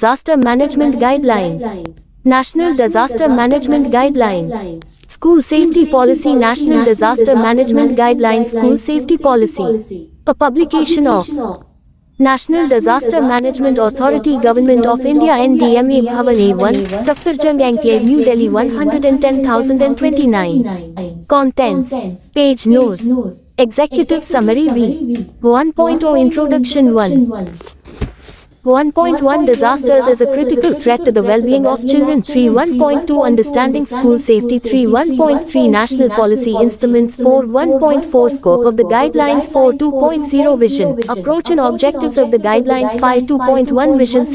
Disaster Management Guidelines. National Disaster Management Guidelines. School Safety Policy. National Disaster Management Guidelines. School Safety Policy. A publication of National Disaster Management Authority, Government of India, NDMA, Bhavan A1, Safdarjung Enclave, New Delhi 110,029. Contents. Page Notes. Executive Summary V. 1.0 Introduction 1. 1.1 Disasters as a critical threat to the well-being of children. 3.1.2 Understanding school safety. 3.1.3 National policy instruments. 4.1.4 Scope of the guidelines. 4.2.0 Vision, approach and objectives of the guidelines. 5.2.1 Vision.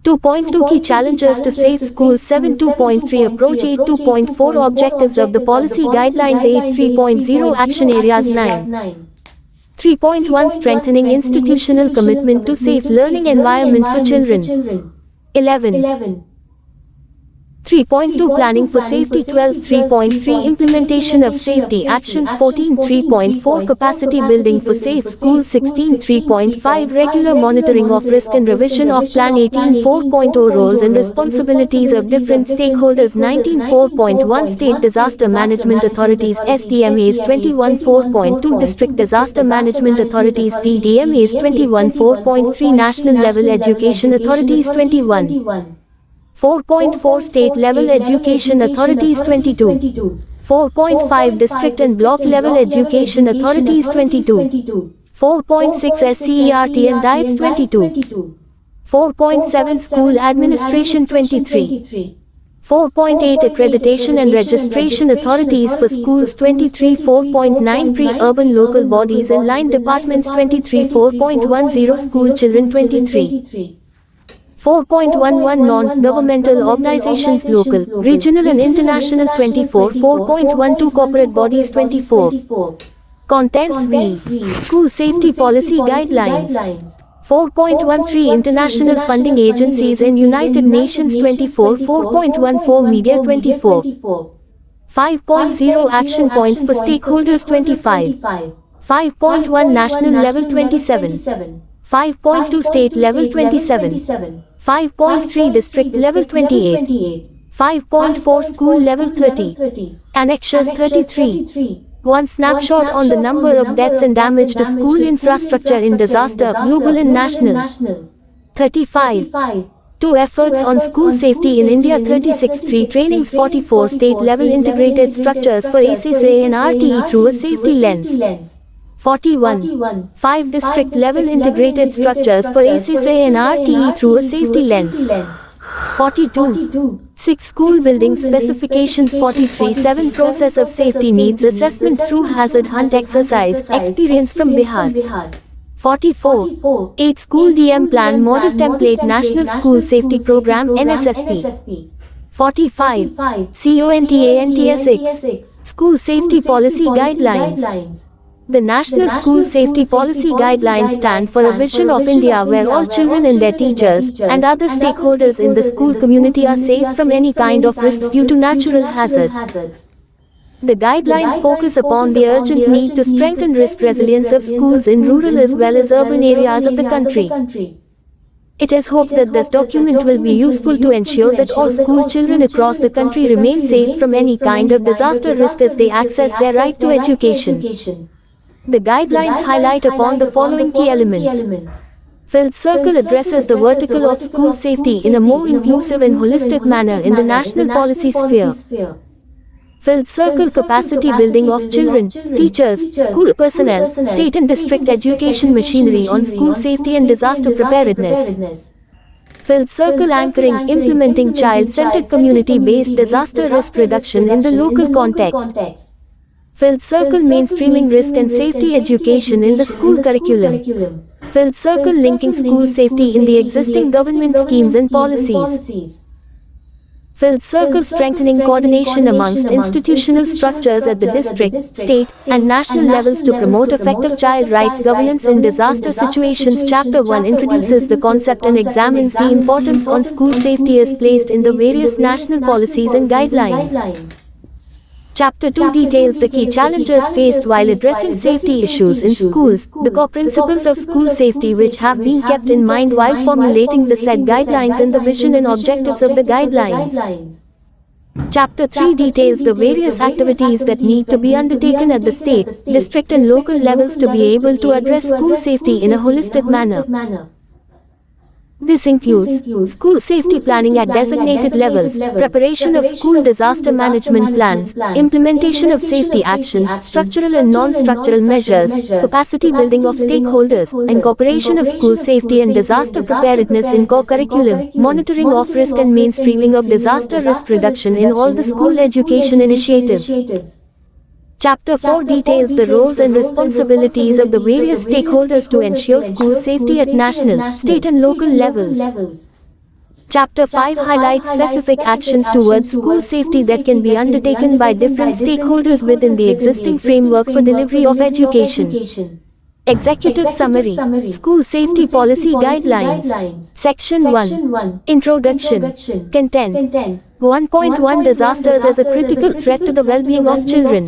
2.2 Key challenges to safe schools. 7.2.3 Approach. 8.2.4 Objectives of the policy guidelines. 8.3.0 Action areas. 3.1 Strengthening institutional commitment to safe learning environment for children. 11. 3.2 Planning for safety. 12. 3.3 Implementation of safety actions. 14. 3.4 Capacity building for safe schools. 16. 3.5 Regular monitoring of risk and revision of plan. 18. 4.0 Roles and responsibilities of different stakeholders. 19. 4.1 State Disaster Management Authorities SDMAs. 21. 4.2 District Disaster Management Authorities DDMAs. 21. 4.3 National Level Education Authorities. 21. 4.4 State Level Education Authorities. 22. 4.5 District and Block Level Education Authorities. 22. 4.6 SCERT and DIETS. 22. 4.7 School Administration. 23. 4.8 Accreditation and Registration Authorities for Schools. 23. 4.9 Pre-Urban Local Bodies and Line Departments. 23. 4.10 School Children. 23. 4.11 Non-Governmental Organizations Local, Regional and International. 24. 4.12 Corporate Bodies. 24. Contents V. School Safety Policy Guidelines. 4.13 International Funding Agencies and United Nations. 24. 4.14 Media. 24. 5.0 Action Points for Stakeholders. 25. 5.1 National Level. 27. 5.2 State Level. 27. 5.3 District Level. 28. 5.4 School Level. 30. Annexures. 33. One snapshot on the number of deaths and damage to school infrastructure in disaster, global and national. 35. 2 Efforts on school safety in India. 36. 3 Trainings. 44 State level integrated structures for ACSA and RTE through a safety lens. 41. 5 District level integrated structures for ACSA and RTE through a safety lens. 42. 6 School building specifications. 43. 7 Process of safety needs assessment through hazard hunt exercise, experience from Bihar. 44. 8 School DM Plan Model Template National School Safety Program NSSP. 45. CONTA 6. School Safety Policy Guidelines. The National School Safety Policy Guidelines stand for a vision of India where all children and their teachers and other stakeholders in the school community are safe from any kind of risks due to natural hazards. The guidelines focus upon the urgent need to strengthen risk resilience of schools in rural as well as urban areas of the country. It is hoped that this document will be useful to ensure that all school children across the country remain safe from any kind of disaster risk as they access their right to education. The guidelines highlight upon the following key elements. Filled Circle addresses the vertical of school safety in a more inclusive and holistic manner in the national policy sphere. Filled Circle capacity building of children, teachers, school personnel, state and district education machinery on school safety and disaster preparedness. Filled Circle anchoring implementing child-centered community-based disaster risk reduction in the local context. Filled Circle mainstreaming risk and safety education in the school curriculum. Filled Circle linking school safety in the existing government schemes and policies. Filled Circle strengthening coordination amongst institutional structures at the district, state, and national levels to promote effective child rights governance in disaster situations. Chapter 1 introduces the concept and examines the importance on school safety as placed in the various national policies and guidelines. Chapter 2 details the key challenges faced while addressing safety issues in schools, the core principles of school safety which have been kept in mind while formulating the said guidelines and the vision and objectives of the guidelines. Chapter 3 details the various activities that need to be undertaken at the state, district and local levels to be able to address school safety in a holistic manner. This includes school safety planning at designated levels, preparation of school disaster management plans, implementation of safety actions, structural and non-structural measures, capacity building of stakeholders, incorporation of school safety and disaster preparedness in core curriculum, monitoring of risk and mainstreaming of disaster risk reduction in all the school education initiatives. Chapter 4 details the roles and responsibilities of the various stakeholders to ensure school safety at national, state and local levels. Chapter 5 highlights specific actions towards school safety that can be undertaken by different stakeholders within the existing framework for delivery of education. Executive Summary. School Safety Policy Guidelines. Section 1. Introduction. Content. 1.1 Disasters as a critical threat to the well-being of children.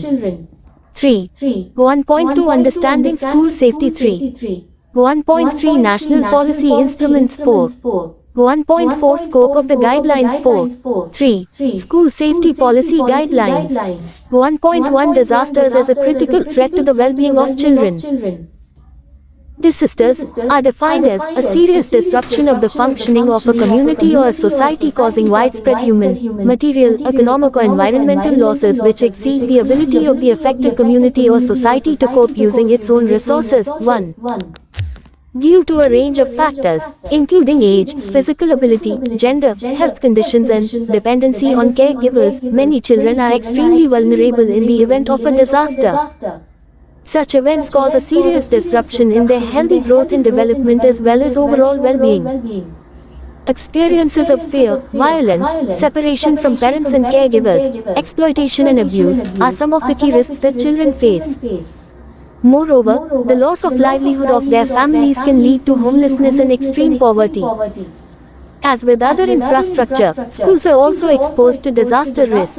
3. 1.2 Understanding school safety. 3. 1.3 National Policy Instruments. 4. 1.4 Scope of the Guidelines. 4. 3. School Safety Policy Guidelines. 1.1 Disasters as a critical threat to the well-being of children. Disasters are defined as a serious disruption of the functioning of a community or a society causing widespread human, material, economic or environmental losses which exceed the ability of the affected community or society to cope using its own resources. 1. Due to a range of factors, including age, physical ability, gender, health conditions and dependency on caregivers, many children are extremely vulnerable in the event of a disaster. Such events cause a serious disruption in their healthy growth and development as well as overall well-being. Experiences of fear, violence, separation from parents and caregivers, exploitation and abuse are some of the key risks that children face. Moreover, the loss of livelihood of their families can lead to homelessness and extreme poverty. As with other infrastructure, schools are also exposed to disaster risk.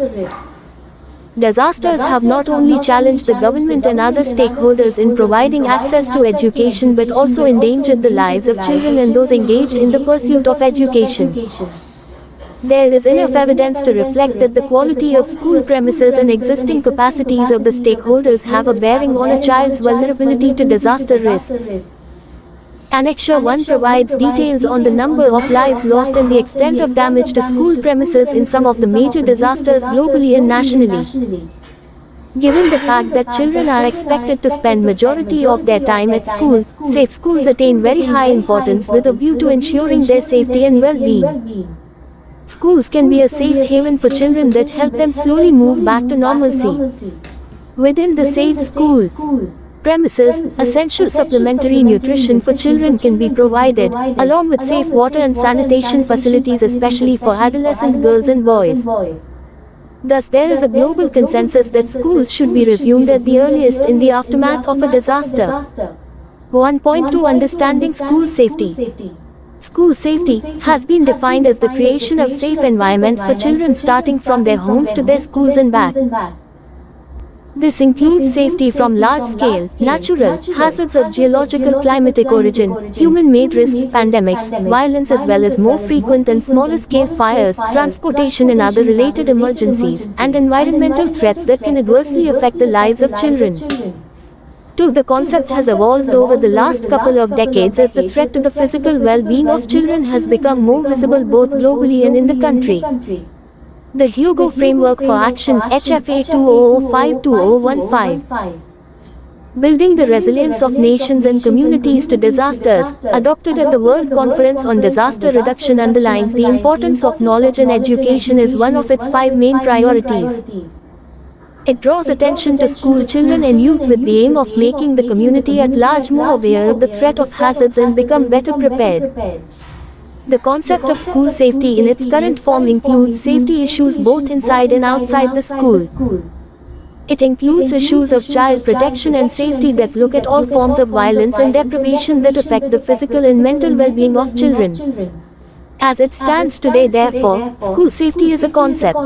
Disasters have not only challenged the government and other stakeholders in providing access to education but also endangered the lives of children and those engaged in the pursuit of education. There is enough evidence to reflect that the quality of school premises and existing capacities of the stakeholders have a bearing on a child's vulnerability to disaster risks. Annexure 1 provides details on the number of lives lost and the extent of damage to school premises in some of the major disasters globally and nationally. Given the fact that children are expected to spend majority of their time at school, safe schools attain very high importance with a view to ensuring their safety and well-being. Schools can be a safe haven for children that help them slowly move back to normalcy. Within the safe school premises, essential supplementary nutrition for children can be provided, along with safe water and sanitation facilities especially for adolescent girls and boys. Thus there is a global consensus that schools should be resumed at the earliest in the aftermath of a disaster. 1.2 Understanding school safety. School safety has been defined as the creation of safe environments for children starting from their homes to their schools and back. This includes safety from large-scale, natural hazards of geological climatic origin, human-made risks, pandemics, violence as well as more frequent and smaller-scale fires, transportation and other related emergencies, and environmental threats that can adversely affect the lives of children. 2. The concept has evolved over the last couple of decades as the threat to the physical well-being of children has become more visible both globally and in the country. The Hugo Framework for Action HFA 2005-2015. Building the Resilience of Nations and Communities to Disasters, adopted at the World Conference on Disaster Reduction, underlines the importance of knowledge and education as one of its 5 main priorities. It draws attention to school children and youth with the aim of making the community at large more aware of the threat of hazards and become better prepared. The concept of school safety in its current form includes safety issues both inside and outside the school. It includes issues of child protection and safety that look at all forms of violence and deprivation that affect the physical and mental well-being of children. As it stands today, therefore, school safety is a concept.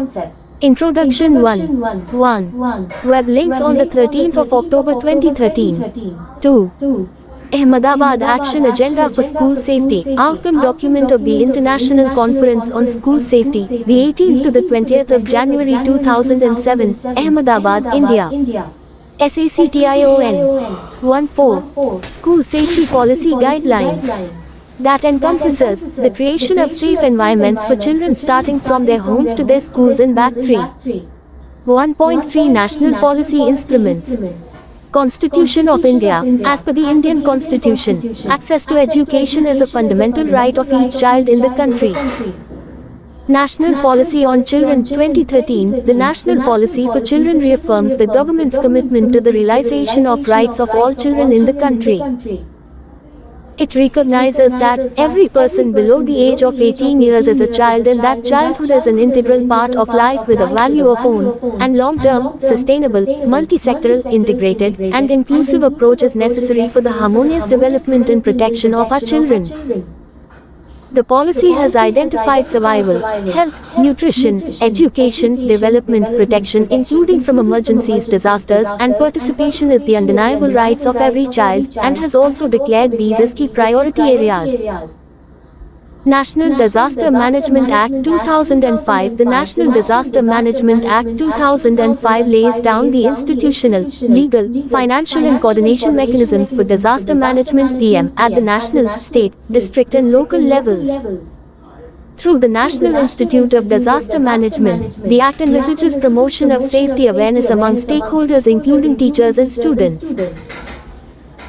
Introduction 1. 1. Web links on the 13th of October 2013. 2. Ahmedabad Action Agenda for School Safety, outcome document of the International Conference on School Safety, the 18th to the 20th of January 2007, Ahmedabad, India. SACTION 1.4 School Safety Policy Guidelines that encompasses the creation of safe environments for children starting from their homes to their schools in back 3. 1.3 National Policy Instruments. Constitution of India. As per the Indian Constitution, access to education is a fundamental right of each child in the country. National Policy on Children 2013. The National Policy for Children reaffirms the government's commitment to the realization of rights of all children in the country. It recognizes that every person below the age of 18 years is a child and that childhood is an integral part of life with a value of own and long-term, sustainable, multi-sectoral, integrated, and inclusive approach is necessary for the harmonious development and protection of our children. The policy has identified survival, health, nutrition, education, development, protection including from emergencies, disasters and participation as the undeniable rights of every child and has also declared these as key priority areas. National Disaster Management Act 2005. The National Disaster Management Act 2005 lays down the institutional, legal, financial and coordination mechanisms for disaster management (DM) at the national, state, district and local levels. Through the National Institute of Disaster Management, the Act envisages promotion of safety awareness among stakeholders including teachers and students.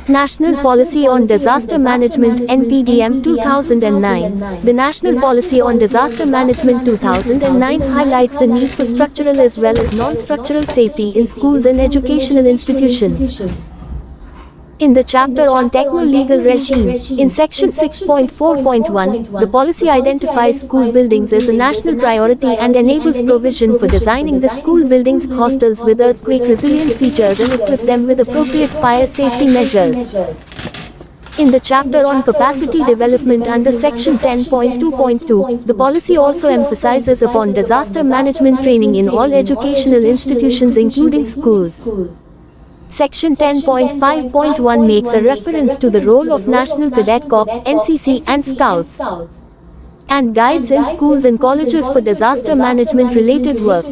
National Policy on Disaster Management (NPDM) 2009. The National Policy on Disaster Management 2009 highlights the need for structural as well as non-structural safety in schools and educational institutions. In the chapter on techno-legal regime, in section 6.4.1, the policy identifies school buildings as a national priority and enables provision for designing the school buildings hostels with earthquake-resilient features and equip them with appropriate fire safety measures. In the chapter on capacity development under section 10.2.2, the policy also emphasizes upon disaster management training in all educational institutions including schools. Section 10.5.1 makes a reference to the role of National Cadet Corps, NCC and Scouts and guides in schools and colleges for disaster management related work.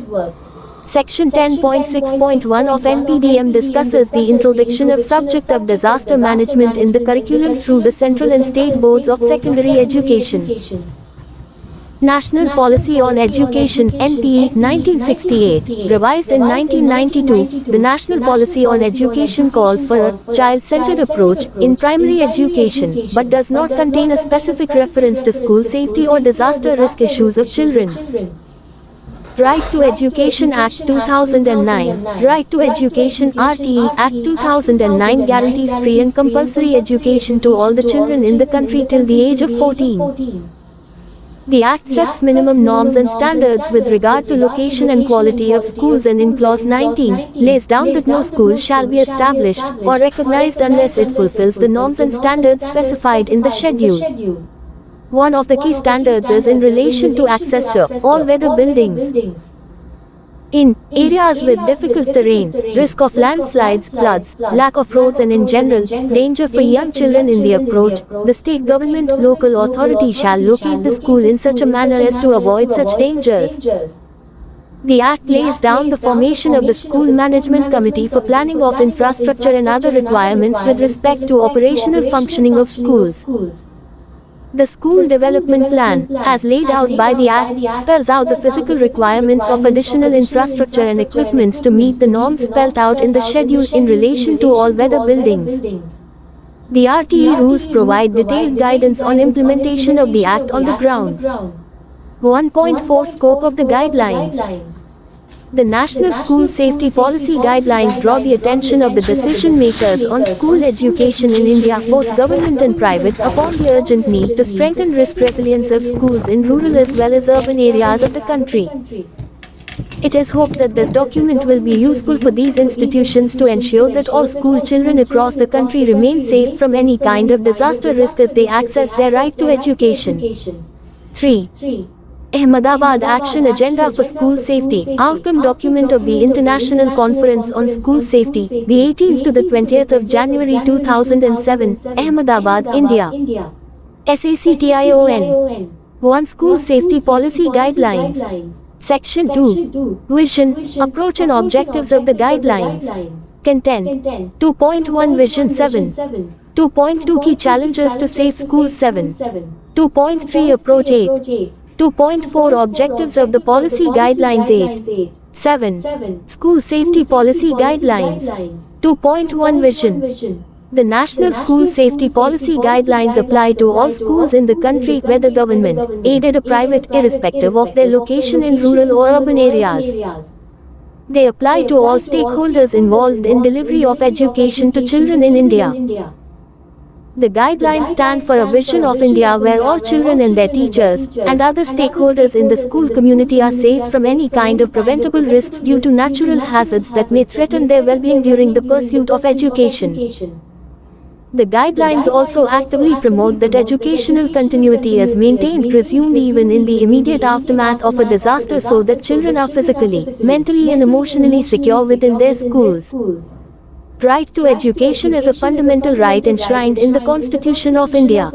Section 10.6.1 of NPDM discusses the introduction of subject of disaster management in the curriculum through the central and state boards of secondary education. National Policy on Education (NPE) 1968, revised in 1992, the National Policy on Education calls for a child-centered approach in primary education, but does not contain a specific reference to school safety or disaster risk issues of children. Right to Education Act 2009, Right to Education (RTE) Act 2009 guarantees free and compulsory education to all the children in the country till the age of 14. The Act sets minimum norms and standards with regard to location and quality of schools and in Clause 19, lays down that no school shall be established or recognized unless it fulfills the norms and standards specified in the schedule. One of the key standards is in relation to access to all-weather buildings. In areas with difficult terrain, risk of landslides, floods, lack of roads and in general, danger for young children in the approach, the state government, local authority shall locate the school in such a manner as to avoid such dangers. The Act lays down the formation of the School Management Committee for planning of infrastructure and other requirements with respect to operational functioning of schools. The School Development Plan, as laid out by the Act, spells out the physical requirements of additional infrastructure and equipments to meet the norms spelled out in the schedule in relation to all-weather buildings. The RTE rules provide detailed guidance on implementation of the Act on the ground. 1.4 Scope of the Guidelines. The National School Safety Policy Guidelines draw the attention of the decision makers on school education in India, both government and private, upon the urgent need to strengthen risk resilience of schools in rural as well as urban areas of the country. It is hoped that this document will be useful for these institutions to ensure that all school children across the country remain safe from any kind of disaster risk as they access their right to education. 3. Ahmedabad Action Agenda for School Safety, Outcome Document of the International Conference on School Safety, the 18th to the 20th of January 2007, Ahmedabad, India. SACTION 1. School Safety Policy Guidelines. Section 2. Vision, Approach and Objectives of the Guidelines. Content 2.1 Vision 7. 2.2 Key Challenges to Safe Schools 7. 2.3 Approach 8. 2.4 Objectives of the Policy Guidelines 8. 7. School Safety Policy Guidelines. 2.1 Vision. The National School Safety Policy Guidelines apply to all schools in the country, whether government, aided or private, irrespective of their location in rural or urban areas. They apply to all stakeholders involved in delivery of education to children in India. The guidelines stand for a vision of India where all children and their teachers and other stakeholders in the school community are safe from any kind of preventable risks due to natural hazards that may threaten their well-being during the pursuit of education. The guidelines also actively promote that educational continuity is maintained presumed even in the immediate aftermath of a disaster so that children are physically, mentally and emotionally secure within their schools. Right to education is a fundamental right enshrined in the Constitution of India.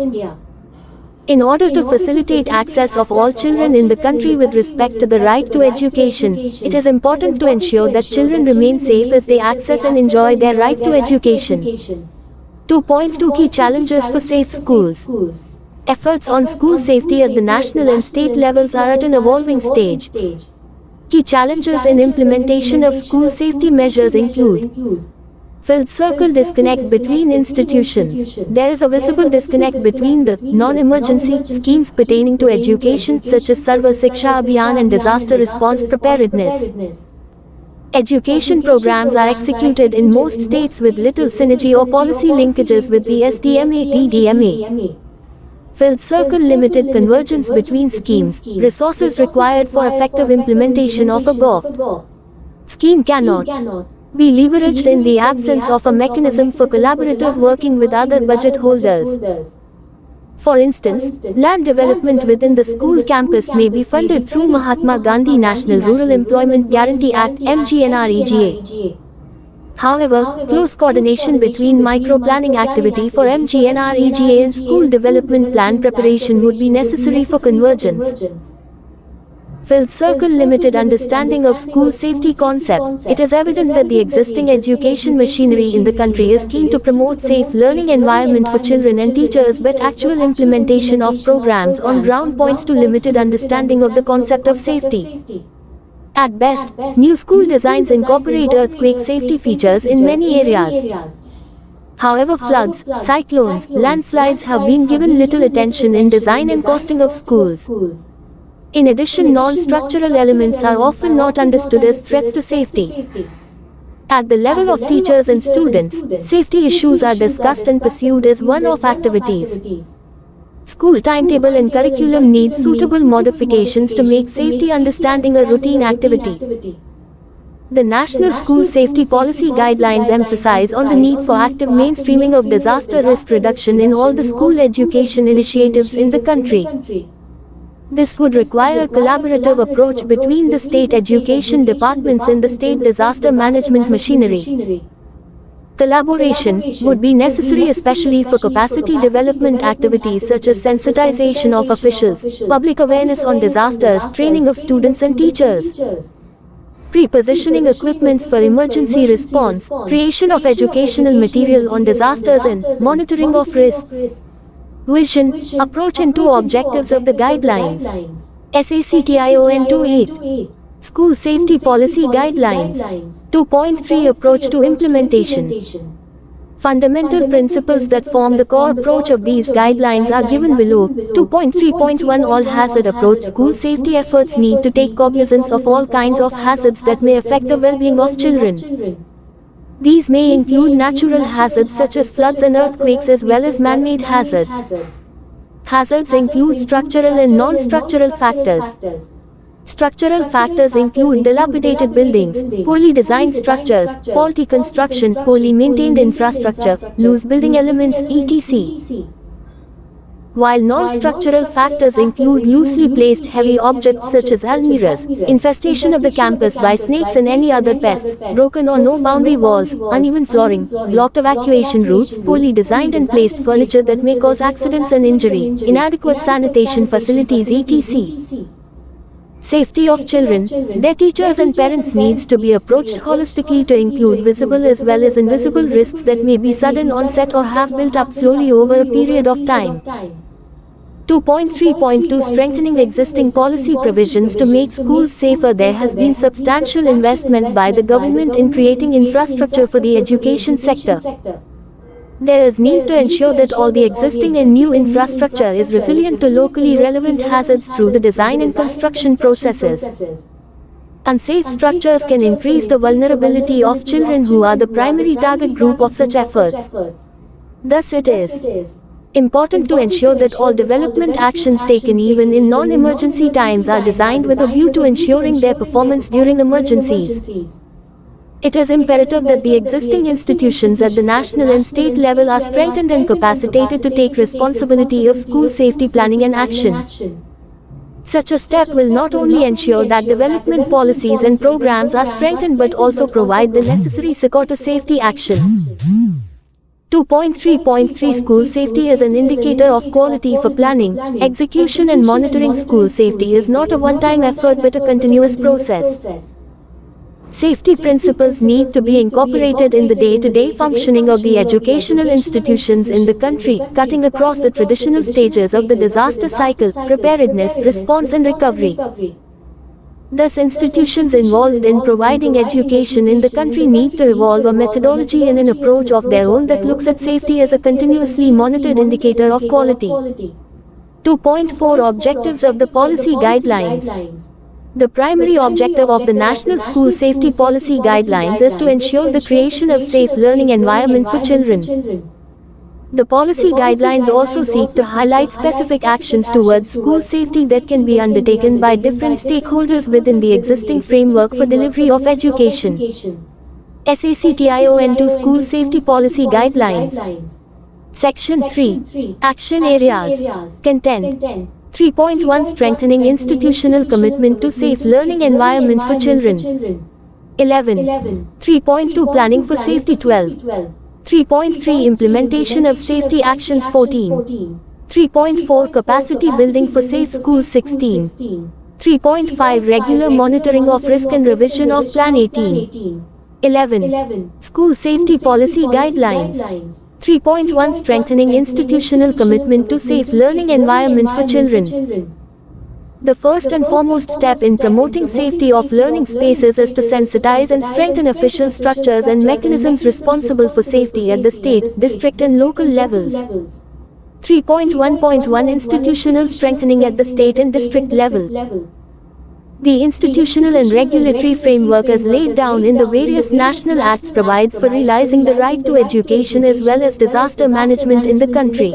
In order to facilitate access of all children in the country with respect to the right to education, it is important to ensure that children remain safe as they access and enjoy their right to education. 2.2 Key Challenges for Safe Schools. Efforts on school safety at the national and state levels are at an evolving stage. Key challenges in implementation of school safety measures include filled circle disconnect between institutions. There is a visible disconnect between the non-emergency schemes pertaining to education such as Sarva Shiksha Abhiyan and disaster response preparedness. Education programs are executed in most states with little synergy or policy linkages with the SDMA-TDMA. Filled circle limited convergence between schemes, resources required for effective implementation of a GOV scheme cannot be leveraged in the absence of a mechanism for collaborative working with other budget holders. For instance, land development within the school campus may be funded through Mahatma Gandhi National Rural Employment Guarantee Act (MGNREGA). However, close coordination between micro-planning activity for MGNREGA and school development plan preparation would be necessary for convergence. Filled circle limited understanding of school safety concept. It is evident that the existing education machinery in the country is keen to promote safe learning environment for children and teachers, but actual implementation of programs on ground points to limited understanding of the concept of safety. At best, new school designs incorporate earthquake safety features in many areas. However, floods, cyclones, landslides have been given little attention in design and costing of schools. In addition, non-structural elements are often not understood as threats to safety. At the level of teachers and students, safety issues are discussed and pursued as one-off activities. School timetable and curriculum need suitable modifications to make safety understanding a routine activity. The National School Safety Policy Guidelines emphasize on the need for active mainstreaming of disaster risk reduction in all the school education initiatives in the country. This would require a collaborative approach between the state education departments and the state disaster management machinery. Collaboration would be necessary especially for capacity development activities such as sensitization of officials, public awareness on disasters, training of students and teachers, pre-positioning equipments for emergency response, creation of educational material on disasters and monitoring of risk. Vision, approach and two objectives of the guidelines. SACTION 28. School Safety Policy Guidelines. 2.3 Approach to Implementation. Fundamental principles that form the core approach of these guidelines are given below. 2.3.1 All hazard approach. School safety efforts need to take cognizance of all kinds of hazards that may affect the well-being of children. These may include natural hazards such as floods and earthquakes as well as man-made hazards. Hazards include structural and non-structural factors. Structural factors include dilapidated buildings, poorly designed structures, faulty construction, poorly maintained infrastructure, loose building elements, etc. while non-structural factors include loosely placed heavy objects such as almirahs, infestation of the campus by snakes and any other pests, broken or no boundary walls, uneven flooring, blocked evacuation routes, poorly designed and placed furniture that may cause accidents and injury, inadequate sanitation facilities etc. Safety of children, their teachers and parents needs to be approached holistically to include visible as well as invisible risks that may be sudden onset or have built up slowly over a period of time. 2.3.2 Strengthening existing policy provisions to make schools safer. There has been substantial investment by the government in creating infrastructure for the education sector. There is need to ensure that all the existing and new infrastructure is resilient to locally relevant hazards through the design and construction processes. Unsafe structures can increase the vulnerability of children who are the primary target group of such efforts. Thus it is important to ensure that all development actions taken even in non-emergency times are designed with a view to ensuring their performance during emergencies. It is imperative that the existing institutions at the national and state level are strengthened and capacitated to take responsibility of school safety planning and action. Such a step will not only ensure that development policies and programs are strengthened but also provide the necessary support to safety actions. 2.3.3 School safety is an indicator of quality for planning, execution and monitoring. School safety is not a one-time effort but a continuous process. Safety principles need to be incorporated in the day-to-day functioning of the educational institutions in the country, cutting across the traditional stages of the disaster cycle: preparedness, response and recovery. Thus, institutions involved in providing education in the country need to evolve a methodology and an approach of their own that looks at safety as a continuously monitored indicator of quality. 2.4 Objectives of the Policy Guidelines. The primary objective of the National School Safety Policy Guidelines is to ensure the creation of safe learning environment for children. The policy guidelines also seek to highlight specific actions towards school safety that can be undertaken by different stakeholders within the existing framework for delivery of education. SACTION2 School Safety Policy Guidelines. Section 3. Action Areas. Content. 3.1 Strengthening institutional commitment to safe learning environment for children. 11. 3.2 Planning for safety. 12. 3.3 Implementation of safety actions. 14. 3.4 Capacity building for safe schools. 16. 3.5 Regular monitoring of risk and revision of Plan. 18. 11. School safety policy guidelines. 3.1 Strengthening institutional commitment to safe learning environment for children. The first and foremost step in promoting safety of learning spaces is to sensitize and strengthen official structures and mechanisms responsible for safety at the state, district and local levels. 3.1.1 Institutional strengthening at the state and district level. The institutional and regulatory framework as laid down in the various national acts provides for realizing the right to education as well as disaster management in the country.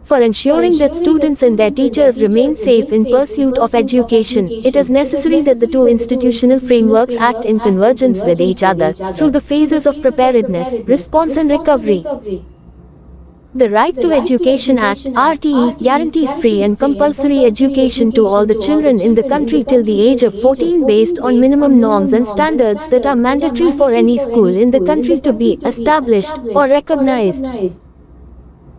For ensuring that students and their teachers remain safe in pursuit of education, it is necessary that the two institutional frameworks act in convergence with each other through the phases of preparedness, response and recovery. The Right to Education Act (RTE) guarantees free and compulsory education to all the children in the country till the age of 14 based on minimum norms and standards that are mandatory for any school in the country to be established or recognized.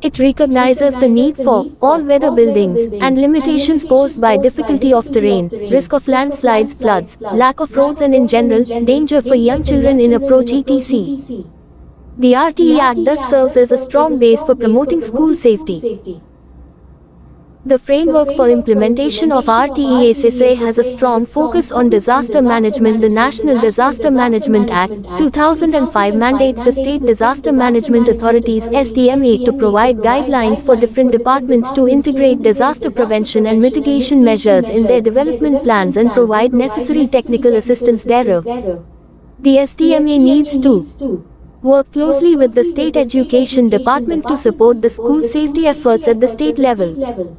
It recognizes the need for all-weather buildings and limitations posed by difficulty of terrain, risk of landslides, floods, lack of roads and in general, danger for young children in approach etc. The RTE Act thus serves as a strong base for promoting school safety. The framework for implementation of RTE has a strong focus on disaster management. The National Disaster Management Act 2005 mandates the State Disaster Management Authorities (SDMA) to provide guidelines for different departments to integrate disaster prevention and mitigation measures in their development plans and provide necessary technical assistance thereof. The SDMA needs to work closely with the State Education Department to support the school safety efforts at the state level.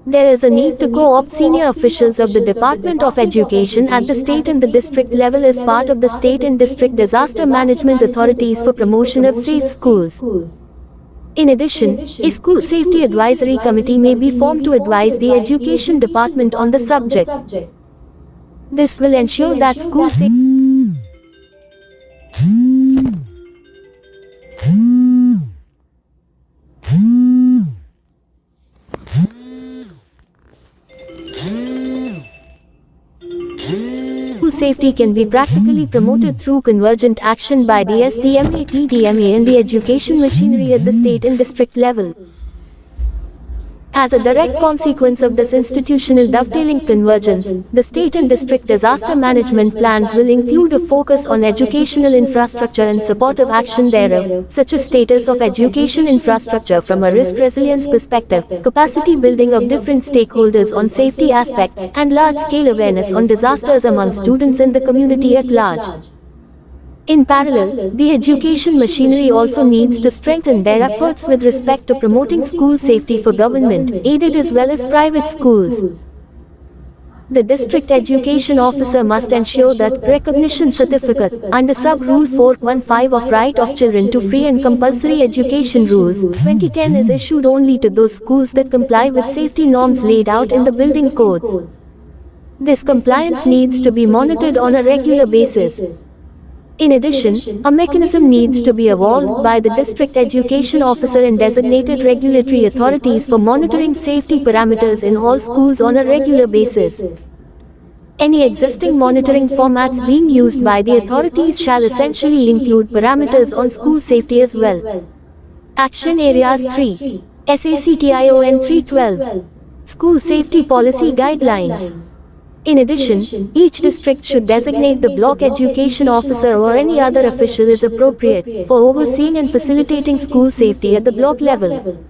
There is a need to co-opt senior officials of the Department of Education at the state and the district level as part of the state and district disaster management authorities for promotion of safe schools. In addition, a school safety advisory committee may be formed to advise the education department on the subject. This will ensure that school safety can be practically promoted through convergent action by the SDMA, TDMA and the education machinery at the state and district level. As a direct consequence of this institutional dovetailing convergence, the state and district disaster management plans will include a focus on educational infrastructure and supportive action thereof, such as status of education infrastructure from a risk resilience perspective, capacity building of different stakeholders on safety aspects, and large-scale awareness on disasters among students and the community at large. In parallel, the education machinery also needs to strengthen their efforts with respect to promoting school safety for government-aided as well as private schools. The district education officer must ensure that recognition certificate under Sub-Rule 415 of Right of Children to Free and Compulsory Education Rules 2010 is issued only to those schools that comply with safety norms laid out in the building codes. This compliance needs to be monitored on a regular basis. In addition, a mechanism needs to be evolved by the district education officer and designated regulatory authorities for monitoring safety parameters in all schools on a regular basis. Any existing monitoring formats being used by the authorities shall essentially include parameters on school safety as well. Action Areas 3. SACTION 312. School Safety Policy Guidelines. In addition, each district should designate the block education officer or any other official as appropriate for overseeing and facilitating school safety at the block level.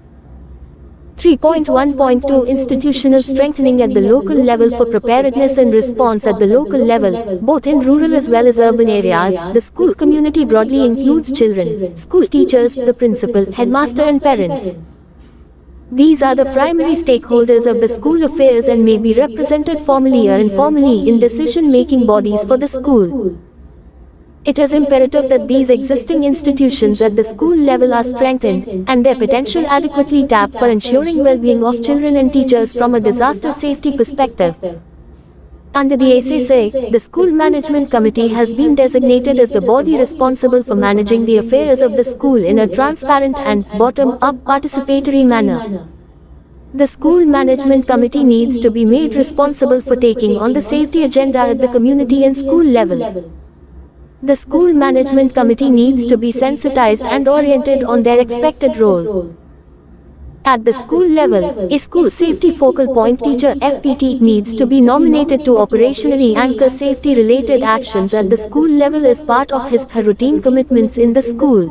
3.1.2 Institutional strengthening at the local level for preparedness and response at the local level, both in rural as well as urban areas. The school community broadly includes children, school teachers, the principal, headmaster and parents. These are the primary stakeholders of the school affairs and may be represented formally or informally in decision-making bodies for the school. It is imperative that these existing institutions at the school level are strengthened and their potential adequately tapped for ensuring well-being of children and teachers from a disaster safety perspective. Under the SSA, the School Management Committee has been designated as the body responsible for managing the affairs of the school in a transparent and bottom-up participatory manner. The School Management Committee needs to be made responsible for taking on the safety agenda at the community and school level. The School Management Committee needs to be sensitized and oriented on their expected role. At the school level, a school safety focal point teacher (FPT) needs to be nominated to operationally anchor safety-related actions at the school level as part of his/her routine commitments in the school.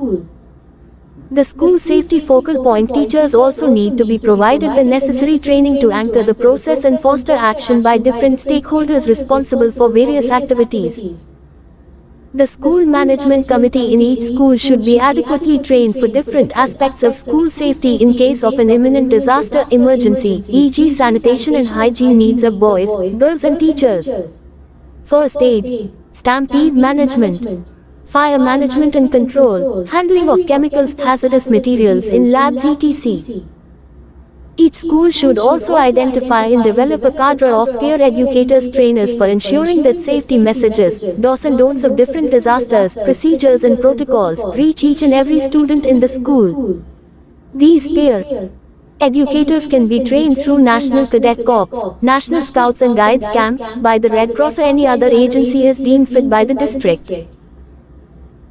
The school safety focal point teachers also need to be provided the necessary training to anchor the process and foster action by different stakeholders responsible for various activities. The School Management Committee in each school should be adequately trained for different aspects of school safety in case of an imminent disaster emergency, e.g. sanitation and hygiene needs of boys, girls and teachers. First aid, stampede management, fire management and control, handling of chemicals, hazardous materials in labs etc. Each school should also identify and develop a cadre of peer educators trainers for ensuring that safety messages, do's and don'ts of different disasters, procedures and protocols reach each and every student in the school. These peer educators can be trained through National Cadet Corps, National Scouts and Guides camps, by the Red Cross or any other agency as deemed fit by the district.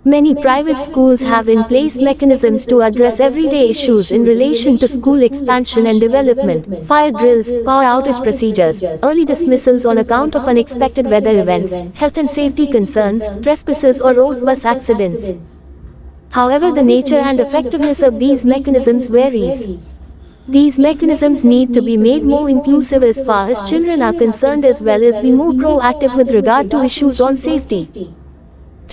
Many private schools have in place mechanisms to address everyday issues in relation to school expansion and development, fire drills, power outage procedures, early dismissals on account of unexpected weather events, health and safety concerns, trespasses or road bus accidents. However, the nature and effectiveness of these mechanisms varies. These mechanisms need to be made more inclusive as far as children are concerned as well as be more proactive with regard to issues on safety.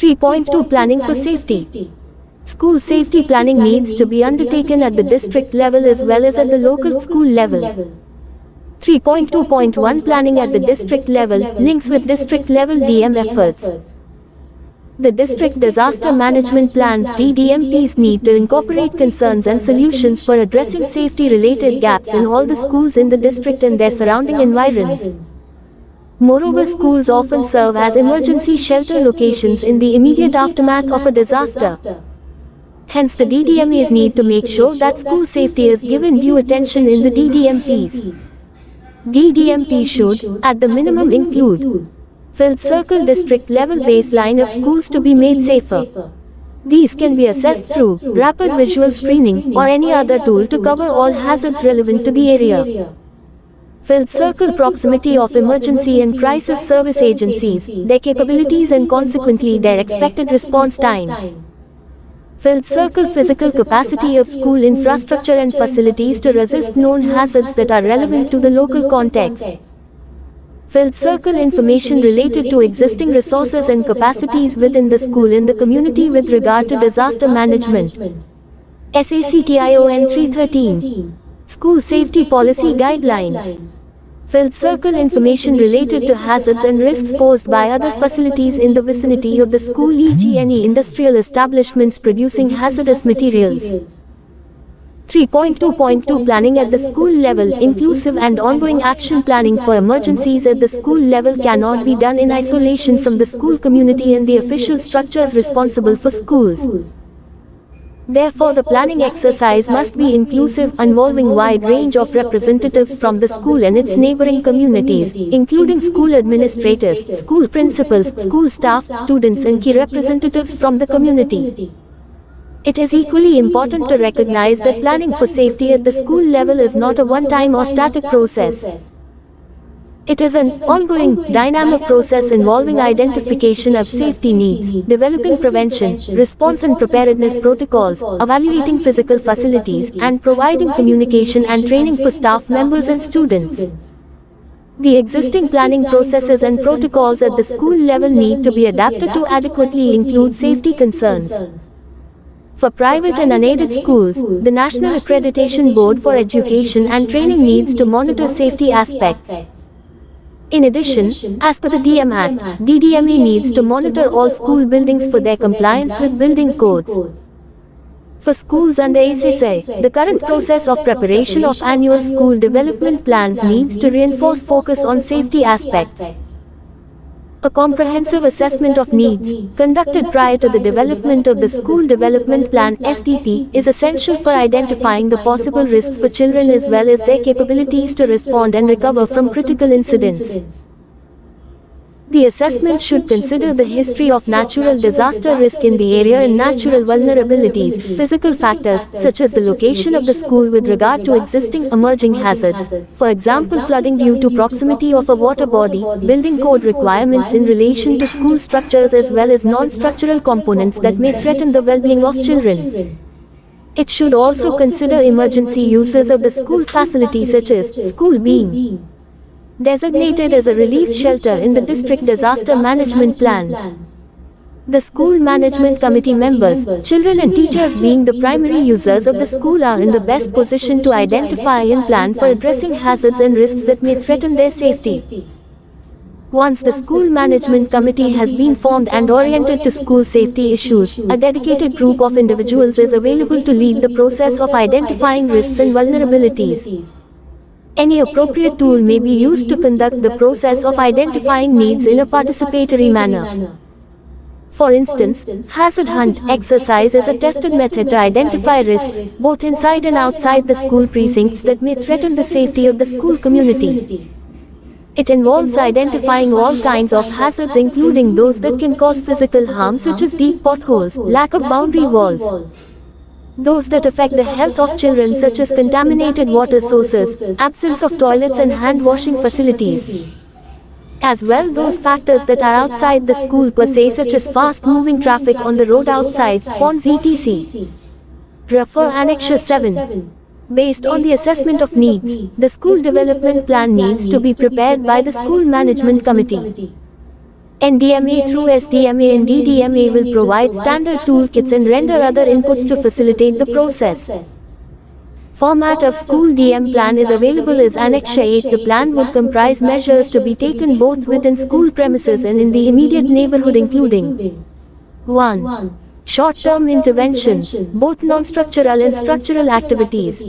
3.2 Planning for safety. School safety planning needs to be undertaken at the district level as well as at the local school level. 3.2.1 Planning at the district level links with district level DM efforts. The District Disaster Management Plans (DDMPs) need to incorporate concerns and solutions for addressing safety-related gaps in all the schools in the district and their surrounding environs. Moreover, schools often serve as emergency shelter locations in the immediate aftermath of a disaster. Hence, the DDMAs need to make sure that school safety is given due attention in the DDMPs. DDMP should, at the minimum, include filled circle district level baseline of schools to be made safer. These can be assessed through rapid visual screening or any other tool to cover all hazards relevant to the area. Filled circle proximity of emergency and crisis service agencies, their capabilities and consequently their expected response time. Filled circle physical capacity of school infrastructure and facilities to resist known hazards that are relevant to the local context. Filled circle information related to existing resources and capacities within the school in the community with regard to disaster management. SACTION 313. School Safety Policy Guidelines. Filled circle information related to hazards and risks posed by other facilities in the vicinity of the school, e.g. any industrial establishments producing hazardous materials. 3.2.2 Planning at the school level. Inclusive and ongoing action planning for emergencies at the school level cannot be done in isolation from the school community and the official structures responsible for schools. Therefore, the planning exercise must be inclusive, involving wide range of representatives from the school and its neighboring communities, including school administrators, school principals, school staff, students and key representatives from the community. It is equally important to recognize that planning for safety at the school level is not a one-time or static process. It is an ongoing, dynamic process involving identification of safety needs, developing prevention, response and preparedness protocols, evaluating physical facilities, and providing communication and training for staff members and students. The existing planning processes and protocols at the school level need to be adapted to adequately include safety concerns. For private and unaided schools, the National Accreditation Board for Education and Training needs to monitor safety aspects. In addition, as per the DM Act, DDMA needs to monitor all school buildings for their compliance with building codes. For schools under ACSI, the current process of preparation of annual school development plans needs to reinforce focus on safety aspects. A comprehensive assessment of needs, conducted prior to the development of the School Development Plan (SDP), is essential for identifying the possible risks for children as well as their capabilities to respond and recover from critical incidents. The assessment should consider the history of natural disaster risk in the area and natural vulnerabilities, physical factors, such as the location of the school with regard to existing emerging hazards, for example flooding due to proximity of a water body, building code requirements in relation to school structures as well as non-structural components that may threaten the well-being of children. It should also consider emergency uses of the school facility such as school being designated as a relief shelter in the district disaster management plans. The school management committee members, children and teachers being the primary users of the school are in the best position to identify and plan for addressing hazards and risks that may threaten their safety. Once the school management committee has been formed and oriented to school safety issues, a dedicated group of individuals is available to lead the process of identifying risks and vulnerabilities. Any appropriate tool may be used to conduct the process of identifying needs in a participatory manner. For instance, hazard hunt exercise is a tested method to identify risks, both inside and outside the school precincts that may threaten the safety of the school community. It involves identifying all kinds of hazards including those that can cause physical harm such as deep potholes, lack of boundary walls, those that affect the health of children such as contaminated water sources, absence of toilets and hand washing facilities, as well those factors that are outside the school per se such as fast-moving traffic on the road outside, ponds etc. Refer Annexure 7. Based on the assessment of needs, the school development plan needs to be prepared by the school management committee. NDMA through SDMA and DDMA will provide standard toolkits and render other inputs to facilitate the process. Format of school DM plan is available as Annexure 8. The plan would comprise measures to be taken both within school premises and in the immediate neighborhood including 1. Short-term interventions, both non-structural and structural activities.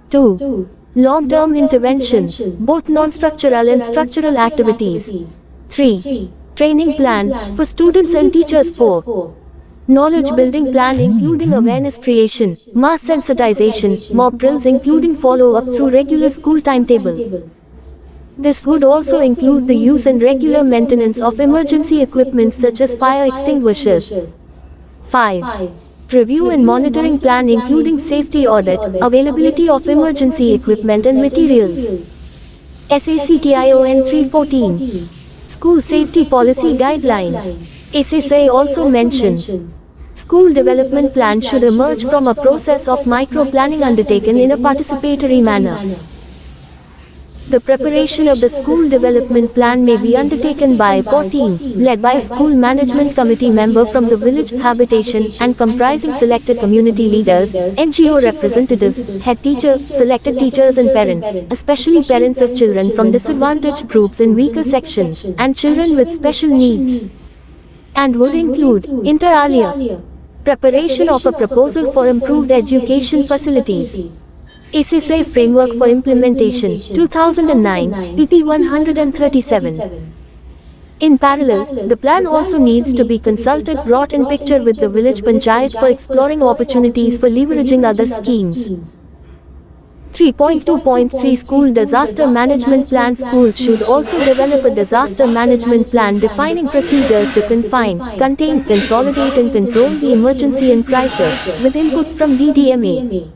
2. Long-term interventions, both non-structural and structural activities. 3. Training plan for students and teachers. 4. Knowledge building plan including awareness creation, mass sensitization, mock drills including follow-up through regular school timetable. This would also include the use and regular maintenance of emergency equipment such as fire extinguishers. 5. Review and monitoring plan including safety audit, availability of emergency equipment and materials. SACTION 314. School Safety Policy Guidelines. SSA also mentions, school development plan should emerge from a process of micro-planning undertaken in a participatory manner. The preparation of the school development plan may be undertaken by a core team, led by a school management committee member from the village habitation and comprising selected community leaders, NGO representatives, head teacher, selected teachers and parents, especially parents of children from disadvantaged groups in weaker sections, and children with special needs. And would include, inter alia, preparation of a proposal for improved education facilities. SSA Framework for Implementation, 2009, pp 137. In parallel, the plan also needs to be consulted, brought in picture with the village panchayat for exploring opportunities for leveraging other schemes. 3.2.3 School Disaster Management Plan. Schools should also develop a disaster management plan defining procedures to confine, contain, consolidate and control the emergency and crisis, with inputs from DDMA.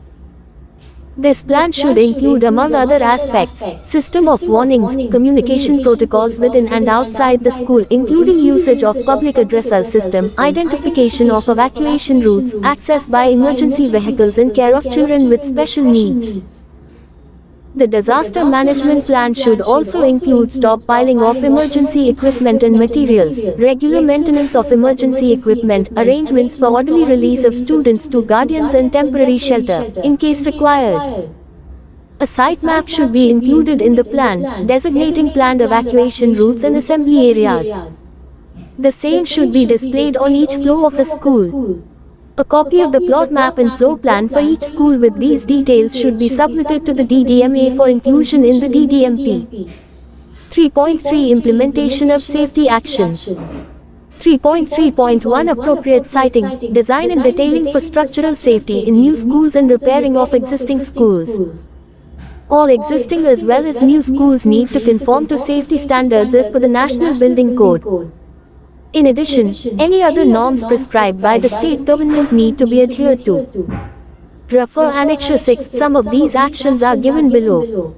This plan should include, among other aspects, system of warnings, communication protocols within and outside the school, including usage of public addressal system, identification of evacuation routes, access by emergency vehicles and care of children with special needs. The disaster management plan should also include stockpiling of emergency equipment and materials, regular maintenance of emergency equipment, arrangements for orderly release of students to guardians and temporary shelter, in case required. A site map should be included in the plan, designating planned evacuation routes and assembly areas. The same should be displayed on each floor of the school. A copy of the plot map and floor plan for each school with these details should be submitted to the DDMA for inclusion in the DDMP. 3.3 Implementation of Safety Actions. 3.3.1 Appropriate siting, design and detailing for structural safety in new schools and repairing of existing schools. All existing as well as new schools need to conform to safety standards as per the National Building Code. In addition, any other norms prescribed by the state government need to be adhered to. Refer Annexure 6. Some of these actions are given below.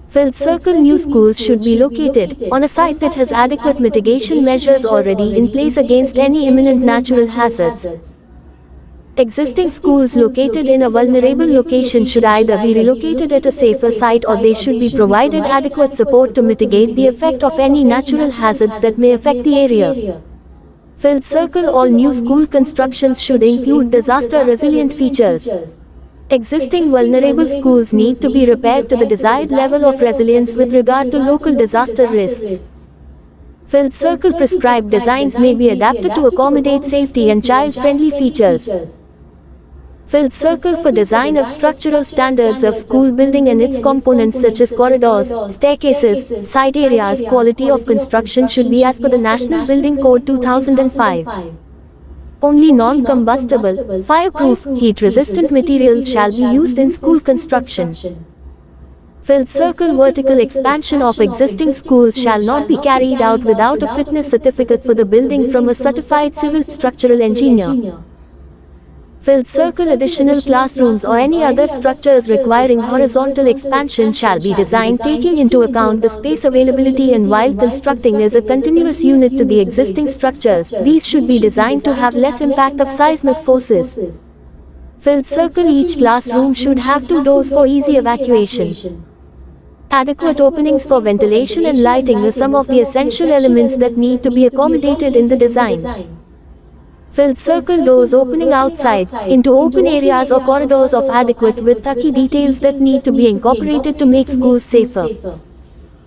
Filled circle. New schools should be located on a site that has adequate mitigation measures already in place against any imminent natural hazards. Existing schools located in a vulnerable location should either be relocated at a safer site or they should be provided adequate support to mitigate the effect of any natural hazards that may affect the area. Filled circle. All new school constructions should include disaster-resilient features. Existing vulnerable schools need to be repaired to the desired level of resilience with regard to local disaster risks. Filled circle. Prescribed designs may be adapted to accommodate safety and child-friendly features. Filled circle. For design of structural standards of school building and its components such as corridors, staircases, side areas, quality of construction should be as per the National Building Code 2005. Only non-combustible, fireproof, heat-resistant materials shall be used in school construction. Filled circle. Vertical expansion of existing schools shall not be carried out without a fitness certificate for the building from a certified civil structural engineer. Filled circle. Additional classrooms or any other structures requiring horizontal expansion shall be designed taking into account the space availability and while constructing as a continuous unit to the existing structures, these should be designed to have less impact of seismic forces. Filled circle. Each classroom should have 2 doors for easy evacuation. Adequate openings for ventilation and lighting are some of the essential elements that need to be accommodated in the design. Filled circle. Doors opening outside into open areas or corridors of adequate width are key details that need to be incorporated to make schools safer.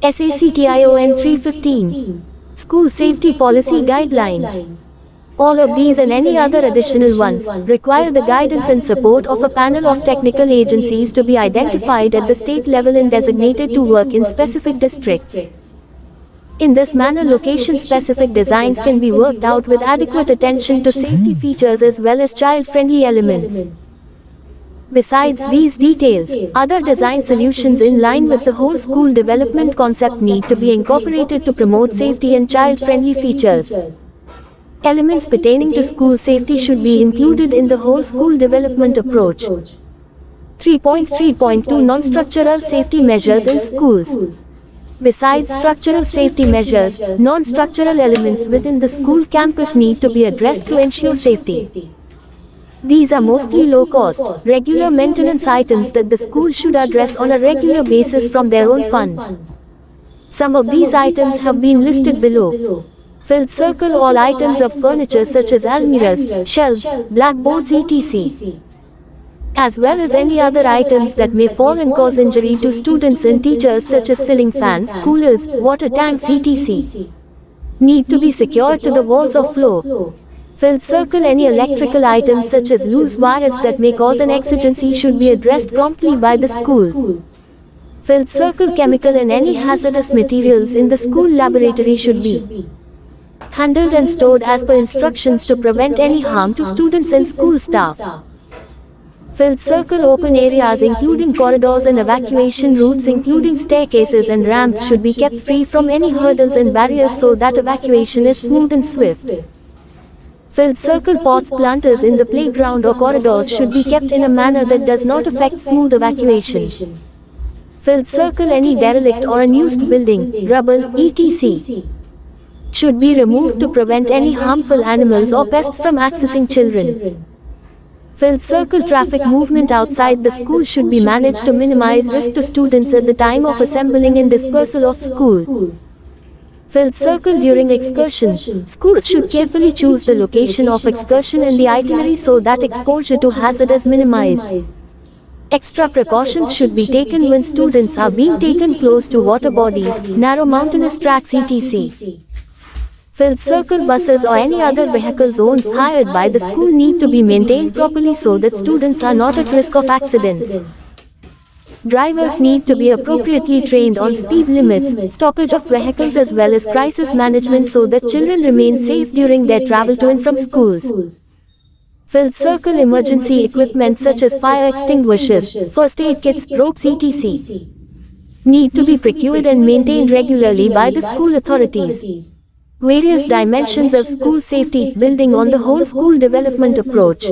SACTION 315. School Safety Policy Guidelines. All of these and any other additional ones require the guidance and support of a panel of technical agencies to be identified at the state level and designated to work in specific districts. In this manner, location-specific designs can be worked out with adequate attention to safety features as well as child-friendly elements. Besides these details, other design solutions in line with the whole school development concept need to be incorporated to promote safety and child-friendly features. Elements pertaining to school safety should be included in the whole school development approach. 3.3.2 Non-structural safety measures in schools. Besides structural safety measures, non-structural elements within the school campus need to be addressed to ensure safety. These are mostly low-cost, regular maintenance items that the school should address on a regular basis from their own funds. Some of these items have been listed below. Filled circle all items of furniture such as almirahs, shelves, blackboards etc. As well as any other items that may fall and cause injury to students and teachers such as ceiling fans, coolers, water tanks etc. need to be secured to the walls or floor. Filled circle any electrical items such as loose wires that may cause an exigency should be addressed promptly by the school. Filled circle chemical and any hazardous materials in the school laboratory should be handled and stored as per instructions to prevent any harm to students and school staff. Filled circle open areas including corridors and evacuation routes including staircases and ramps should be kept free from any hurdles and barriers so that evacuation is smooth and swift. Filled circle pots planters in the playground or corridors should be kept in a manner that does not affect smooth evacuation. Filled circle any derelict or unused building, rubble, etc. should be removed to prevent any harmful animals or pests from accessing children. Filled circle traffic movement outside the school should be managed to minimize risk to students at the time of assembling and dispersal of school. Filled circle during excursion. Schools should carefully choose the location of excursion and the itinerary so that exposure to hazard is minimized. Extra precautions should be taken when students are being taken close to water bodies, narrow mountainous tracks etc. Filled circle buses or any other vehicles owned hired by the school need to be maintained properly so that students are not at risk of accidents. Drivers need to be appropriately trained on speed limits, stoppage of vehicles as well as crisis management so that children remain safe during their travel to and from schools. Filled circle emergency equipment such as fire extinguishers, first aid kits, ropes etc. need to be procured and maintained regularly by the school authorities. Various dimensions of school safety, building on the whole school development approach.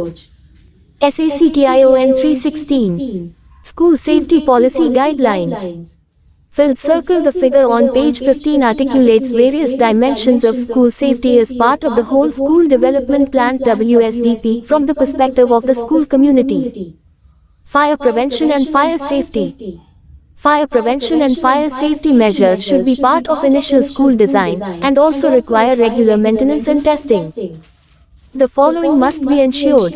SACTION 316. School Safety Policy Guidelines. Filled circle the figure on page 15 articulates various dimensions of school safety as part of the whole school development plan WSDP from the perspective of the school community. Fire prevention and fire safety. Fire prevention and fire safety measures should be part of initial school design and also require regular maintenance and testing. The following must be ensured.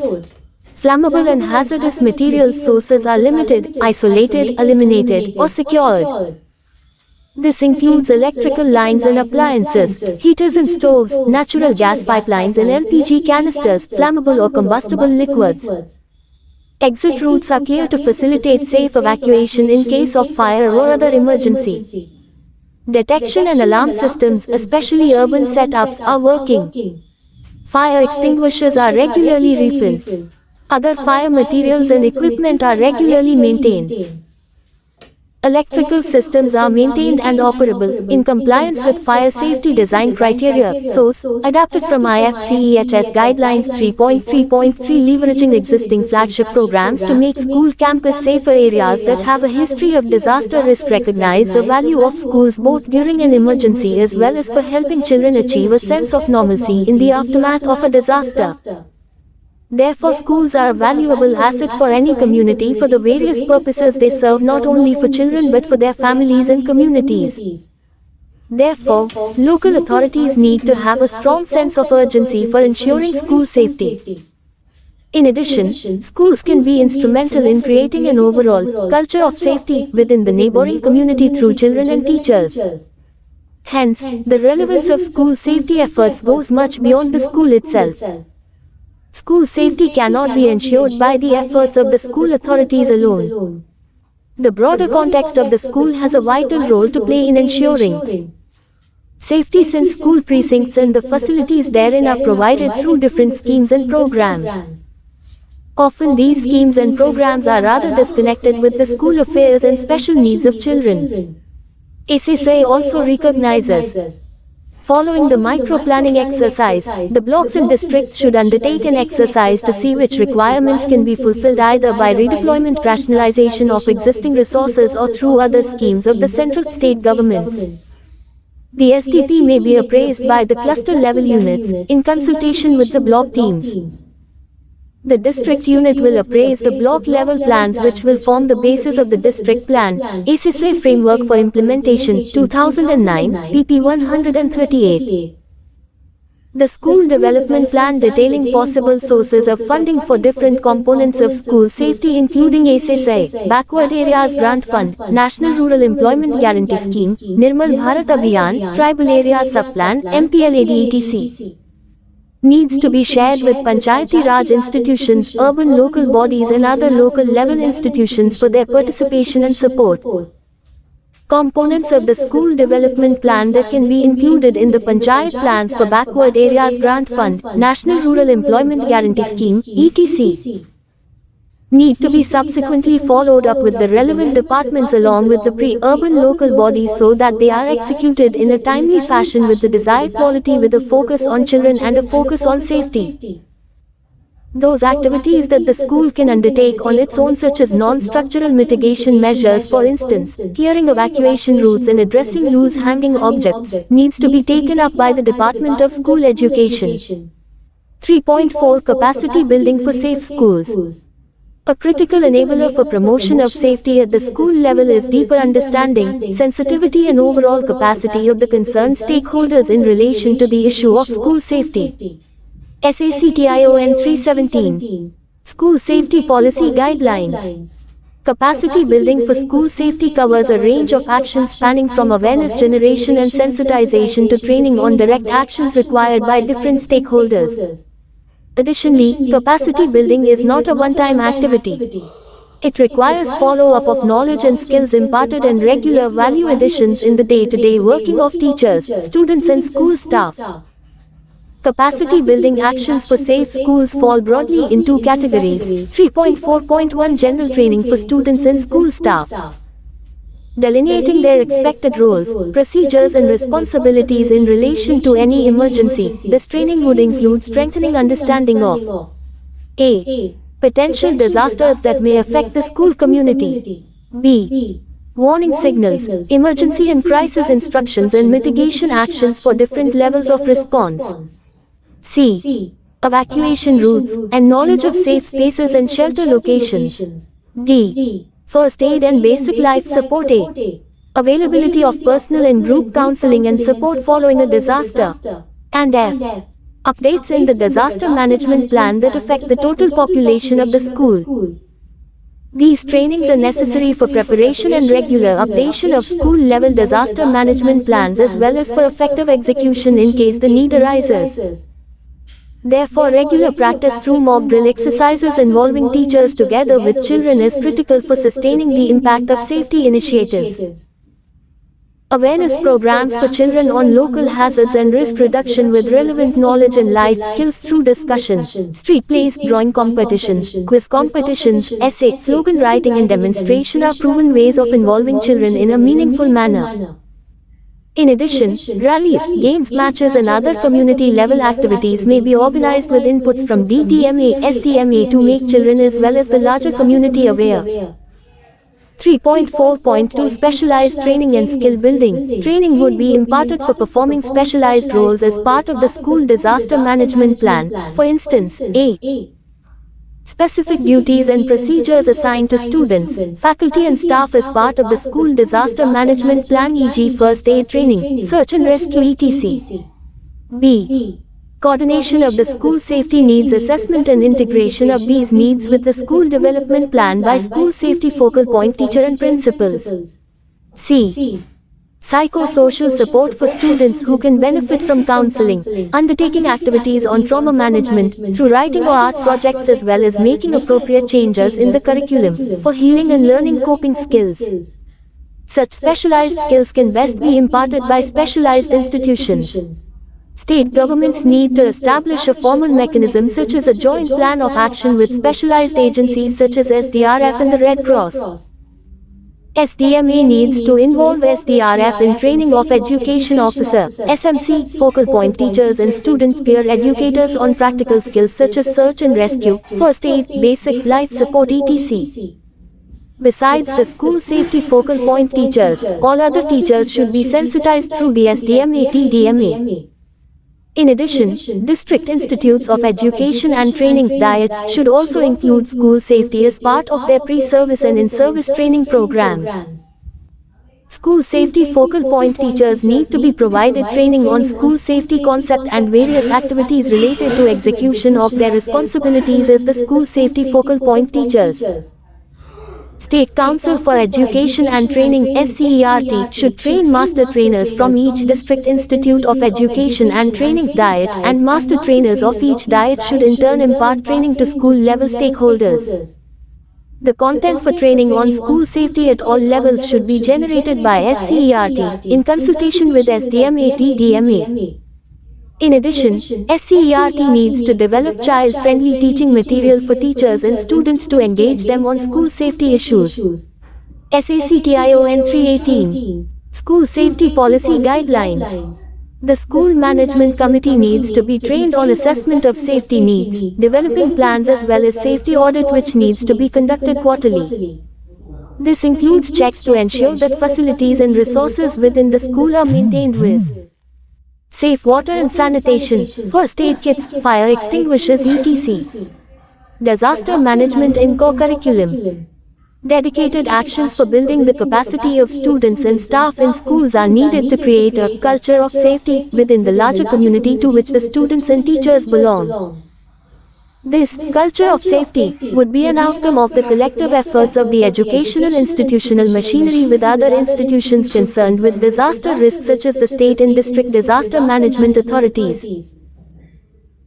Flammable and hazardous materials sources are limited, isolated, eliminated, or secured. This includes electrical lines and appliances, heaters and stoves, natural gas pipelines and LPG canisters, flammable or combustible liquids. Exit routes are clear to facilitate safe evacuation in case of fire or other emergency. Detection and alarm systems, especially urban setups, are working. Fire extinguishers are regularly refilled. Other fire materials and equipment are regularly maintained. Electrical systems are maintained and operable, in compliance with fire safety design criteria, source, adapted from IFCEHS Guidelines 3.3.3 leveraging existing flagship programs to make school campus safer areas that have a history of disaster risk recognize the value of schools both during an emergency as well as for helping children achieve a sense of normalcy in the aftermath of a disaster. Therefore, schools are a valuable asset for any community for the various purposes they serve not only for children but for their families and communities. Therefore, local authorities need to have a strong sense of urgency for ensuring school safety. In addition, schools can be instrumental in creating an overall culture of safety within the neighboring community through children and teachers. Hence, the relevance of school safety efforts goes much beyond the school itself. School safety cannot be ensured by the efforts of the school authorities alone. The broader context of the school has a vital role to play in ensuring safety, since school precincts and the facilities therein are provided through different schemes and programs. Often these schemes and programs are rather disconnected with the school affairs and special needs of children. SSA also recognizes, following the micro-planning exercise, the blocks and districts should undertake an exercise to see which requirements can be fulfilled either by redeployment, rationalization of existing resources, or through other schemes of the central state governments. The SDP may be appraised by the cluster level units, in consultation with the block teams. The district unit will appraise the block level plans which will form the basis of the district plan. SSA Framework for Implementation 2009, pp 138. The School Development Plan detailing possible sources of funding for different components of school safety including SSA, Backward Areas Grant Fund, National Rural Employment Guarantee Scheme, Nirmal Bharat Abhiyan, Tribal Area Subplan, MPLAD etc. needs to be shared with Panchayati Raj institutions, urban local bodies and other local level institutions for their participation and support. Components of the school development plan that can be included in the Panchayat plans for Backward Areas Grant Fund, National Rural Employment Guarantee Scheme, etc. need to be subsequently followed up with the relevant departments along with the pre-urban local bodies so that they are executed in a timely fashion with the desired quality, with a focus on children and a focus on safety. Those activities that the school can undertake on its own, such as non-structural mitigation measures, for instance, clearing evacuation routes and addressing loose hanging objects, needs to be taken up by the Department of School Education. 3.4 Capacity Building for Safe Schools. A critical enabler for promotion of safety at the school level is deeper understanding, sensitivity and overall capacity of the concerned stakeholders in relation to the issue of school safety. SACTION 317. School Safety Policy Guidelines. Capacity building for school safety covers a range of actions spanning from awareness generation and sensitization to training on direct actions required by different stakeholders. Additionally, capacity building is not a one-time activity. It requires follow-up of knowledge and skills imparted and regular value additions in the day-to-day working of teachers, students and school staff. Capacity building actions for safe schools fall broadly in two categories. 3.4.1 General training for students and school staff. Delineating their expected roles, procedures and responsibilities in relation to any emergency. This training would include strengthening understanding of A. Potential disasters that may affect the school community. B. Warning signals, emergency and crisis instructions and mitigation actions for different levels of response. C. Evacuation routes and knowledge of safe spaces and shelter locations. D. First aid and basic life support. A. Availability of personal and group counseling and support following a disaster. And F. Updates in the disaster management plan that affect the total population of the school. These trainings are necessary for preparation and regular updation of school-level disaster management plans as well as for effective execution in case the need arises. Therefore, regular practice through mock drill exercises involving teachers together with children is critical for sustaining the impact of safety initiatives. Awareness programs for children on local hazards and risk reduction with relevant knowledge and life skills through discussion, street plays, drawing competitions, quiz competitions, essay, slogan writing and demonstration are proven ways of involving children in a meaningful manner. In addition, rallies, games, matches and other community-level activities may be organized with inputs from DTMA, STMA to make children as well as the larger community aware. 3.4.2 Specialized training and skill building. Training would be imparted for performing specialized roles as part of the school disaster management plan. For instance, A. Specific duties and procedures assigned to students, faculty and staff as part of the school disaster management plan, e.g. first aid training, search and rescue etc. B. Coordination of the school safety needs assessment and integration of these needs with the school development plan by school safety focal point teacher and principals. C. Psychosocial support for students who can benefit from counseling, undertaking activities on trauma management through writing or art projects, as well as making appropriate changes in the curriculum for healing and learning coping skills. Such specialized skills can best be imparted by specialized institutions. State governments need to establish a formal mechanism such as a joint plan of action with specialized agencies such as SDRF and the Red Cross. SDMA needs to involve SDRF in training of education officer, SMC, focal point teachers and student peer educators on practical skills such as search and rescue, first aid, basic life support etc. Besides the school safety focal point teachers, all other teachers should be sensitized through the SDMA-TDMA. In addition, district institutes of education and training diets should also include school safety as part of their pre-service and in-service training programs. School safety focal point teachers need to be provided training on school safety concept and various activities related to execution of their responsibilities as the school safety focal point teachers. State Council for Education and Training (SCERT) should train master trainers from each district institute of education and training diet, and master trainers of each diet should in turn impart training to school level stakeholders. The content for training on school safety at all levels should be generated by SCERT in consultation with SDMA-TDMA. In addition, SCERT needs to develop child-friendly teaching material for teachers and students to engage them on school safety issues. SACTION 318. School Safety Policy Guidelines. The School Management Committee needs to be trained on assessment of safety needs, developing plans as well as safety audit which needs to be conducted quarterly. This includes checks to ensure that facilities and resources within the school are maintained with safe water and sanitation, first aid kits, fire extinguishers etc. Disaster management in core curriculum. Dedicated actions for building the capacity of students and staff in schools are needed to create a culture of safety within the larger community to which the students and teachers belong. This culture of safety would be an outcome of the collective efforts of the educational institutional machinery with other institutions concerned with disaster risk such as the state and district disaster management authorities.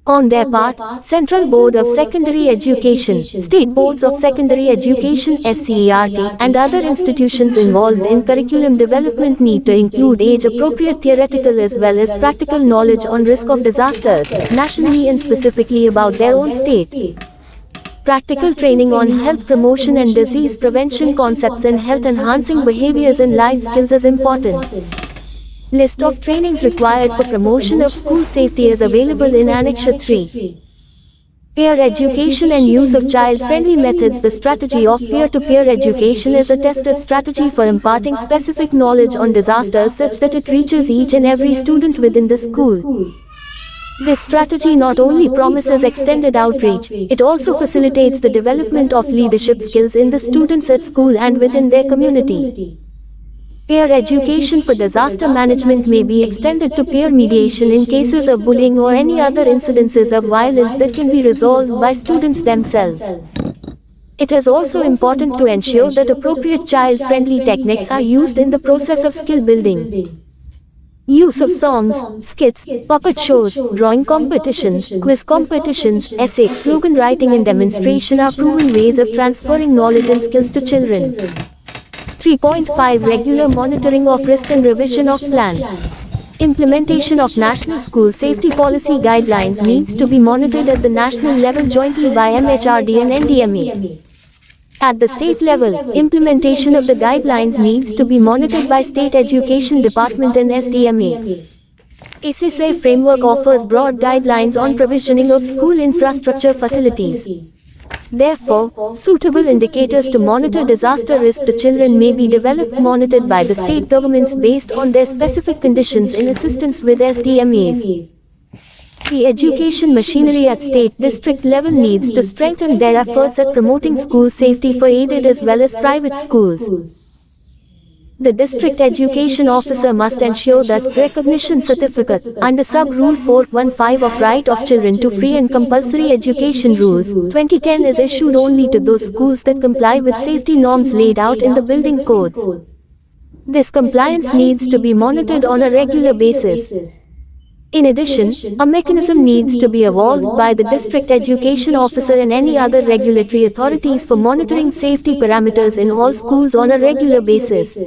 On their part, Central Board of Secondary Education, State Boards of Secondary Education (SCERT) and other institutions involved in curriculum development need to include age-appropriate theoretical as well as practical knowledge on risk of disasters, nationally and specifically about their own state. Practical training on health promotion and disease prevention concepts and health-enhancing behaviors and life skills is important. List of trainings required for promotion of school safety is available in Annexure 3. Peer education and use of child-friendly methods. The strategy of peer-to-peer education is a tested strategy for imparting specific knowledge on disasters such that it reaches each and every student within the school. This strategy not only promises extended outreach, it also facilitates the development of leadership skills in the students at school and within their community. Peer education for disaster management may be extended to peer mediation in cases of bullying or any other incidences of violence that can be resolved by students themselves. It is also important to ensure that appropriate child-friendly techniques are used in the process of skill building. Use of songs, skits, puppet shows, drawing competitions, quiz competitions, essay, slogan writing and demonstration are proven ways of transferring knowledge and skills to children. 3.5 Regular monitoring of risk and revision of plan. Implementation of National School Safety Policy Guidelines needs to be monitored at the national level jointly by MHRD and NDMA. At the state level, implementation of the guidelines needs to be monitored by State Education Department and SDMA. SSA framework offers broad guidelines on provisioning of school infrastructure facilities. Therefore, suitable indicators to monitor disaster risk to children may be developed monitored by the state governments based on their specific conditions in assistance with SDMAs. The education machinery at state district level needs to strengthen their efforts at promoting school safety for aided as well as private schools. The district education officer must ensure that recognition certificate under Sub-Rule 415 of Right of Children to Free and Compulsory Education Rules 2010 is issued only to those schools that comply with safety norms laid out in the building codes. This compliance needs to be monitored on a regular basis. In addition, a mechanism needs to be evolved by the district education officer and any other regulatory authorities for monitoring safety parameters in all schools on a regular basis.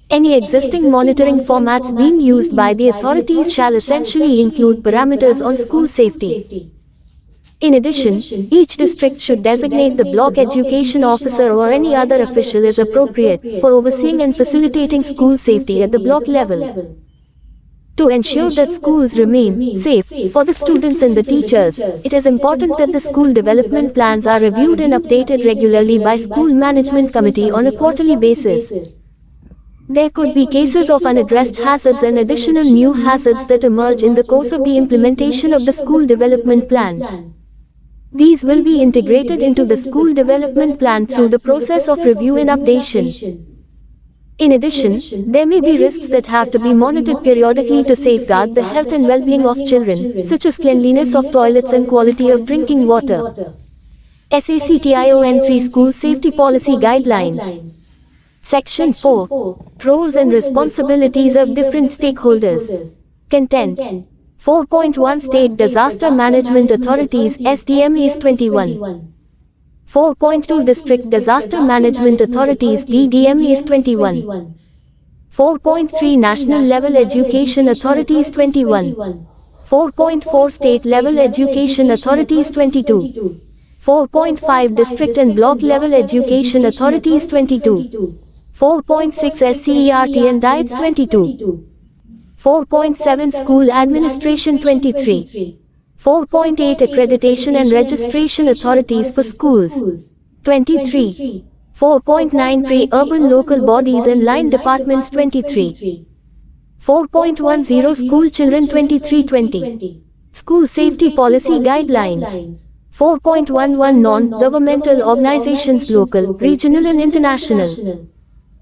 Any existing monitoring formats being used by the authorities shall essentially include parameters on school safety. In addition, each district should designate the block education officer or any other official as appropriate for overseeing and facilitating school safety at the block level. To ensure that schools remain safe for the students and the teachers, it is important that the school development plans are reviewed and updated regularly by school management committee on a quarterly basis. There could be cases of unaddressed hazards and additional new hazards that emerge in the course of the implementation of the school development plan. These will be integrated into the school development plan through the process of review and updation. In addition, there may be risks that have to be monitored periodically to safeguard the health and well-being of children, such as cleanliness of toilets and quality of drinking water. SACTION 3 School Safety Policy Guidelines. Section 4. Roles and responsibilities of different stakeholders. Content. 4.1 State Disaster Management Authorities SDMAs 21. 4.2 District Disaster Management Authorities DDMAs 21. 4.3 National Level Education Authorities 21. 4.4 State Level Education Authorities 22. 4.5 District and Block Level Education Authorities 22. 4.6 SCERT and DIETS 22. 4.7 School Administration 23. 4.8 Accreditation and Registration Authorities for Schools 23. 4.9 Pre-Urban Local Bodies and Line Departments 23. 4.10 School Children 2320. School Safety Policy Guidelines. 4.11 Non-Governmental Organizations Local, Regional and International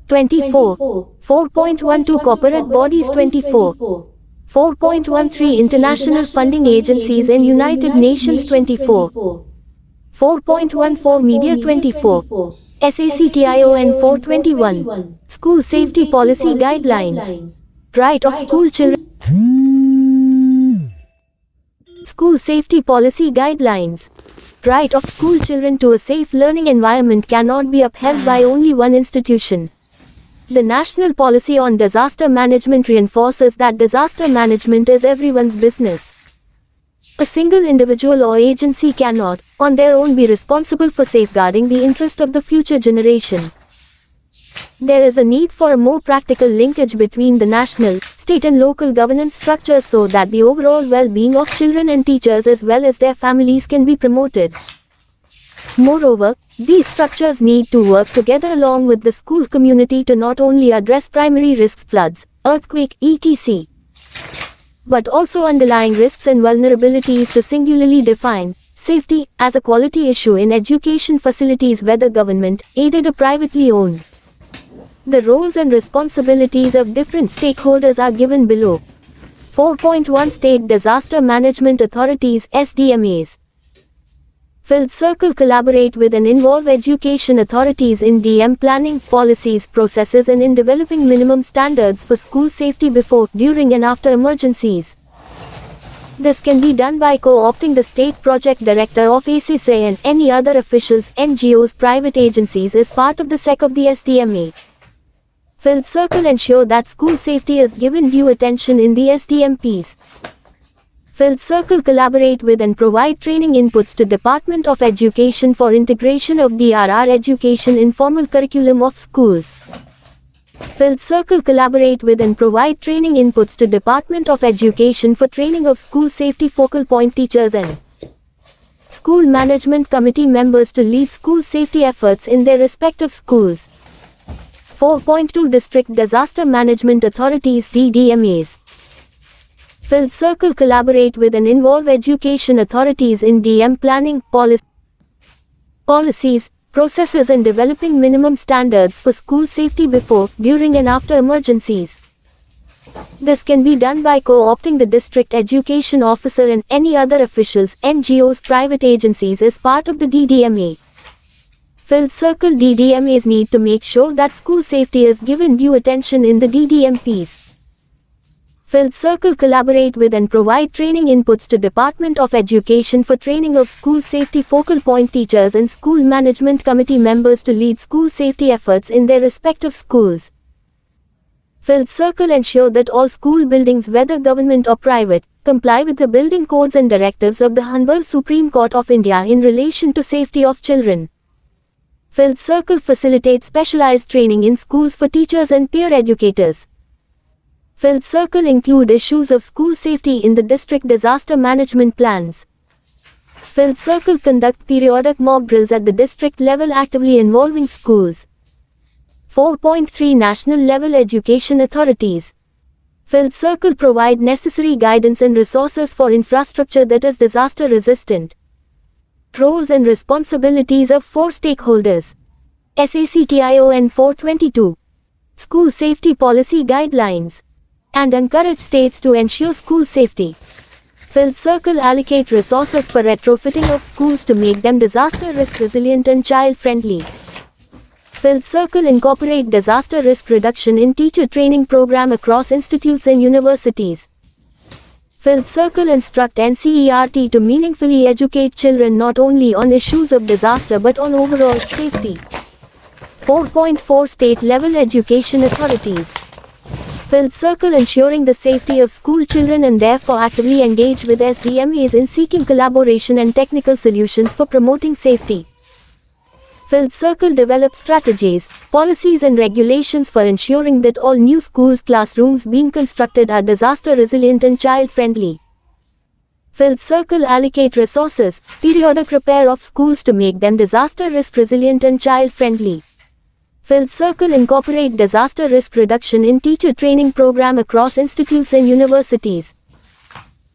24. 4.12 Corporate Bodies 24. 4.13 International Funding Agencies and United Nations 24. 4.14 Media 24. SACTION 421. School Safety Policy Guidelines. Right of School Children. School Safety Policy Guidelines. Right of school children to a safe learning environment cannot be upheld by only one institution. The National Policy on Disaster Management reinforces that disaster management is everyone's business. A single individual or agency cannot, on their own, be responsible for safeguarding the interest of the future generation. There is a need for a more practical linkage between the national, state and local governance structures so that the overall well-being of children and teachers as well as their families can be promoted. Moreover, these structures need to work together along with the school community to not only address primary risks, floods, earthquake, etc., but also underlying risks and vulnerabilities to singularly define safety as a quality issue in education facilities, whether government, aided or privately owned. The roles and responsibilities of different stakeholders are given below. 4.1 State Disaster Management Authorities SDMAs. Field Circle collaborate with and involve education authorities in DM planning, policies, processes and in developing minimum standards for school safety before, during and after emergencies. This can be done by co-opting the State Project Director of ACSA and any other officials, NGOs, private agencies as part of the SEC of the SDMA. Field Circle ensure that school safety is given due attention in the SDMPs. Field Circle collaborate with and provide training inputs to Department of Education for integration of the RR education informal curriculum of schools. Field Circle collaborate with and provide training inputs to Department of Education for training of school safety focal point teachers and school management committee members to lead school safety efforts in their respective schools. 4.2 District Disaster Management Authorities DDMAs. Field Circle collaborate with and involve education authorities in DM planning, policies, processes and developing minimum standards for school safety before, during and after emergencies. This can be done by co-opting the district education officer and any other officials, NGOs, private agencies as part of the DDMA. Filled Circle DDMAs need to make sure that school safety is given due attention in the DDMPs. Filled Circle collaborate with and provide training inputs to Department of Education for training of school safety focal point teachers and school management committee members to lead school safety efforts in their respective schools. Filled Circle ensure that all school buildings, whether government or private, comply with the building codes and directives of the Honorable Supreme Court of India in relation to safety of children. Filled Circle facilitates specialized training in schools for teachers and peer educators. Filled Circle include issues of school safety in the district disaster management plans. Filled Circle conduct periodic mock drills at the district level actively involving schools. 4.3 National Level Education Authorities. Filled Circle provide necessary guidance and resources for infrastructure that is disaster resistant. Roles and responsibilities of 4 stakeholders. SACTION 422. School Safety Policy Guidelines. And encourage states to ensure school safety. Filled Circle allocate resources for retrofitting of schools to make them disaster risk resilient and child friendly. Filled Circle incorporate disaster risk reduction in teacher training program across institutes and universities. Filled Circle instruct NCERT to meaningfully educate children not only on issues of disaster but on overall safety. 4.4 State Level Education Authorities. Filled Circle ensuring the safety of school children and therefore actively engage with SDMAs in seeking collaboration and technical solutions for promoting safety. Filled Circle develops strategies, policies and regulations for ensuring that all new schools classrooms being constructed are disaster resilient and child friendly. Filled Circle allocate resources, periodic repair of schools to make them disaster risk resilient and child friendly. Filled Circle incorporate disaster risk reduction in teacher training program across institutes and universities.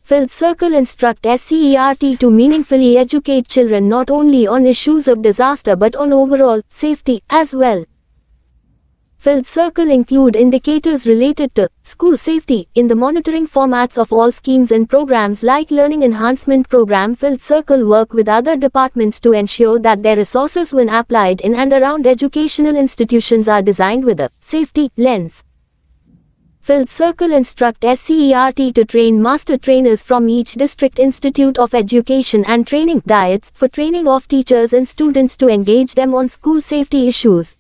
Filled Circle instruct SCERT to meaningfully educate children not only on issues of disaster but on overall safety as well. Filled Circle include indicators related to school safety in the monitoring formats of all schemes and programs like Learning Enhancement Program. Filled Circle work with other departments to ensure that their resources when applied in and around educational institutions are designed with a safety lens. Filled Circle instruct SCERT to train master trainers from each district institute of education and training diets for training of teachers and students to engage them on school safety issues.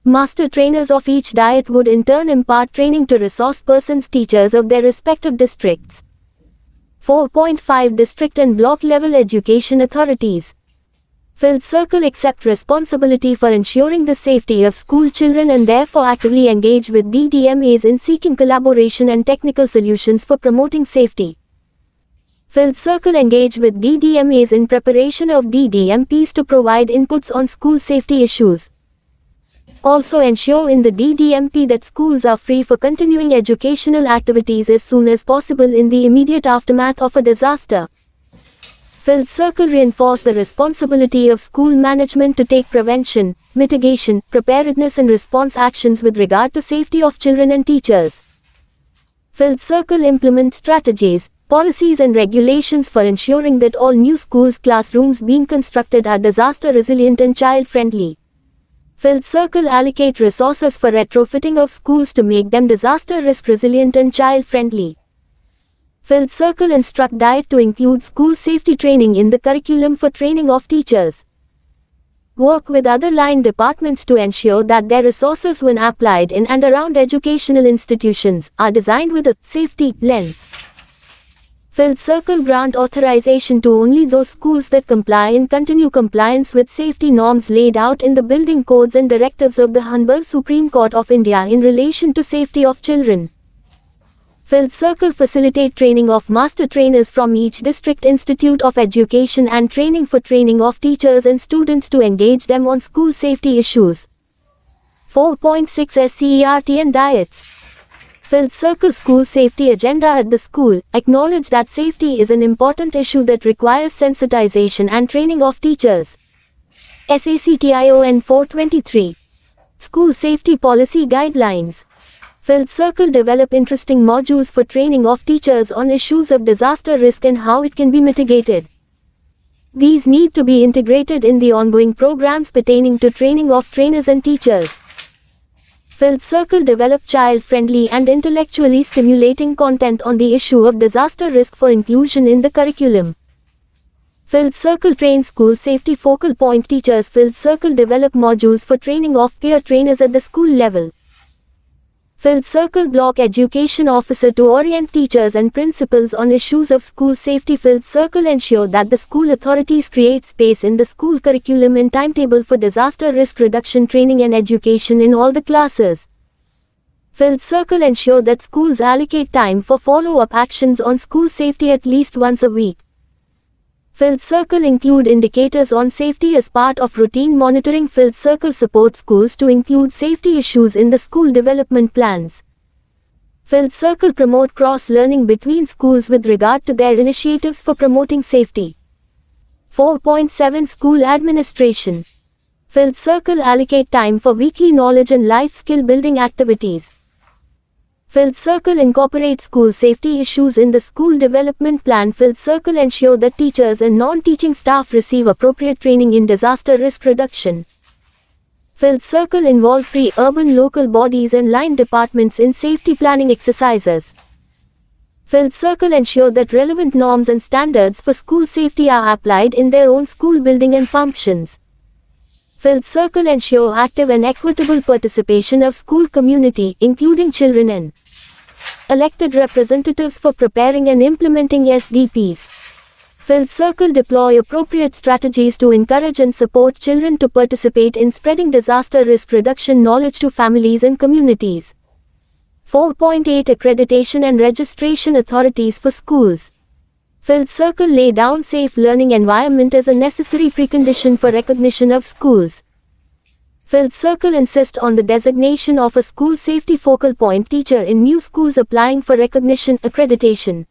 Master trainers of each diet would in turn impart training to resource persons teachers of their respective districts. 4.5 District and block level education authorities. Filled Circle accept responsibility for ensuring the safety of school children and therefore actively engage with DDMAs in seeking collaboration and technical solutions for promoting safety. Filled Circle engage with DDMAs in preparation of DDMPs to provide inputs on school safety issues. Also ensure in the DDMP that schools are free for continuing educational activities as soon as possible in the immediate aftermath of a disaster. Filled Circle reinforce the responsibility of school management to take prevention, mitigation, preparedness and response actions with regard to safety of children and teachers. Filled Circle implement strategies, policies and regulations for ensuring that all new schools classrooms being constructed are disaster resilient and child friendly. Filled Circle allocate resources for retrofitting of schools to make them disaster risk resilient and child friendly. Filled Circle instruct diet to include school safety training in the curriculum for training of teachers. Work with other line departments to ensure that their resources when applied in and around educational institutions are designed with a safety lens. Filled Circle grant authorization to only those schools that comply and continue compliance with safety norms laid out in the building codes and directives of the Honorable Supreme Court of India in relation to safety of children. Filled Circle facilitate training of master trainers from each district institute of education and training for training of teachers and students to engage them on school safety issues. 4.6 SCERT and diets. Filled Circle school safety agenda at the school, acknowledge that safety is an important issue that requires sensitization and training of teachers. SACTION 423. School Safety Policy Guidelines. Filled Circle develop interesting modules for training of teachers on issues of disaster risk and how it can be mitigated. These need to be integrated in the ongoing programs pertaining to training of trainers and teachers. Field Circle develop child-friendly and intellectually stimulating content on the issue of disaster risk for inclusion in the curriculum. Field Circle train school safety focal point teachers. Field Circle develop modules for training of peer trainers at the school level. Field Circle block education officer to orient teachers and principals on issues of school safety. Field Circle ensure that the school authorities create space in the school curriculum and timetable for disaster risk reduction training and education in all the classes. Field Circle ensure that schools allocate time for follow-up actions on school safety at least once a week. Field Circle include indicators on safety as part of routine monitoring. Field Circle support schools to include safety issues in the school development plans. Field Circle promote cross-learning between schools with regard to their initiatives for promoting safety. 4.7 School administration. Field Circle allocate time for weekly knowledge and life skill building activities. Field Circle incorporate school safety issues in the school development plan. Field Circle ensure that teachers and non-teaching staff receive appropriate training in disaster risk reduction. Field Circle involve pre-urban local bodies and line departments in safety planning exercises. Field Circle ensure that relevant norms and standards for school safety are applied in their own school building and functions. Field Circle ensure active and equitable participation of school community, including children and elected representatives for preparing and implementing SDPs. Field Circle deploy appropriate strategies to encourage and support children to participate in spreading disaster risk reduction knowledge to families and communities. 4.8 Accreditation and registration authorities for schools. Field Circle lay down safe learning environment as a necessary precondition for recognition of schools. Field Circle insist on the designation of a school safety focal point teacher in new schools applying for recognition accreditation.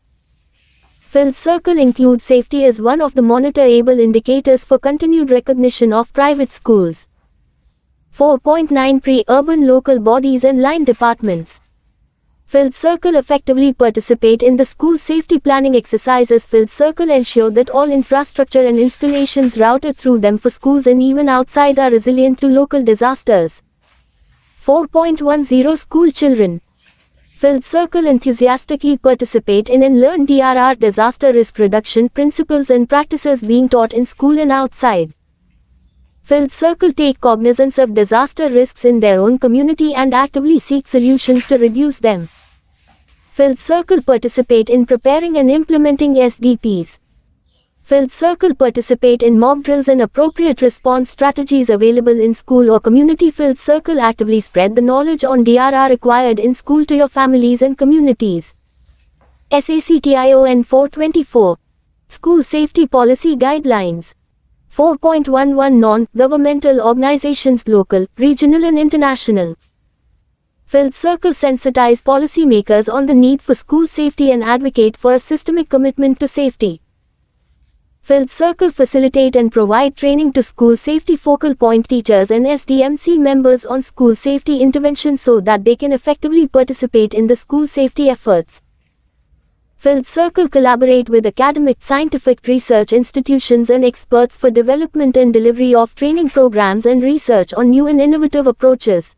Field Circle include safety as one of the monitorable indicators for continued recognition of private schools. 4.9 Pre-urban local bodies and line departments. Field Circle effectively participate in the school safety planning exercises. Field Circle ensure that all infrastructure and installations routed through them for schools and even outside are resilient to local disasters. 4.10 School children. Field Circle enthusiastically participate in and learn DRR disaster risk reduction principles and practices being taught in school and outside. Field Circle take cognizance of disaster risks in their own community and actively seek solutions to reduce them. Field Circle participate in preparing and implementing SDPs. Field Circle participate in mock drills and appropriate response strategies available in school or community. Field Circle actively spread the knowledge on DRR required in school to your families and communities. SACTION 424. School Safety Policy Guidelines. 4.11 Non-governmental organizations local, regional and international. Field Circle sensitize policymakers on the need for school safety and advocate for a systemic commitment to safety. Field Circle facilitate and provide training to school safety focal point teachers and SDMC members on school safety intervention so that they can effectively participate in the school safety efforts. Field Circle collaborate with academic, scientific research institutions and experts for development and delivery of training programs and research on new and innovative approaches.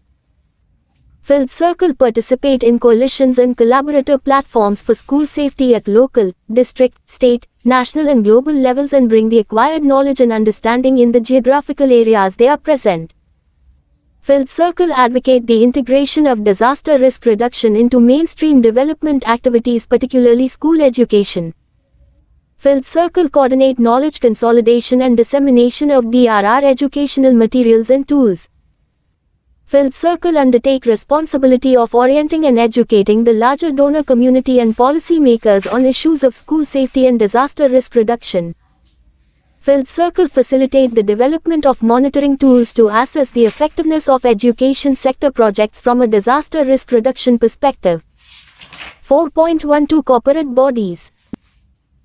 Field Circle participate in coalitions and collaborative platforms for school safety at local, district, state, national and global levels and bring the acquired knowledge and understanding in the geographical areas they are present. Field Circle advocate the integration of disaster risk reduction into mainstream development activities, particularly school education. Field Circle coordinate knowledge consolidation and dissemination of DRR educational materials and tools. Field Circle undertake responsibility of orienting and educating the larger donor community and policy makers on issues of school safety and disaster risk reduction. Field Circle facilitate the development of monitoring tools to assess the effectiveness of education sector projects from a disaster risk reduction perspective. 4.12 Corporate bodies.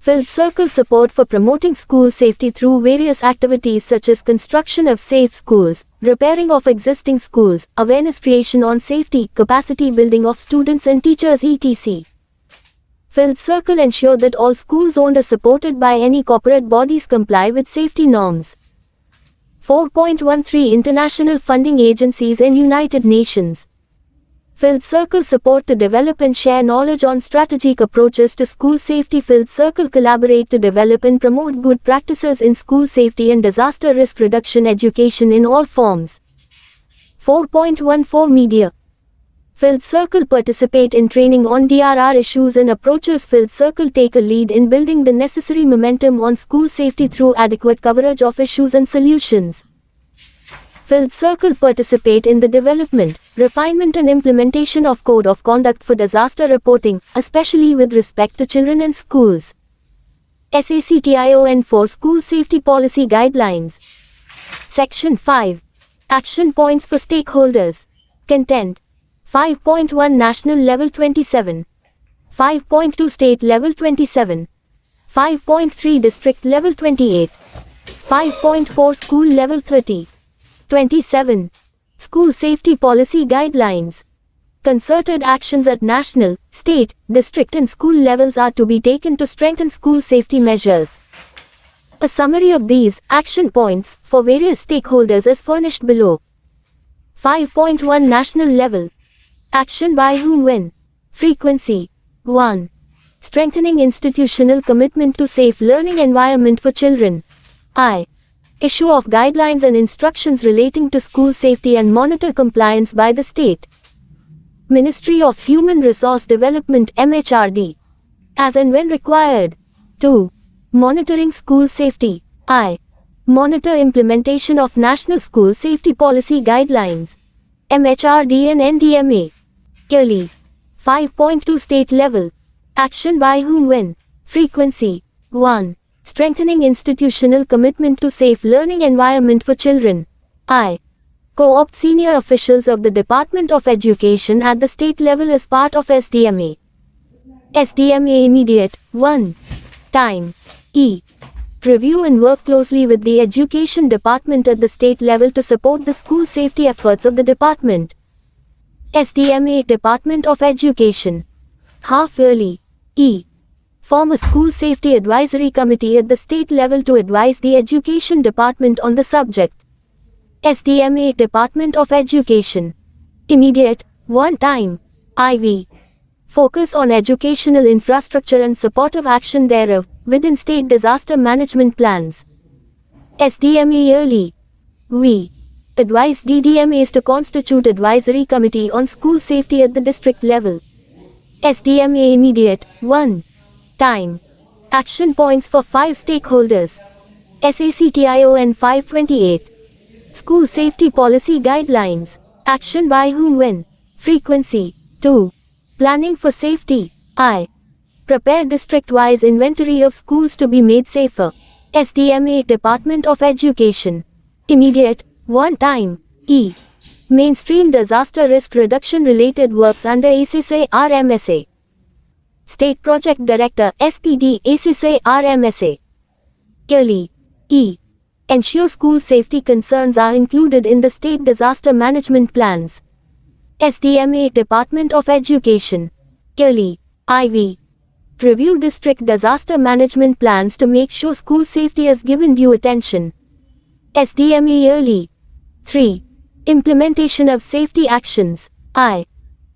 Field Circle support for promoting school safety through various activities such as construction of safe schools, repairing of existing schools, awareness creation on safety, capacity building of students and teachers etc. Filled circle ensure that all schools owned or supported by any corporate bodies comply with safety norms. 4.13 International funding agencies and United Nations. Filled circle support to develop and share knowledge on strategic approaches to school safety. Filled circle collaborate to develop and promote good practices in school safety and disaster risk reduction education in all forms. 4.14 Media. Filled circle participate in training on DRR issues and approaches. Filled circle take a lead in building the necessary momentum on school safety through adequate coverage of issues and solutions. Filled circle participate in the development, refinement and implementation of Code of Conduct for disaster reporting, especially with respect to children and schools. SACTION for School Safety Policy Guidelines. Section 5. Action Points for Stakeholders. Content. 5.1 National Level 27. 5.2 State Level 27. 5.3 District Level 28. 5.4 School Level 30. 27. School Safety Policy Guidelines. Concerted actions at national, state, district and school levels are to be taken to strengthen school safety measures. A summary of these action points for various stakeholders is furnished below. 5.1 National Level. Action by whom when? Frequency. 1. Strengthening institutional commitment to safe learning environment for children. I. Issue of guidelines and instructions relating to school safety and monitor compliance by the state. Ministry of Human Resource Development MHRD. As and when required. 2. Monitoring school safety. I. Monitor implementation of National School Safety Policy Guidelines. MHRD and NDMA. Yearly. 5.2 State Level. Action by whom when? Frequency. 1. Strengthening institutional commitment to safe learning environment for children. I. Co-opt senior officials of the Department of Education at the state level as part of SDMA. SDMA Immediate. 1. Time. E. Review and work closely with the Education Department at the state level to support the school safety efforts of the department. SDMA Department of Education. Half-yearly. E. Form a School Safety Advisory Committee at the state level to advise the Education Department on the subject. SDMA Department of Education. Immediate. 1 time. IV. Focus on educational infrastructure and supportive action thereof, within state disaster management plans. SDMA Yearly. We. Advise DDMAs to constitute advisory committee on school safety at the district level. SDMA Immediate. 1. Time. Action points for 5 stakeholders. SACTION 528. School Safety Policy Guidelines. Action by whom when? Frequency. 2. Planning for safety. I. Prepare district-wise inventory of schools to be made safer. SDMA Department of Education. Immediate. 1 time. E. Mainstream disaster risk reduction related works under ACSA RMSA. State Project Director SPD ACSA RMSA. Yearly. E. Ensure school safety concerns are included in the state disaster management plans. SDMA Department of Education. Yearly. IV. Review district disaster management plans to make sure school safety is given due attention. SDMA Yearly. 3. Implementation of safety actions. I.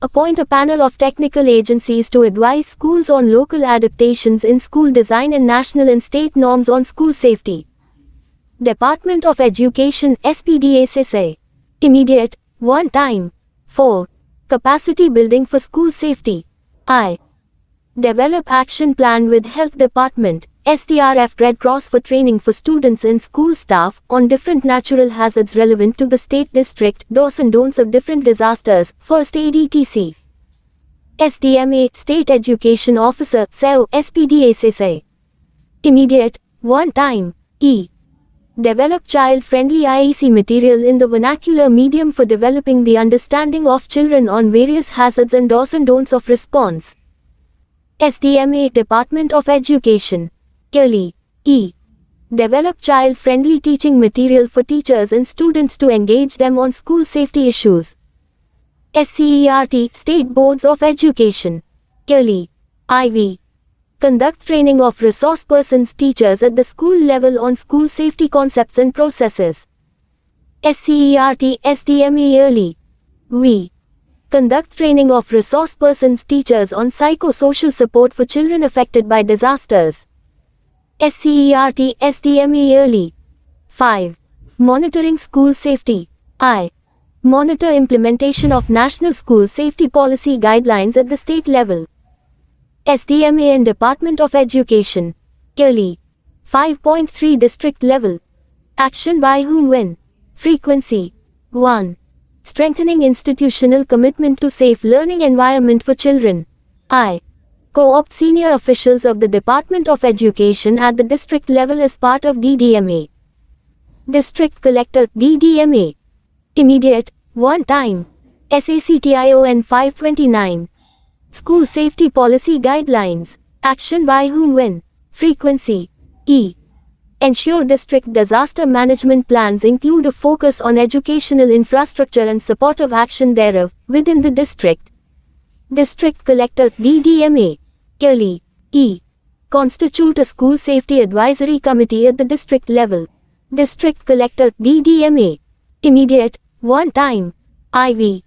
Appoint a panel of technical agencies to advise schools on local adaptations in school design and national and state norms on school safety. Department of Education SPD ACSA. Immediate. 1 time. 4. Capacity building for school safety. I. Develop action plan with Health Department, STRF Red Cross for training for students and school staff on different natural hazards relevant to the state district, do's and don'ts of different disasters, first aid etc. SDMA State Education Officer SEO SPD ACSA. Immediate. 1 time. E. Develop child-friendly IEC material in the vernacular medium for developing the understanding of children on various hazards and do's and don'ts of response. SDMA Department of Education. Yearly. E. Develop child-friendly teaching material for teachers and students to engage them on school safety issues. SCERT State Boards of Education. Yearly. IV. Conduct training of resource persons teachers at the school level on school safety concepts and processes. SCERT STME yearly. We conduct training of resource persons teachers on psychosocial support for children affected by disasters. SCERT STME yearly. 5. Monitoring school safety. I. Monitor implementation of National School Safety Policy Guidelines at the state level. SDMA and Department of Education. Yearly. 5.3 District level. Action by whom when? Frequency. 1. Strengthening institutional commitment to safe learning environment for children. I. Co-opt senior officials of the Department of Education at the district level as part of DDMA. District Collector DDMA. Immediate, one time. SACTION 529. School Safety Policy Guidelines. Action by whom when? Frequency. E. Ensure district disaster management plans include a focus on educational infrastructure and supportive action thereof, within the district. District Collector DDMA. Yearly. E. Constitute a School Safety Advisory Committee at the district level. District Collector DDMA. Immediate, one time. IV.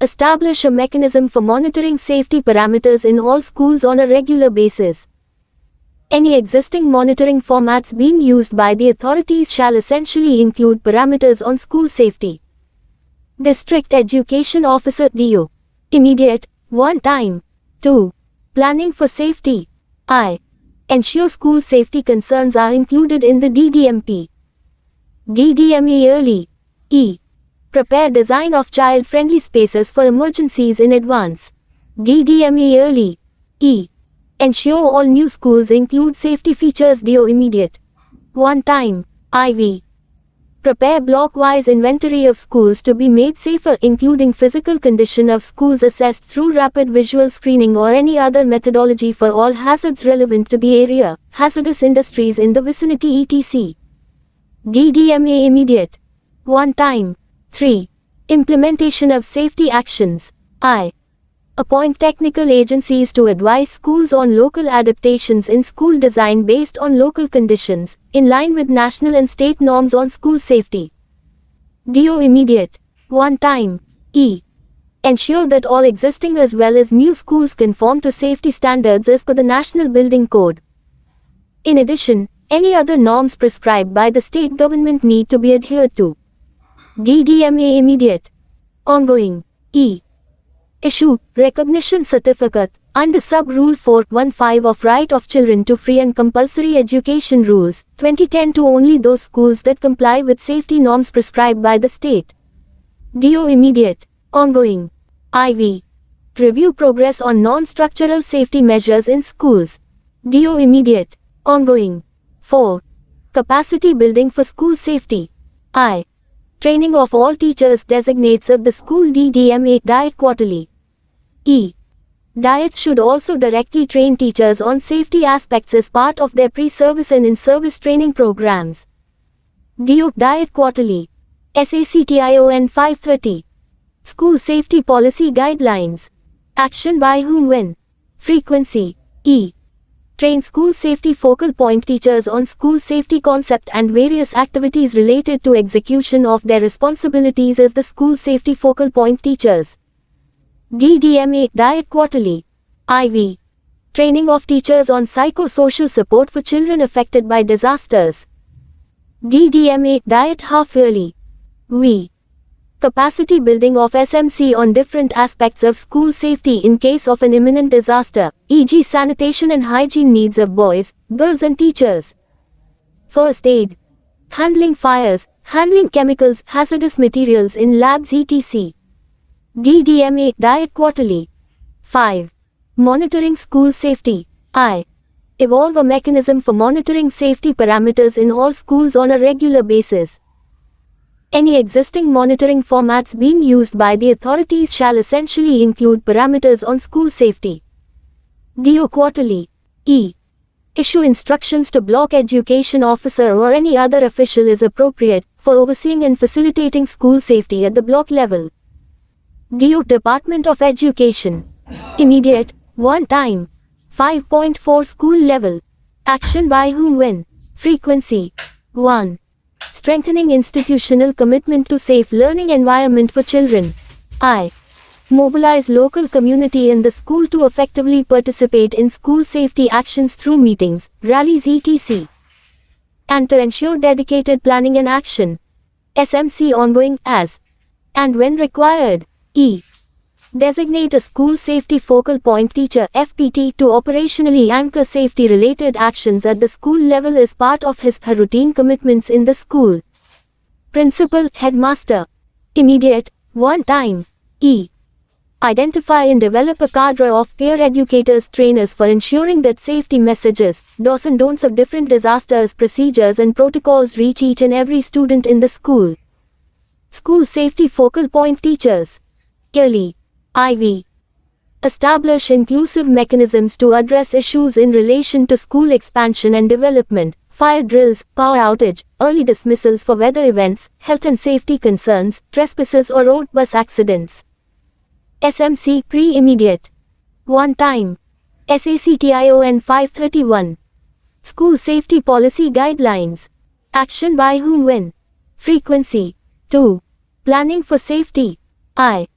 Establish a mechanism for monitoring safety parameters in all schools on a regular basis. Any existing monitoring formats being used by the authorities shall essentially include parameters on school safety. District Education Officer DO. Immediate, one time. 2. Planning for safety. I. Ensure school safety concerns are included in the DDMP. DDME yearly. E. Prepare design of child-friendly spaces for emergencies in advance. DDME yearly. E. Ensure all new schools include safety features. DO immediate. One time. IV. Prepare block-wise inventory of schools to be made safer, including physical condition of schools assessed through rapid visual screening or any other methodology for all hazards relevant to the area, hazardous industries in the vicinity etc. DDMA immediate. One time. 3. Implementation of safety actions. I. Appoint technical agencies to advise schools on local adaptations in school design based on local conditions, in line with national and state norms on school safety. DO immediate. One time. E. Ensure that all existing as well as new schools conform to safety standards as per the National Building Code. In addition, any other norms prescribed by the state government need to be adhered to. DDMA immediate. Ongoing. E. Issue recognition certificate under Sub-Rule 415 of Right of Children to Free and Compulsory Education Rules, 2010 to only those schools that comply with safety norms prescribed by the state. DO immediate. Ongoing. IV. Review progress on non-structural safety measures in schools. DO immediate. Ongoing. 4. Capacity building for school safety. I. Training of all teachers designates of the school DDMA diet quarterly. E. Diets should also directly train teachers on safety aspects as part of their pre-service and in-service training programs. DO diet quarterly. SACTION 530. School Safety Policy Guidelines. Action by whom when? Frequency. E. Train school safety focal point teachers on school safety concept and various activities related to execution of their responsibilities as the school safety focal point teachers. DDMA diet quarterly. IV. Training of teachers on psychosocial support for children affected by disasters. DDMA diet half yearly. We. Capacity building of SMC on different aspects of school safety in case of an imminent disaster, e.g. sanitation and hygiene needs of boys, girls and teachers. First aid. Handling fires, handling chemicals, hazardous materials in labs etc. DDMA diet quarterly. 5. Monitoring school safety. I. Evolve a mechanism for monitoring safety parameters in all schools on a regular basis. Any existing monitoring formats being used by the authorities shall essentially include parameters on school safety. DO quarterly. E. Issue instructions to block education officer or any other official is appropriate for overseeing and facilitating school safety at the block level. DO Department of Education. Immediate, one time. 5.4 School level. Action by whom when? Frequency. 1. Strengthening institutional commitment to safe learning environment for children. I. Mobilize local community in the school to effectively participate in school safety actions through meetings, rallies etc. And to ensure dedicated planning and action. SMC ongoing as and when required. E. Designate a school safety focal point teacher FPT to operationally anchor safety related actions at the school level as part of his/her routine commitments in the school. Principal, headmaster. Immediate, one time. E. Identify and develop a cadre of peer educators trainers for ensuring that safety messages, do's and don'ts of different disasters procedures and protocols reach each and every student in the school. School safety focal point teachers. Yearly. IV. Establish inclusive mechanisms to address issues in relation to school expansion and development, fire drills, power outage, early dismissals for weather events, health and safety concerns, trespasses or road bus accidents. SMC pre-immediate. One time. SACTION 531. School Safety Policy Guidelines. Action by whom when? Frequency. 2. Planning for safety. I.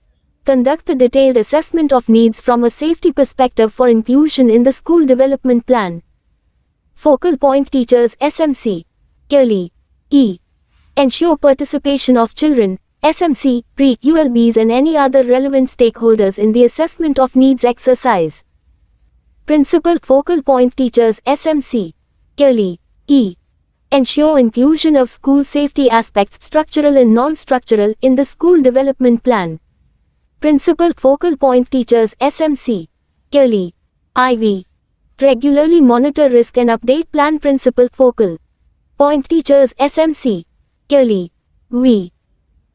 Conduct a detailed assessment of needs from a safety perspective for inclusion in the school development plan. Focal point teachers SMC. Yearly. E. Ensure participation of children, SMC, pre-ULBs and any other relevant stakeholders in the assessment of needs exercise. Principal focal point teachers SMC. Yearly. E. Ensure inclusion of school safety aspects structural and non-structural in the school development plan. Principal focal point teachers SMC. Yearly. IV. Regularly monitor risk and update plan. Principal focal point teachers SMC. Yearly. V.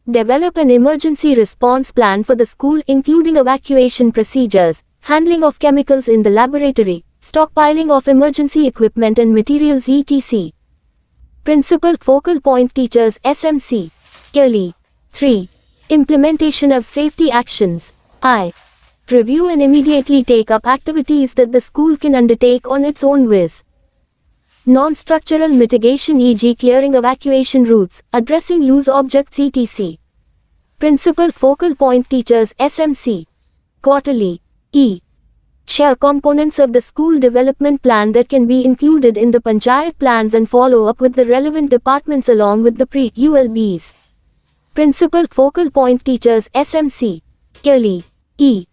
Develop an emergency response plan for the school including evacuation procedures, handling of chemicals in the laboratory, stockpiling of emergency equipment and materials etc. Principal focal point teachers SMC. Yearly. 3. Implementation of safety actions. I. Review and immediately take up activities that the school can undertake on its own with. Non-structural mitigation e.g. clearing evacuation routes, addressing loose objects etc. Principal focal point teachers SMC. Quarterly. E. Share components of the school development plan that can be included in the panchayat plans and follow up with the relevant departments along with the pre-ULBs. Principal focal point teachers SMC. Yearly. E.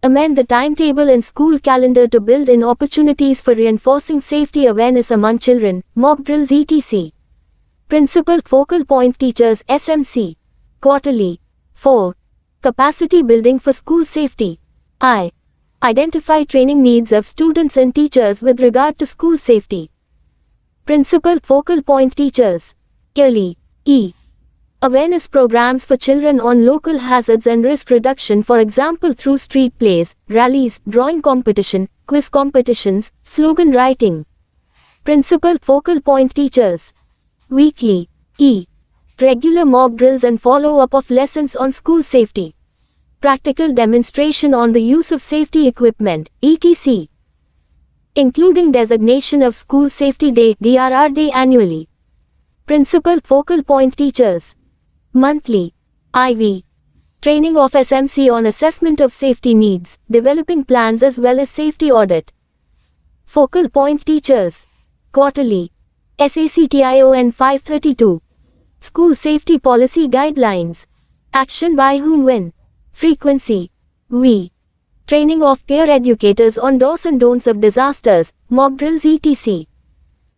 Amend the timetable and school calendar to build in opportunities for reinforcing safety awareness among children, mock drills etc. Principal focal point teachers SMC. Quarterly. 4. Capacity building for school safety. I. Identify training needs of students and teachers with regard to school safety. Principal focal point teachers. Yearly. E. Awareness programs for children on local hazards and risk reduction, for example through street plays, rallies, drawing competition, quiz competitions, slogan writing. Principal focal point teachers. Weekly. E. Regular mock drills and follow-up of lessons on school safety. Practical demonstration on the use of safety equipment, etc. Including designation of School Safety Day, DRR Day annually. Principal focal point teachers. Monthly. IV. Training of SMC on assessment of safety needs, developing plans as well as safety audit. Focal point teachers. Quarterly. SACTION 532. School Safety Policy Guidelines. Action by whom when? Frequency. V. Training of peer educators on do's and don'ts of disasters, mock drills etc.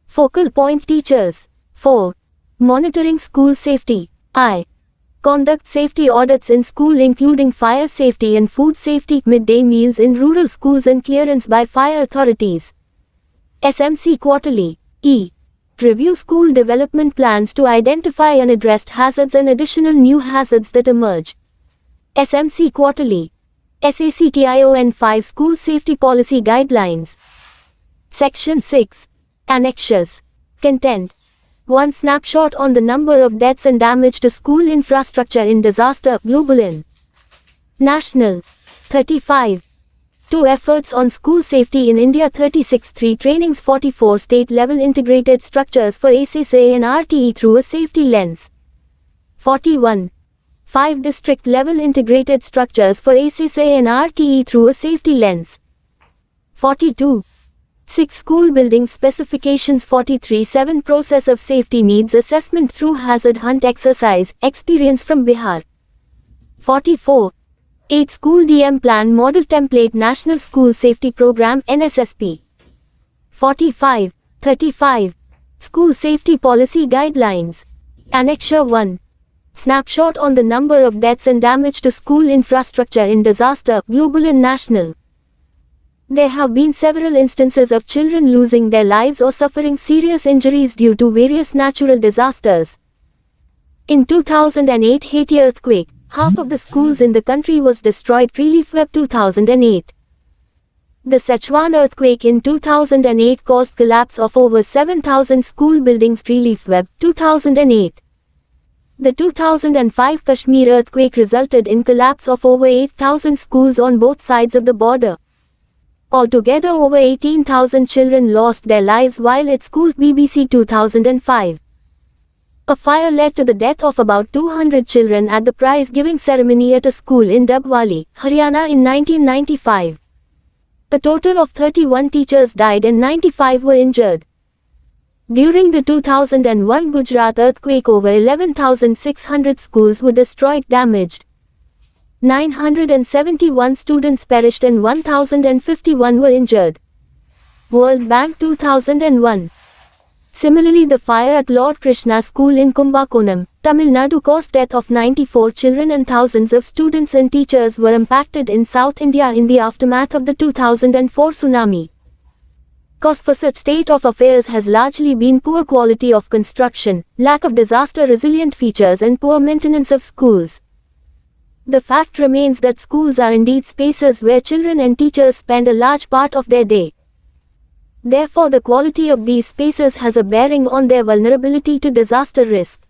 Focal point teachers. 4. Monitoring school safety. I. Conduct safety audits in school including fire safety and food safety, midday meals in rural schools and clearance by fire authorities. SMC quarterly. E. Review school development plans to identify unaddressed hazards and additional new hazards that emerge. SMC quarterly. SACTION 5 School Safety Policy Guidelines. Section 6. Annexures. Content. 1. Snapshot on the number of deaths and damage to school infrastructure in disaster, global and national. 35. 2 Efforts on school safety in India 36 3 Trainings 44 State-level integrated structures for SSA and RTE through a safety lens. 41. 5 District-level integrated structures for SSA and RTE through a safety lens. 42. 6 School building specifications 43 7 Process of safety needs assessment through hazard hunt exercise, experience from Bihar. 44. 8 School DM Plan Model Template National School Safety Program NSSP. 45. 35. School Safety Policy Guidelines. Annexure 1. Snapshot on the number of deaths and damage to school infrastructure in disaster, global and national. There have been several instances of children losing their lives or suffering serious injuries due to various natural disasters. In 2008 Haiti earthquake, half of the schools in the country was destroyed. Relief Web 2008. The Sichuan earthquake in 2008 caused collapse of over 7,000 school buildings. Relief Web 2008. The 2005 Kashmir earthquake resulted in collapse of over 8,000 schools on both sides of the border. Altogether over 18,000 children lost their lives while at school. BBC 2005. A fire led to the death of about 200 children at the prize-giving ceremony at a school in Dabwali, Haryana in 1995. A total of 31 teachers died and 95 were injured. During the 2001 Gujarat earthquake over 11,600 schools were destroyed, damaged. 971 students perished and 1,051 were injured. World Bank 2001. Similarly, the fire at Lord Krishna School in Kumbakonam, Tamil Nadu caused death of 94 children and thousands of students and teachers were impacted in South India in the aftermath of the 2004 tsunami. Cause for such state of affairs has largely been poor quality of construction, lack of disaster-resilient features and poor maintenance of schools. The fact remains that schools are indeed spaces where children and teachers spend a large part of their day. Therefore, the quality of these spaces has a bearing on their vulnerability to disaster risk.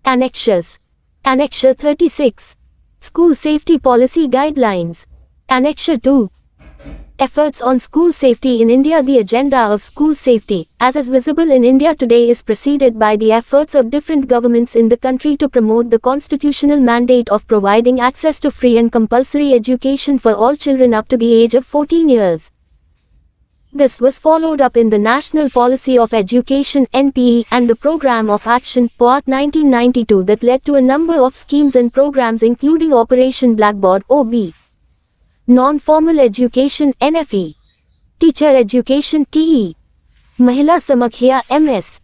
Annexures. Annexure 36. School Safety Policy Guidelines. Annexure 2. Efforts on school safety in India. The agenda of school safety, as is visible in India today, is preceded by the efforts of different governments in the country to promote the constitutional mandate of providing access to free and compulsory education for all children up to the age of 14 years. This was followed up in the National Policy of Education (NPE) and the Programme of Action (POAT) 1992 that led to a number of schemes and programs including Operation Blackboard (OB), Non-Formal Education (NFE), Teacher Education (TE), Mahila Samakhya (MS),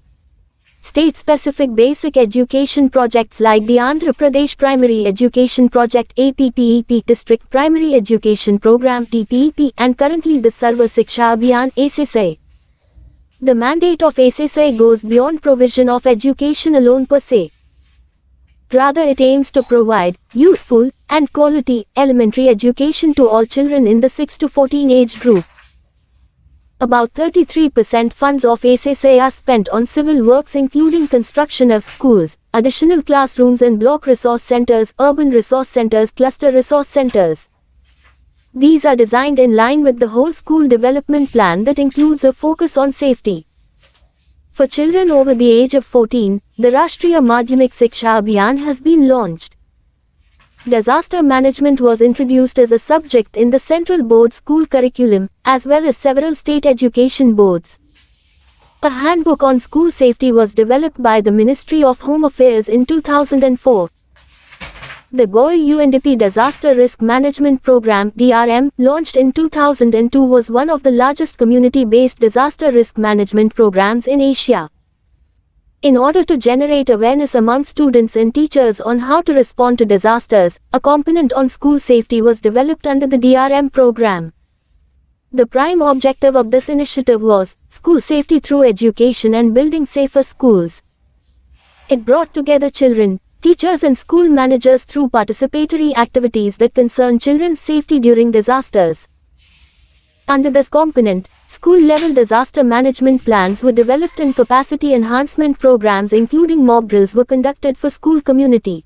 state-specific basic education projects like the Andhra Pradesh Primary Education Project APPEP, District Primary Education Program TPEP, and currently the Sarva Shiksha Abhiyan SSA. The mandate of SSA goes beyond provision of education alone per se. Rather, it aims to provide useful and quality elementary education to all children in the 6 to 14 age group. About 33% funds of SSA are spent on civil works including construction of schools, additional classrooms and block resource centers, urban resource centers, cluster resource centers. These are designed in line with the whole school development plan that includes a focus on safety. For children over the age of 14, the Rashtriya Madhyamik Shiksha Abhiyan has been launched. Disaster management was introduced as a subject in the Central Board school curriculum, as well as several state education boards. A handbook on school safety was developed by the Ministry of Home Affairs in 2004. The Goy UNDP Disaster Risk Management Program (DRM), launched in 2002, was one of the largest community-based disaster risk management programs in Asia. In order to generate awareness among students and teachers on how to respond to disasters, a component on school safety was developed under the DRM program. The prime objective of this initiative was school safety through education and building safer schools. It brought together children, teachers and school managers through participatory activities that concern children's safety during disasters. Under this component, school-level disaster management plans were developed and capacity enhancement programs including mock drills were conducted for school community.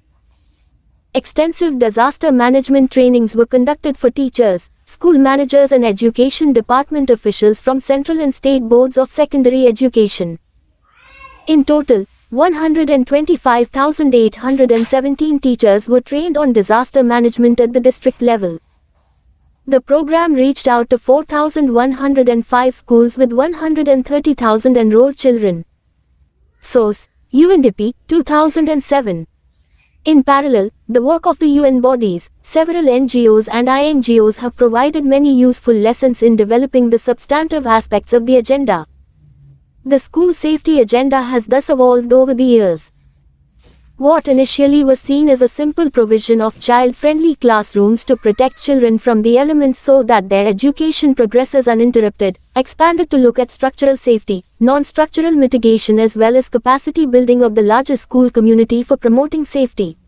Extensive disaster management trainings were conducted for teachers, school managers and education department officials from central and state boards of secondary education. In total, 125,817 teachers were trained on disaster management at the district level. The program reached out to 4,105 schools with 130,000 enrolled children. Source: UNDP, 2007. In parallel, the work of the UN bodies, several NGOs and INGOs have provided many useful lessons in developing the substantive aspects of the agenda. The school safety agenda has thus evolved over the years. What initially was seen as a simple provision of child-friendly classrooms to protect children from the elements so that their education progresses uninterrupted, expanded to look at structural safety, non-structural mitigation as well as capacity building of the larger school community for promoting safety.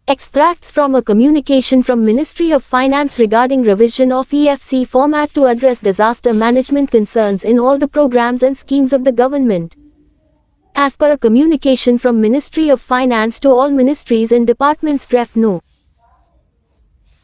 Extracts from a communication from Ministry of Finance regarding revision of EFC format to address disaster management concerns in all the programs and schemes of the government. As per a communication from Ministry of Finance to all ministries and departments Ref No.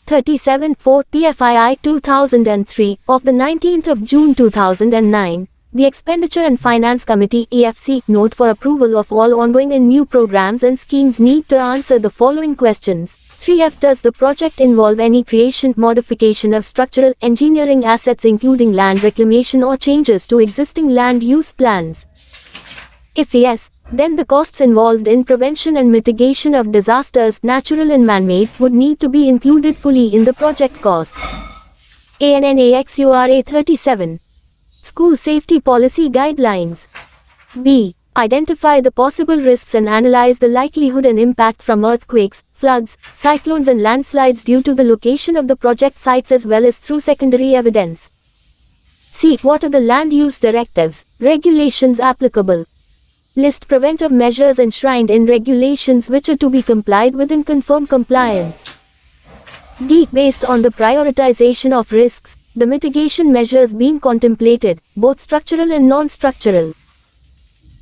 37/4 PFII 2003 of the 19th of June 2009, the Expenditure and Finance Committee EFC note for approval of all ongoing and new programs and schemes need to answer the following questions. 3F Does the project involve any creation, modification of structural, engineering assets including land reclamation or changes to existing land use plans? If yes, then the costs involved in prevention and mitigation of disasters, natural and man-made, would need to be included fully in the project cost. ANNAXURA 37. School Safety Policy Guidelines. B. Identify the possible risks and analyze the likelihood and impact from earthquakes, floods, cyclones and landslides due to the location of the project sites as well as through secondary evidence. C. What are the land use directives, regulations applicable? List preventive measures enshrined in regulations which are to be complied with and confirm compliance. D. Based on the prioritization of risks, the mitigation measures being contemplated, both structural and non-structural.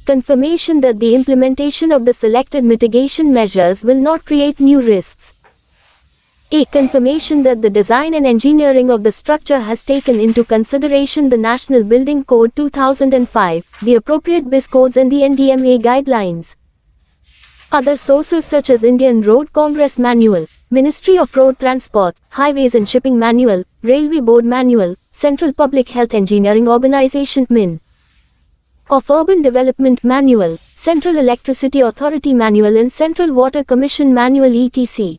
Confirmation that the implementation of the selected mitigation measures will not create new risks. A. Confirmation that the design and engineering of the structure has taken into consideration the National Building Code 2005, the appropriate BIS codes and the NDMA guidelines. Other sources such as Indian Road Congress Manual, Ministry of Road Transport, Highways and Shipping Manual, Railway Board Manual, Central Public Health Engineering Organization (MIN) of Urban Development Manual, Central Electricity Authority Manual and Central Water Commission Manual etc.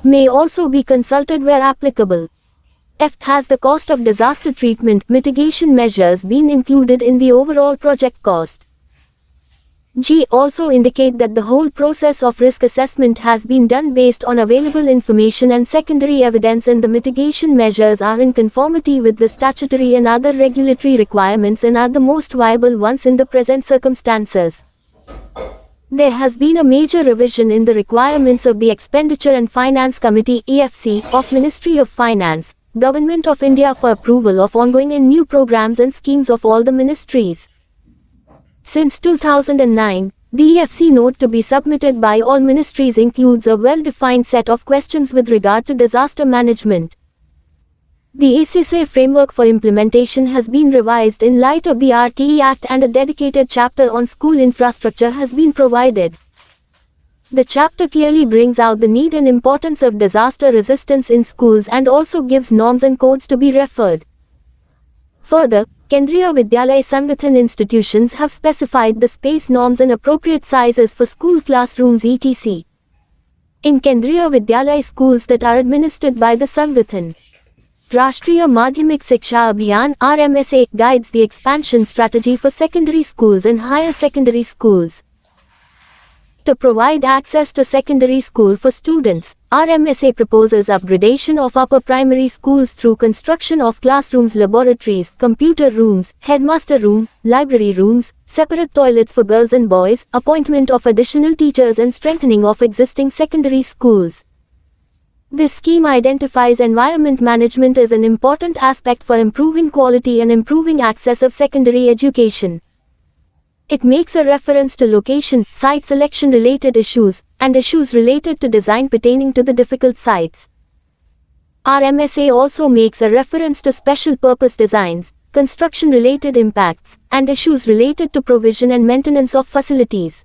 may also be consulted where applicable. F. Has the cost of disaster treatment mitigation measures been included in the overall project cost? G. Also indicate that the whole process of risk assessment has been done based on available information and secondary evidence and the mitigation measures are in conformity with the statutory and other regulatory requirements and are the most viable ones in the present circumstances. There has been a major revision in the requirements of the Expenditure and Finance Committee EFC of Ministry of Finance, Government of India for approval of ongoing and new programs and schemes of all the ministries. Since 2009, the EFC note to be submitted by all ministries includes a well-defined set of questions with regard to disaster management. The ACSA framework for implementation has been revised in light of the RTE Act and a dedicated chapter on school infrastructure has been provided. The chapter clearly brings out the need and importance of disaster resistance in schools and also gives norms and codes to be referred. Further, Kendriya Vidyalaya Sanghathan institutions have specified the space norms and appropriate sizes for school classrooms etc. in Kendriya Vidyalaya schools that are administered by the Sanghathan. Rashtriya Madhyamik Siksha Abhiyan RMSA guides the expansion strategy for secondary schools and higher secondary schools. To provide access to secondary school for students, RMSA proposes upgradation of upper primary schools through construction of classrooms, laboratories, computer rooms, headmaster room, library rooms, separate toilets for girls and boys, appointment of additional teachers and strengthening of existing secondary schools. This scheme identifies environment management as an important aspect for improving quality and improving access of secondary education. It makes a reference to location, site selection related issues, and issues related to design pertaining to the difficult sites. RMSA also makes a reference to special purpose designs, construction-related impacts, and issues related to provision and maintenance of facilities.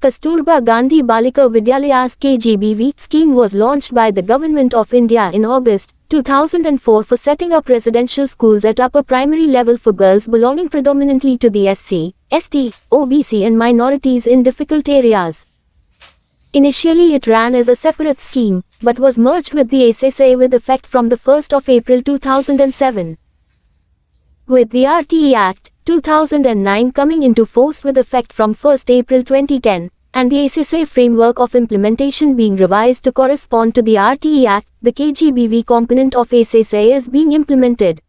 Kasturba Gandhi Balika Vidyalayas KGBV scheme was launched by the Government of India in August 2004 for setting up residential schools at upper primary level for girls belonging predominantly to the SC, ST, OBC and minorities in difficult areas. Initially it ran as a separate scheme, but was merged with the SSA with effect from the 1st of April 2007. With the RTE Act, 2009 coming into force with effect from 1st April 2010, and the SSA framework of implementation being revised to correspond to the RTE Act, the KGBV component of SSA is being implemented.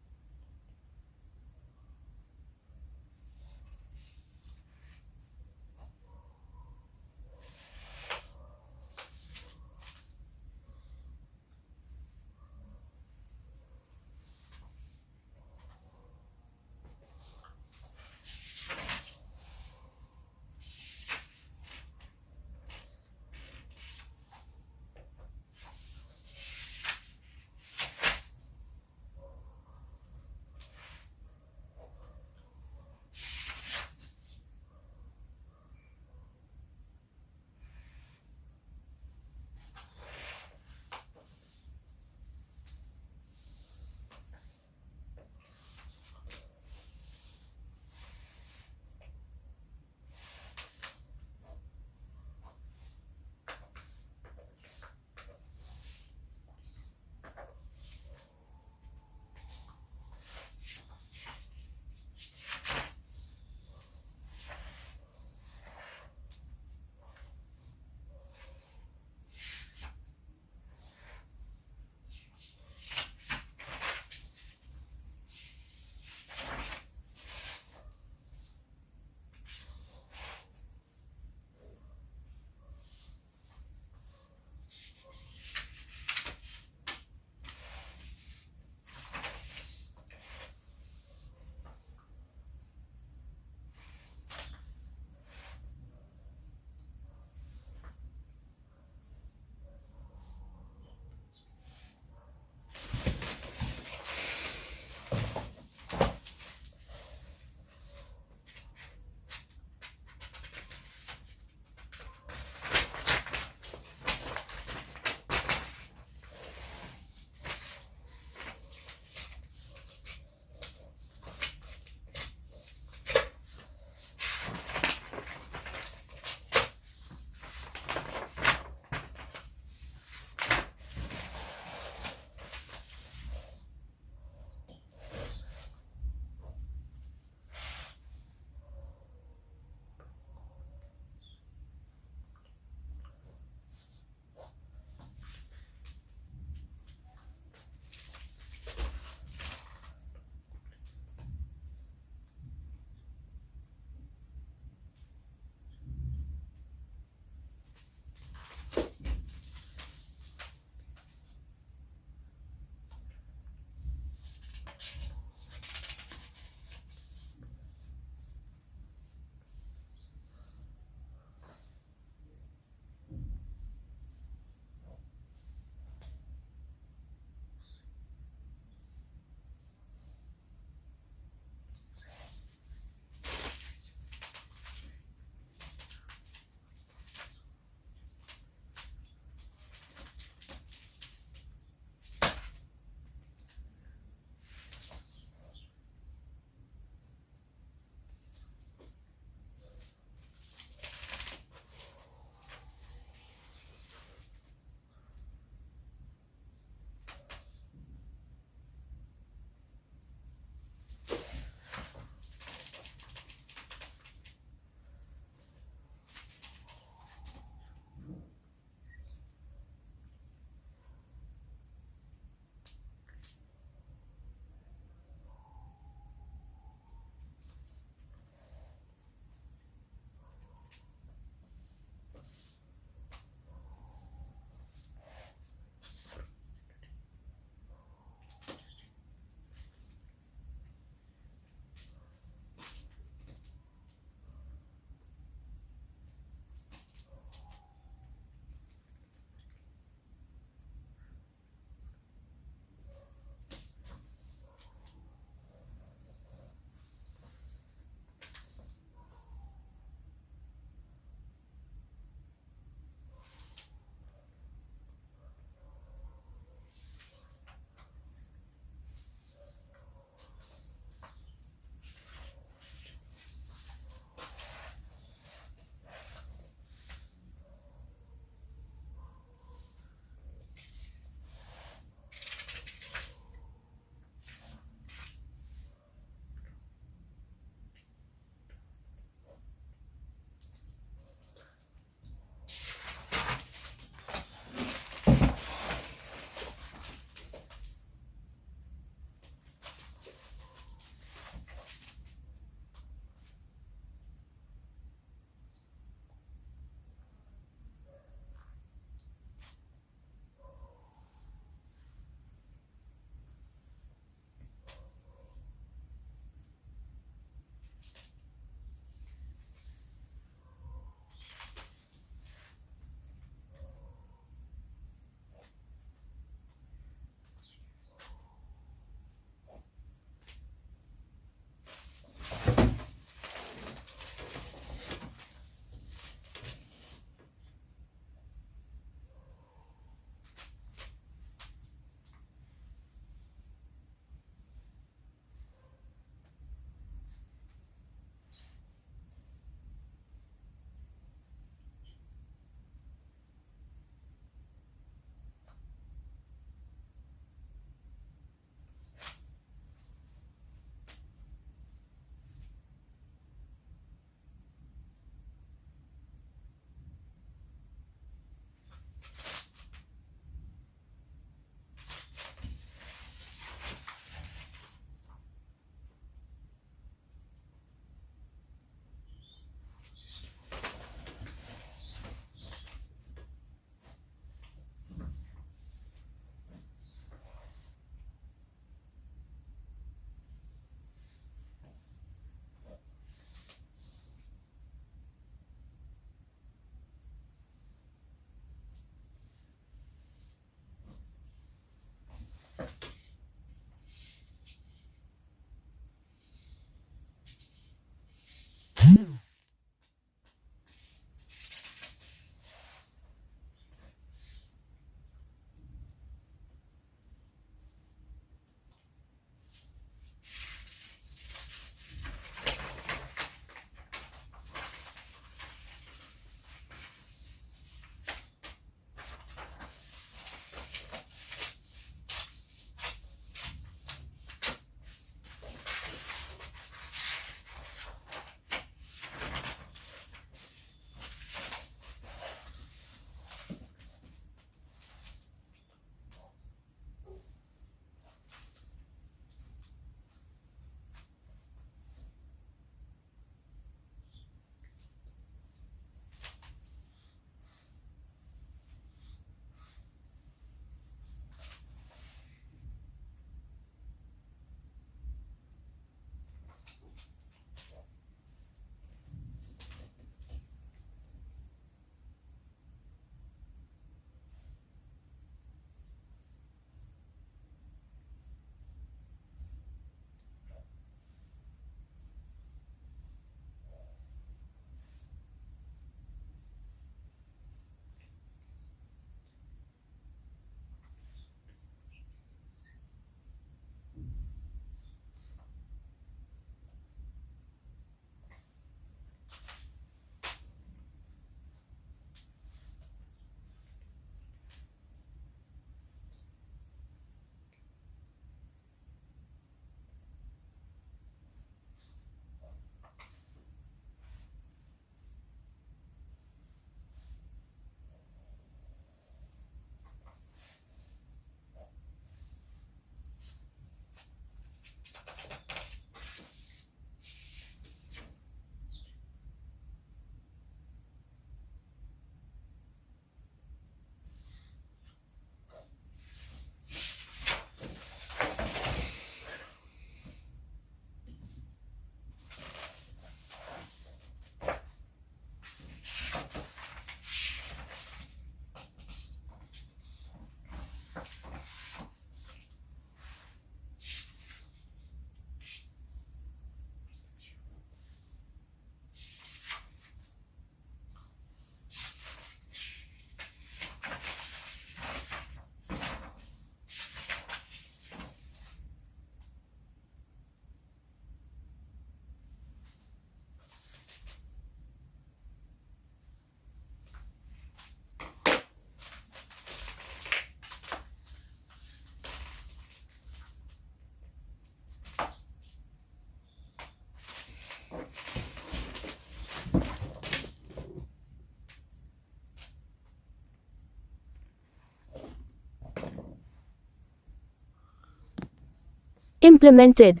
Implemented.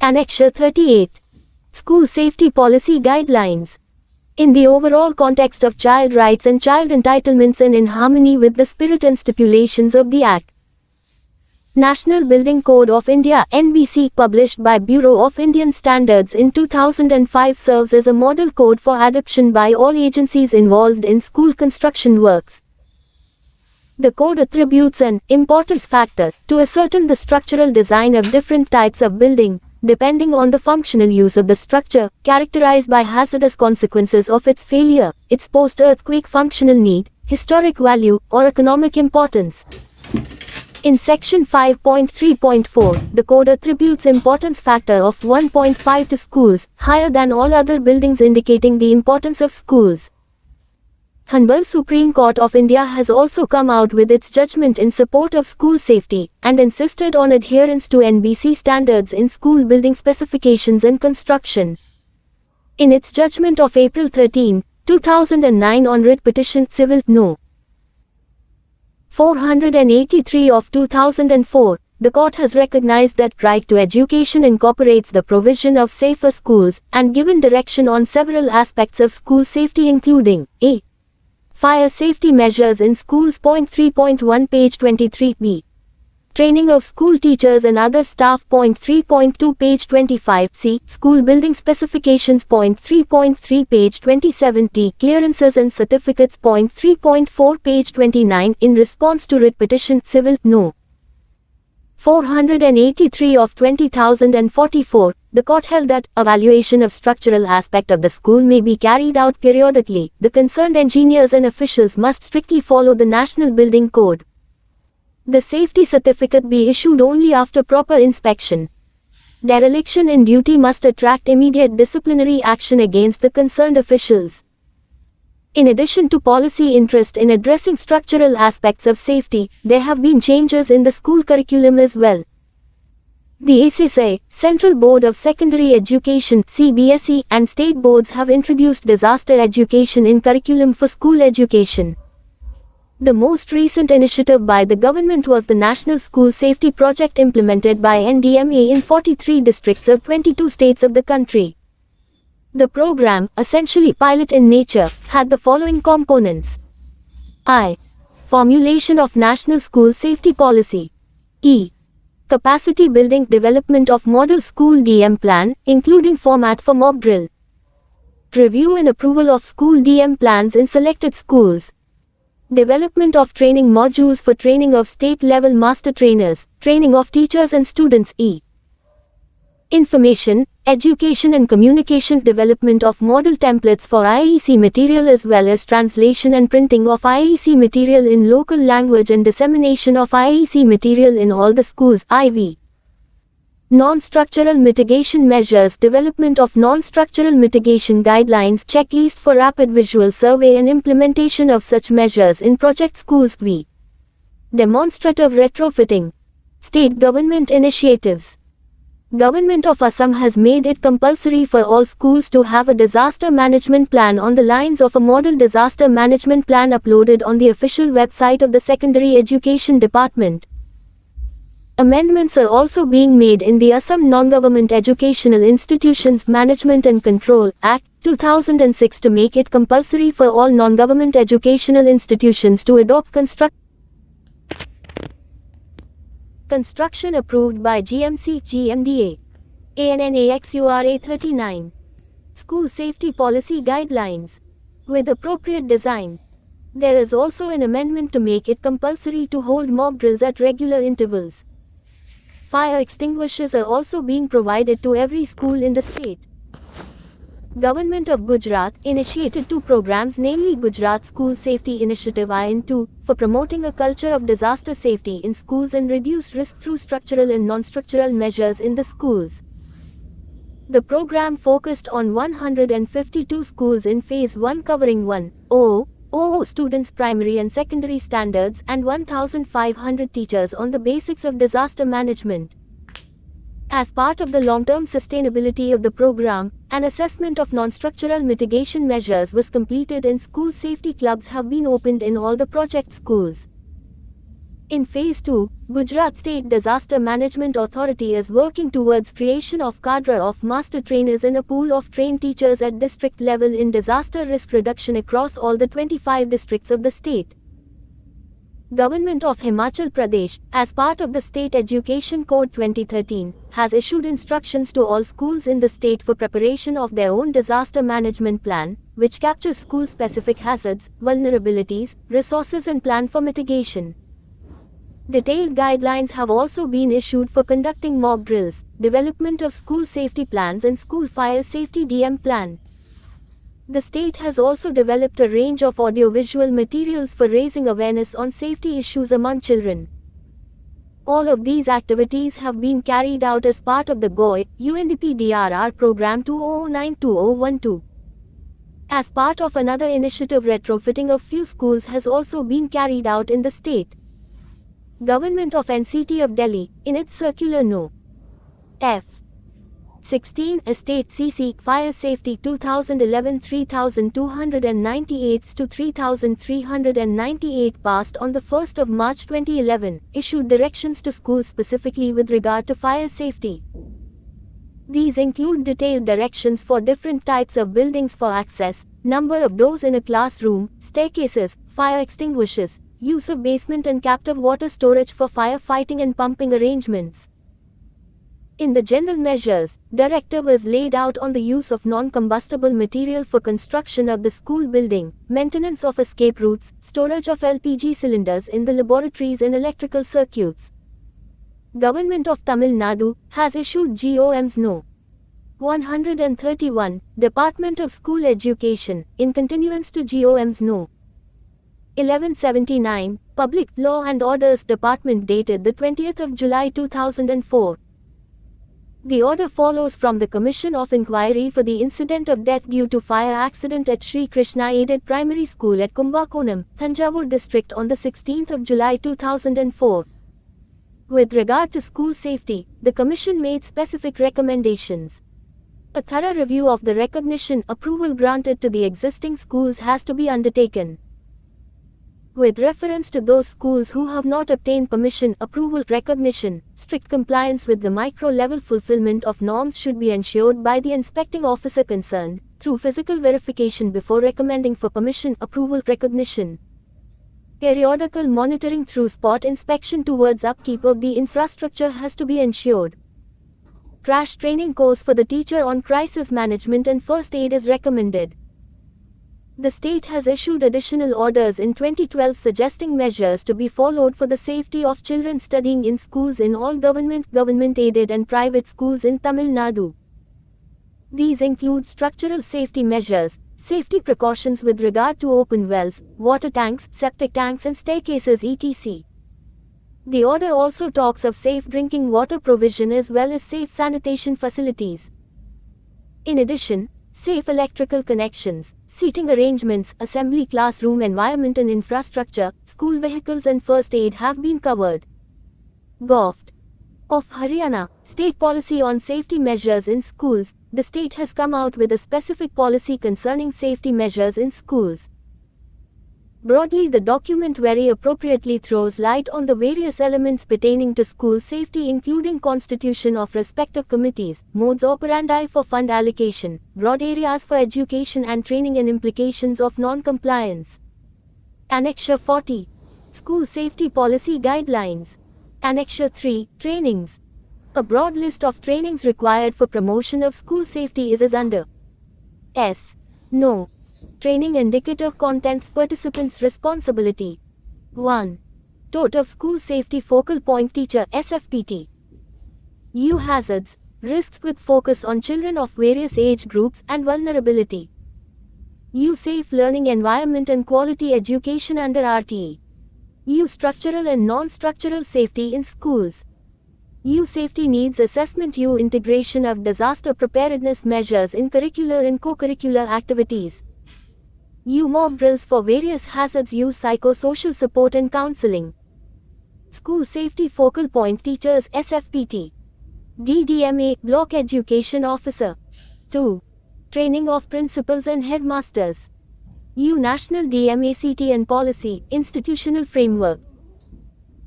Annexure 38. School Safety Policy Guidelines. In the overall context of child rights and child entitlements and in harmony with the spirit and stipulations of the Act. National Building Code of India (NBC), published by Bureau of Indian Standards in 2005, serves as a model code for adoption by all agencies involved in school construction works. The code attributes an importance factor to ascertain the structural design of different types of building, depending on the functional use of the structure, characterized by hazardous consequences of its failure, its post-earthquake functional need, historic value, or economic importance. In Section 5.3.4, the code attributes importance factor of 1.5 to schools, higher than all other buildings, indicating the importance of schools. Honorable Supreme Court of India has also come out with its judgment in support of school safety, and insisted on adherence to NBC standards in school building specifications and construction. In its judgment of April 13, 2009 on writ petition Civil No. 483 of 2004, the court has recognized that right to education incorporates the provision of safer schools, and given direction on several aspects of school safety, including a. Fire safety measures in schools. 3.1 page 23b. Training of school teachers and other staff. 3.2 page 25c. School building specifications. 3.3 page 27t. Clearances and certificates. 3.4 page 29. In response to writ petition Civil No. 483 of 20,044, the court held that evaluation of structural aspect of the school may be carried out periodically. The concerned engineers and officials must strictly follow the National Building Code. The safety certificate be issued only after proper inspection. Dereliction in duty must attract immediate disciplinary action against the concerned officials. In addition to policy interest in addressing structural aspects of safety, there have been changes in the school curriculum as well. The SSI, Central Board of Secondary Education (CBSE), and state boards have introduced disaster education in curriculum for school education. The most recent initiative by the government was the National School Safety Project, implemented by NDMA in 43 districts of 22 states of the country. The program, essentially pilot in nature, had the following components. I. Formulation of National School Safety Policy. E. Capacity building, development of Model School DM Plan, including format for mock drill. Review and approval of school DM plans in selected schools. Development of training modules for training of state-level master trainers, training of teachers and students. E. Information, education and communication, development of model templates for IEC material as well as translation and printing of IEC material in local language and dissemination of IEC material in all the schools. IV. Non-structural mitigation measures, development of non-structural mitigation guidelines, checklist for rapid visual survey and implementation of such measures in project schools. V. Demonstrative retrofitting. State government initiatives. Government of Assam has made it compulsory for all schools to have a disaster management plan on the lines of a model disaster management plan uploaded on the official website of the Secondary Education Department. Amendments are also being made in the Assam Non-Government Educational Institutions Management and Control Act 2006 to make it compulsory for all non-government educational institutions to adopt construction approved by GMC GMDA. ANNAXURA 39. School Safety Policy Guidelines. With appropriate design. There is also an amendment to make it compulsory to hold mock drills at regular intervals. Fire extinguishers are also being provided to every school in the state. Government of Gujarat initiated two programs, namely Gujarat School Safety Initiative IN2, for promoting a culture of disaster safety in schools and reduce risk through structural and non-structural measures in the schools. The program focused on 152 schools in Phase 1 covering 1,000 students primary and secondary standards and 1,500 teachers on the basics of disaster management. As part of the long-term sustainability of the program, an assessment of non-structural mitigation measures was completed and school safety clubs have been opened in all the project schools. In Phase 2, Gujarat State Disaster Management Authority is working towards creation of cadre of master trainers in a pool of trained teachers at district level in disaster risk reduction across all the 25 districts of the state. Government of Himachal Pradesh, as part of the State Education Code 2013, has issued instructions to all schools in the state for preparation of their own disaster management plan, which captures school-specific hazards, vulnerabilities, resources and plan for mitigation. Detailed guidelines have also been issued for conducting mock drills, development of school safety plans and school fire safety DM plan. The state has also developed a range of audiovisual materials for raising awareness on safety issues among children. All of these activities have been carried out as part of the GOI, UNDP DRR program 2009-2012. As part of another initiative, retrofitting of few schools has also been carried out in the state. Government of NCT of Delhi, in its circular No. F. 16 Estate CC Fire Safety 2011 3298 to 3398 passed on the 1st of March 2011, issued directions to schools specifically with regard to fire safety. These include detailed directions for different types of buildings for access, number of doors in a classroom, staircases, fire extinguishers, use of basement and captive water storage for firefighting and pumping arrangements. In the general measures, directive was laid out on the use of non-combustible material for construction of the school building, maintenance of escape routes, storage of LPG cylinders in the laboratories and electrical circuits. Government of Tamil Nadu has issued GOMS No. 131, Department of School Education, in continuance to GOMS No. 1179, Public Law and Orders Department dated the 20th of July 2004. The order follows from the Commission of Inquiry for the incident of death due to fire accident at Sri Krishna Aided Primary School at Kumbakonam, Thanjavur district on the 16th of July 2004. With regard to school safety, the Commission made specific recommendations. A thorough review of the recognition approval granted to the existing schools has to be undertaken. With reference to those schools who have not obtained permission approval recognition, strict compliance with the micro-level fulfillment of norms should be ensured by the inspecting officer concerned, through physical verification before recommending for permission approval recognition. Periodical monitoring through spot inspection towards upkeep of the infrastructure has to be ensured. Crash training course for the teacher on crisis management and first aid is recommended. The state has issued additional orders in 2012 suggesting measures to be followed for the safety of children studying in schools in all government-aided and private schools in Tamil Nadu. These include structural safety measures, safety precautions with regard to open wells, water tanks, septic tanks and staircases etc. The order also talks of safe drinking water provision as well as safe sanitation facilities. In addition, safe electrical connections, seating arrangements, assembly classroom environment and infrastructure, school vehicles and first aid have been covered. Govt. of Haryana, State Policy on Safety Measures in Schools. The state has come out with a specific policy concerning safety measures in schools. Broadly, the document very appropriately throws light on the various elements pertaining to school safety, including constitution of respective committees, modes operandi for fund allocation, broad areas for education and training and implications of non-compliance. Annexure 40. School Safety Policy Guidelines. Annexure 3. Trainings. A broad list of trainings required for promotion of school safety is as under. S. No. Training indicative contents participants' responsibility. 1. Tote of School Safety Focal Point Teacher SFPT. U. Hazards, risks with focus on children of various age groups and vulnerability. U. Safe learning environment and quality education under RTE. U. Structural and non-structural safety in schools. U. Safety needs assessment. U. Integration of disaster preparedness measures in curricular and co-curricular activities. U. Mock drills for various hazards. U. Psychosocial support and counseling. School Safety Focal Point Teachers SFPT. DDMA Block Education Officer. 2. Training of Principals and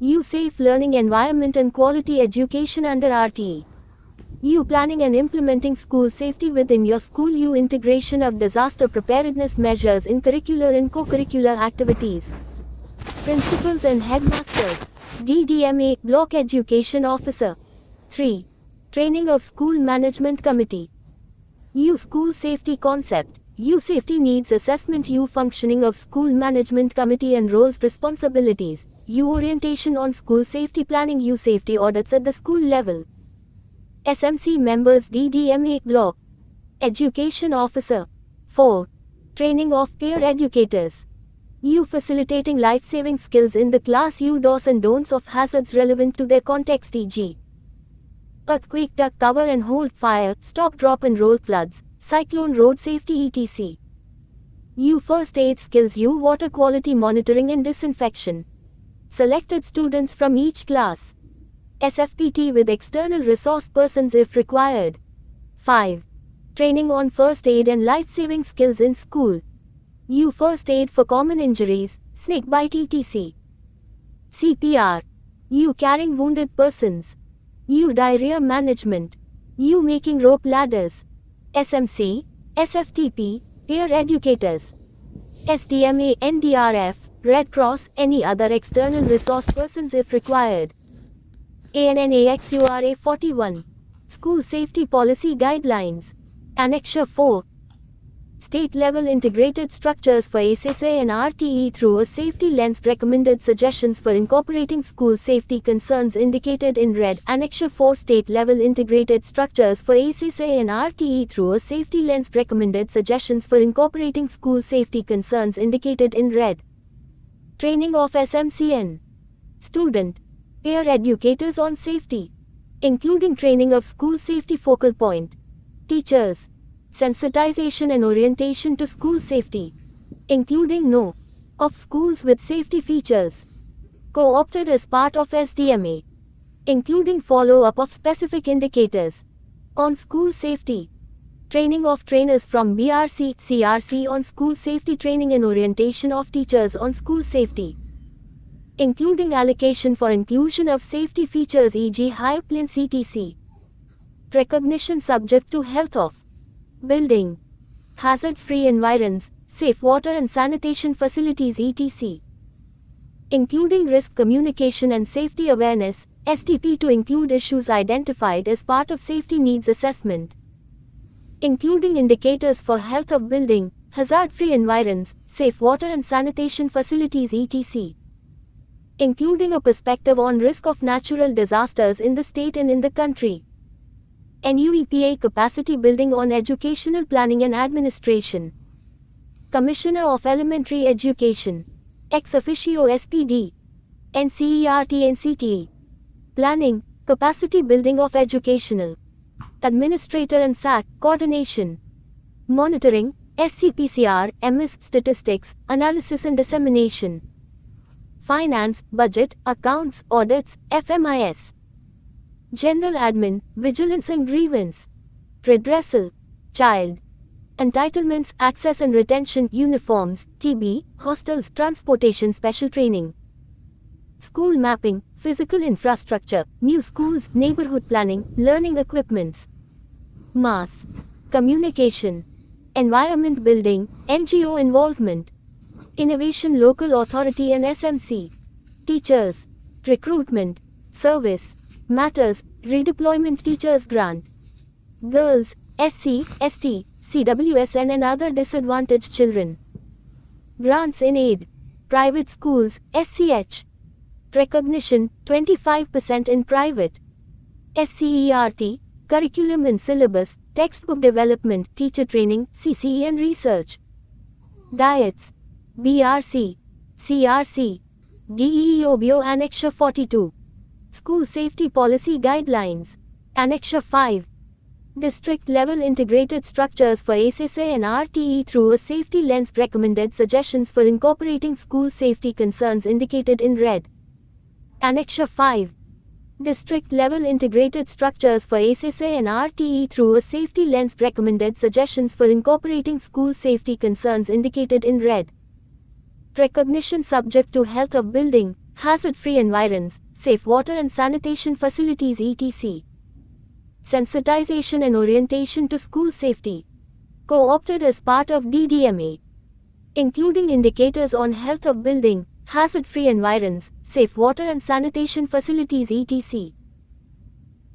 U. Safe learning environment and quality education under RTE. U. Planning and implementing school safety within your school. U. Integration of disaster preparedness measures in curricular and co-curricular activities. Principals and headmasters. DDMA, Block Education Officer. 3. Training of School Management Committee. U. School Safety Concept. U. Safety Needs Assessment. U. Functioning of School Management Committee and Roles Responsibilities. U. Orientation on School Safety Planning. U. Safety Audits at the school level. SMC members. DDMA, Block Education Officer. 4. Training of peer educators. U. Facilitating life-saving skills in the class. U. Do's and don'ts of hazards relevant to their context, e.g. earthquake, duck, cover and hold, fire, stop, drop and roll, floods, cyclone, road safety, etc. U. First aid skills. U. Water quality monitoring and disinfection. Selected students from each class. SFPT with external resource persons if required. 5. Training on first aid and life-saving skills in school. U. First aid for common injuries, snake bite, etc. CPR. U. Carrying wounded persons. U. Diarrhea management. U. Making rope ladders. SMC, SFTP, peer educators. SDMA, NDRF, Red Cross, any other external resource persons if required. ANNAXURA 41. School Safety Policy Guidelines. Annexure 4. State-level integrated structures for SSA and RTE through a safety lens. Recommended suggestions for incorporating school safety concerns indicated in red. Annexure 4. State-level integrated structures for SSA and RTE through a safety lens. Recommended suggestions for incorporating school safety concerns indicated in red. Training of SMCN student, peer educators on safety, including training of school safety focal point teachers. Sensitization and orientation to school safety, including know of schools with safety features, co-opted as part of SDMA, including follow-up of specific indicators on school safety, training of trainers from BRC, CRC on school safety training and orientation of teachers on school safety, including allocation for inclusion of safety features e.g. high planes etc. Recognition subject to health of building, hazard-free environs, safe water and sanitation facilities etc. Including risk communication and safety awareness, STP to include issues identified as part of safety needs assessment. Including indicators for health of building, hazard-free environs, safe water and sanitation facilities etc. Including a perspective on risk of natural disasters in the state and in the country. NUEPA Capacity Building on Educational Planning and Administration. Commissioner of Elementary Education. Ex officio SPD. NCERT NCTE. Planning, Capacity Building of Educational. Administrator and SAC, Coordination. Monitoring, SCPCR, MS Statistics, Analysis and Dissemination. Finance, Budget, Accounts, Audits, FMIS. General Admin, Vigilance and Grievance. Redressal, Child Entitlements, Access and Retention, Uniforms, TB, Hostels, Transportation, Special Training. School Mapping, Physical Infrastructure, New Schools, Neighborhood Planning, Learning Equipments. Mass Communication, Environment Building, NGO Involvement. Innovation, Local Authority and SMC. Teachers, Recruitment, Service, Matters, Redeployment Teachers Grant. Girls, SC, ST, CWSN and other disadvantaged children. Grants in aid. Private schools, SCH. Recognition, 25% in private. SCERT, Curriculum and Syllabus, Textbook Development, Teacher Training, CCE and Research. Diets. BRC, CRC, DEEOBO Annexure 42. School Safety Policy Guidelines. Annexure 5. District-level integrated structures for SSA and RTE through a safety lens. Recommended suggestions for incorporating school safety concerns indicated in red. Annexure 5. District-level integrated structures for SSA and RTE through a safety lens. Recommended suggestions for incorporating school safety concerns indicated in red. Recognition subject to health of building, hazard-free environs, safe water and sanitation facilities etc. Sensitization and orientation to school safety. Co-opted as part of DDMA. Including indicators on health of building, hazard-free environs, safe water and sanitation facilities etc.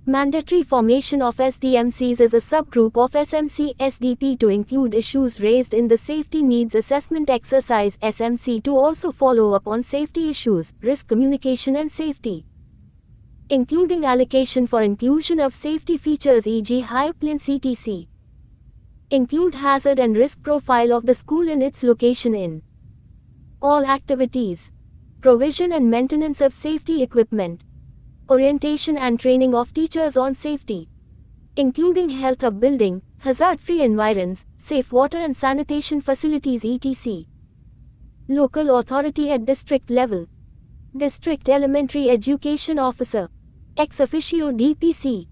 Mandatory formation of SDMCs as a subgroup of SMC SDP to include issues raised in the Safety Needs Assessment Exercise SMC to also follow up on safety issues, risk communication and safety. Including allocation for inclusion of safety features e.g. high planes etc. Include hazard and risk profile of the school and its location in all activities. Provision and maintenance of safety equipment. Orientation and training of teachers on safety. Including health of building, hazard-free environs, safe water and sanitation facilities etc. Local authority at district level. District Elementary Education Officer. Ex officio DPC.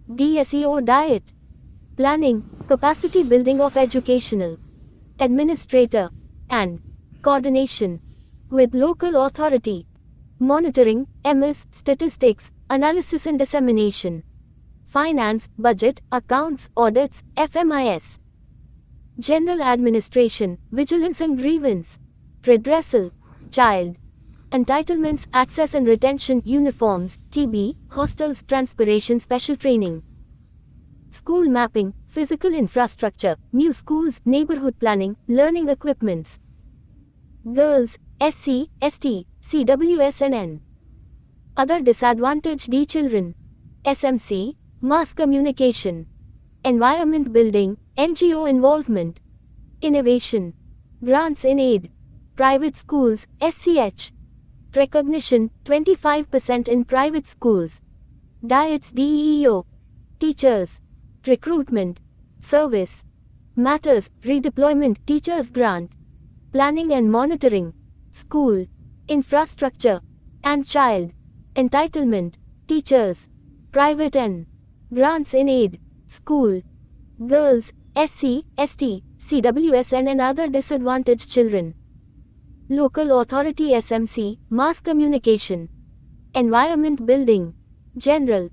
DSEO Diet. Planning, capacity building of educational administrator, and coordination with local authority. Monitoring, MS, statistics, analysis and dissemination. Finance, budget, accounts, audits, FMIS. General administration, vigilance and grievance. Redressal, child entitlements, access and retention, uniforms, TB, hostels, transpiration, special training. School mapping, physical infrastructure, new schools, neighborhood planning, learning equipments. Girls, SC, ST, CWSNN. Other disadvantaged children. SMC, mass communication. Environment building, NGO involvement. Innovation. Grants in aid. Private schools, SCH. Recognition, 25% in private schools. Diets DEO. Teachers. Recruitment. Service. Matters, redeployment, teachers grant. Planning and monitoring. School. Infrastructure. And child. Entitlement. Teachers. Private and grants in aid. School. Girls, SC, ST, CWSN and other disadvantaged children. Local authority SMC, mass communication. Environment building. General.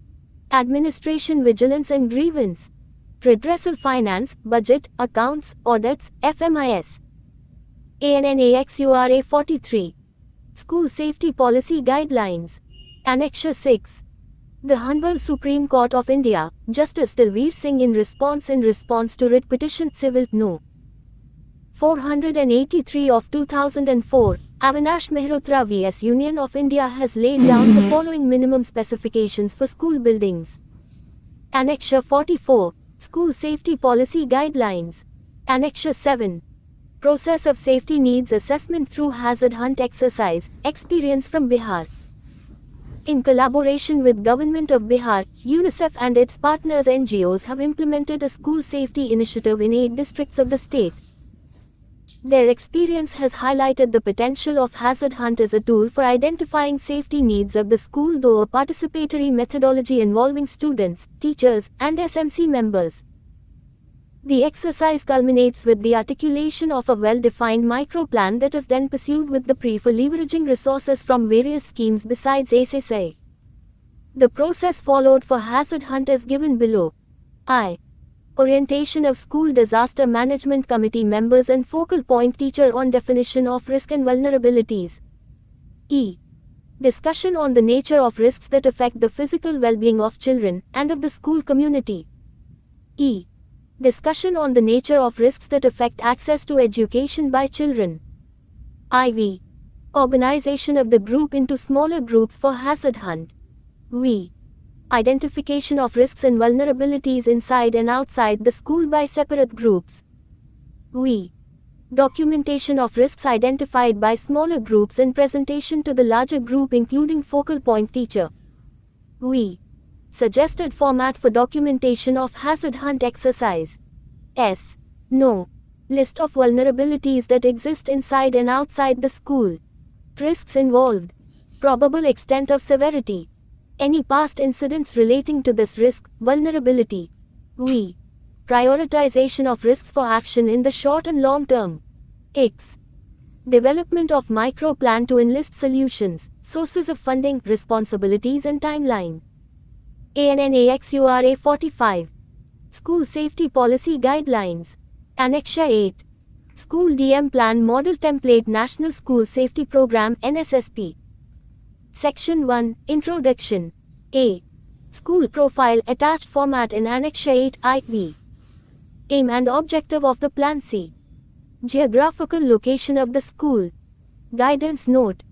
Administration vigilance and grievance. Redressal finance, budget, accounts, audits, FMIS. ANNAXURA 43. School Safety Policy Guidelines. Annexure 6. The Honorable Supreme Court of India, Justice Dalveer Singh in response to writ petition Civil No. 483 of 2004, Avinash Mehrotra vs Union of India has laid down the following minimum specifications for school buildings. Annexure 44, School Safety Policy Guidelines. Annexure 7. Process of Safety Needs Assessment through Hazard Hunt Exercise, Experience from Bihar. In collaboration with Government of Bihar, UNICEF and its partners NGOs have implemented a school safety initiative in 8 districts of the state. Their experience has highlighted the potential of Hazard Hunt as a tool for identifying safety needs of the school through a participatory methodology involving students, teachers, and SMC members. The exercise culminates with the articulation of a well-defined micro-plan that is then pursued with the PRE for leveraging resources from various schemes besides SSA. The process followed for Hazard Hunt is given below. I. Orientation of School Disaster Management Committee members and focal point teacher on definition of risk and vulnerabilities. E. Discussion on the nature of risks that affect the physical well-being of children and of the school community. E. Discussion on the nature of risks that affect access to education by children. IV. Organization of the group into smaller groups for Hazard Hunt. V. Identification of risks and vulnerabilities inside and outside the school by separate groups. V. Documentation of risks identified by smaller groups and presentation to the larger group including focal point teacher. V. Suggested format for documentation of Hazard Hunt exercise. S. No. List of vulnerabilities that exist inside and outside the school. Risks involved. Probable extent of severity. Any past incidents relating to this risk, vulnerability. V. Prioritization of risks for action in the short and long term. X. Development of micro plan to enlist solutions, sources of funding, responsibilities and timeline. ANNAXURA 45. School Safety Policy Guidelines. Annexure 8. School DM Plan Model Template National School Safety Program NSSP. Section 1. Introduction. A. School Profile attached format in Annexure 8 IV. Aim and objective of the plan. C. Geographical location of the school. Guidance note.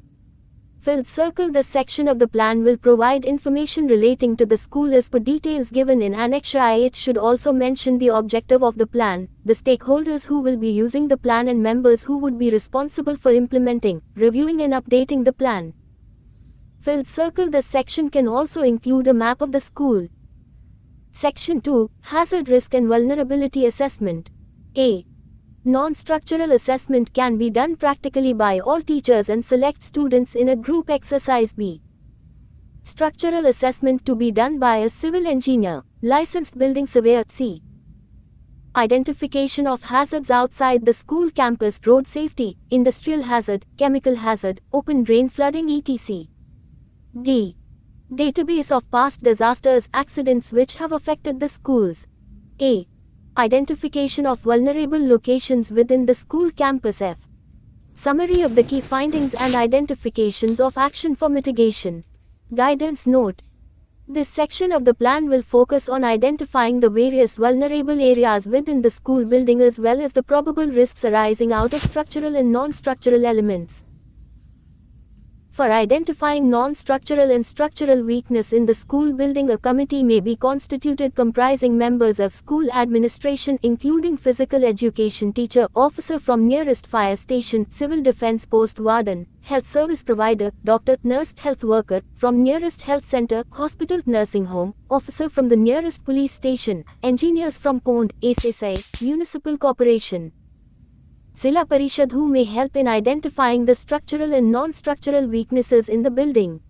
Filled circle. The section of the plan will provide information relating to the school as per details given in Annexure I. It should also mention the objective of the plan, the stakeholders who will be using the plan and members who would be responsible for implementing, reviewing and updating the plan. Filled circle. The section can also include a map of the school. Section 2. Hazard Risk and Vulnerability Assessment. A. Non-structural assessment can be done practically by all teachers and select students in a group exercise. B. Structural assessment to be done by a civil engineer, licensed building surveyor. C. Identification of hazards outside the school campus, road safety, industrial hazard, chemical hazard, open drain flooding etc. D. Database of past disasters, accidents which have affected the schools. A. Identification of vulnerable locations within the school campus. F. Summary of the key findings and identifications of action for mitigation. Guidance note. This section of the plan will focus on identifying the various vulnerable areas within the school building as well as the probable risks arising out of structural and non-structural elements. For identifying non-structural and structural weakness in the school building, a committee may be constituted comprising members of school administration including physical education teacher, officer from nearest fire station, civil defense post warden, health service provider, doctor, nurse, health worker, from nearest health center, hospital, nursing home, officer from the nearest police station, engineers from Pond, SSI, municipal corporation. Zilla Parishad who may help in identifying the structural and non-structural weaknesses in the building.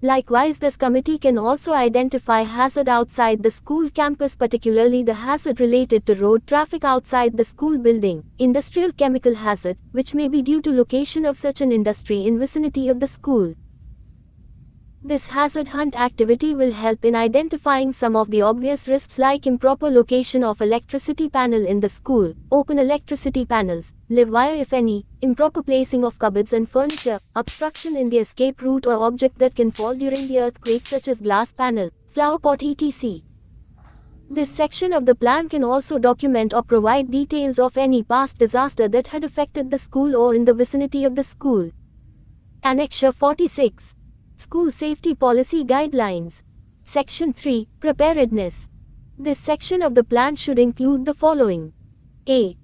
Likewise, this committee can also identify hazard outside the school campus, particularly the hazard related to road traffic outside the school building, industrial chemical hazard, which may be due to location of such an industry in vicinity of the school. This hazard hunt activity will help in identifying some of the obvious risks like improper location of electricity panel in the school, open electricity panels, live wire if any, improper placing of cupboards and furniture, obstruction in the escape route or object that can fall during the earthquake such as glass panel, flower pot etc. This section of the plan can also document or provide details of any past disaster that had affected the school or in the vicinity of the school. Annexure 46. School Safety Policy Guidelines. Section 3. Preparedness. This section of the plan should include the following. A.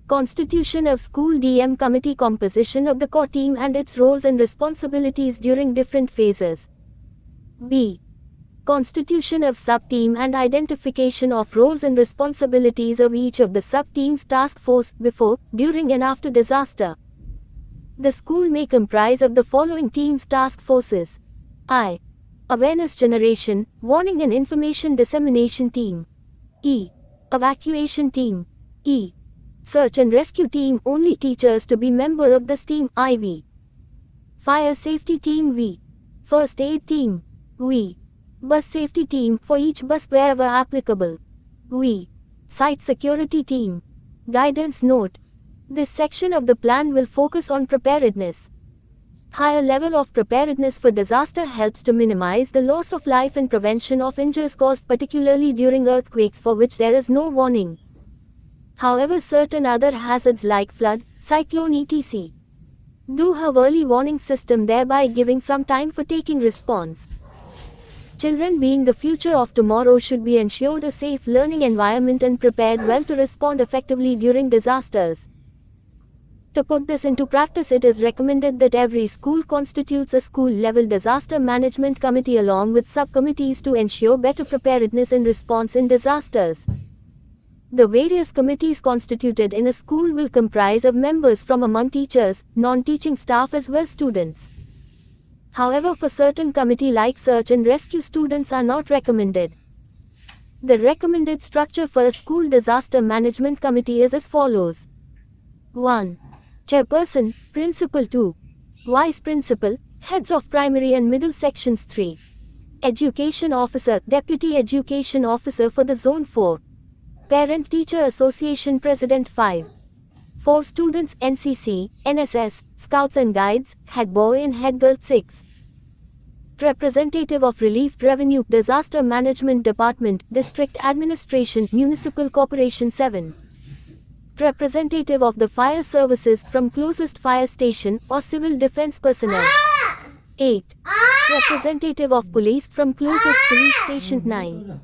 Constitution of School DM Committee, composition of the core team and its roles and responsibilities during different phases. B. Constitution of sub-team and identification of roles and responsibilities of each of the sub-teams task force before, during and after disaster. The school may comprise of the following teams task forces. I. Awareness generation, warning and information dissemination team. E. Evacuation team. E. Search and rescue team, only teachers to be member of this team. IV. Fire safety team. V. First aid team. V. Bus safety team, for each bus wherever applicable. V. Site security team. Guidance note. This section of the plan will focus on preparedness. Higher level of preparedness for disaster helps to minimize the loss of life and prevention of injuries caused particularly during earthquakes for which there is no warning. However, certain other hazards like flood, cyclone etc. do have early warning system, thereby giving some time for taking response. Children being the future of tomorrow should be ensured a safe learning environment and prepared well to respond effectively during disasters. To put this into practice, it is recommended that every school constitutes a school-level disaster management committee along with subcommittees to ensure better preparedness and response in disasters. The various committees constituted in a school will comprise of members from among teachers, non-teaching staff as well as students. However, for certain committee like search and rescue, students are not recommended. The recommended structure for a school disaster management committee is as follows. 1. Chairperson, Principal 2. Vice Principal, Heads of Primary and Middle Sections 3. Education Officer, Deputy Education Officer for the Zone 4. Parent Teacher Association President 5. For students NCC, NSS, Scouts and Guides, Head Boy and Head Girl 6. Representative of Relief Revenue, Disaster Management Department, District Administration, Municipal Corporation 7. Representative of the Fire Services from closest fire station or civil defense personnel. 8. Representative of Police from closest police station 9.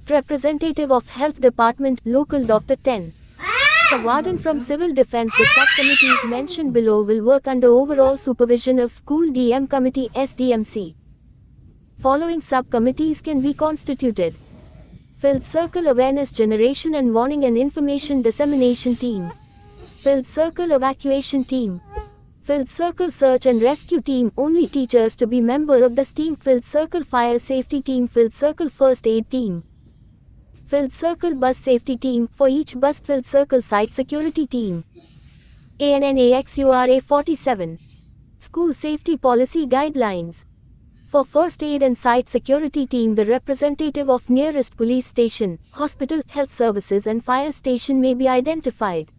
Representative of Health Department, local doctor 10. The warden from Civil Defense. The subcommittees mentioned below will work under overall supervision of School DM Committee SDMC. Following subcommittees can be constituted. Field Circle Awareness Generation and Warning and Information Dissemination Team. Field Circle Evacuation Team. Field Circle Search and Rescue Team. Only teachers to be member of this team. Field Circle Fire Safety Team. Field Circle First Aid Team. Field Circle Bus Safety Team. For each bus. Field Circle Site Security Team. ANNAXURA 47. School Safety Policy Guidelines. For First Aid and Site Security Team, the representative of nearest police station, hospital, health services and fire station may be identified.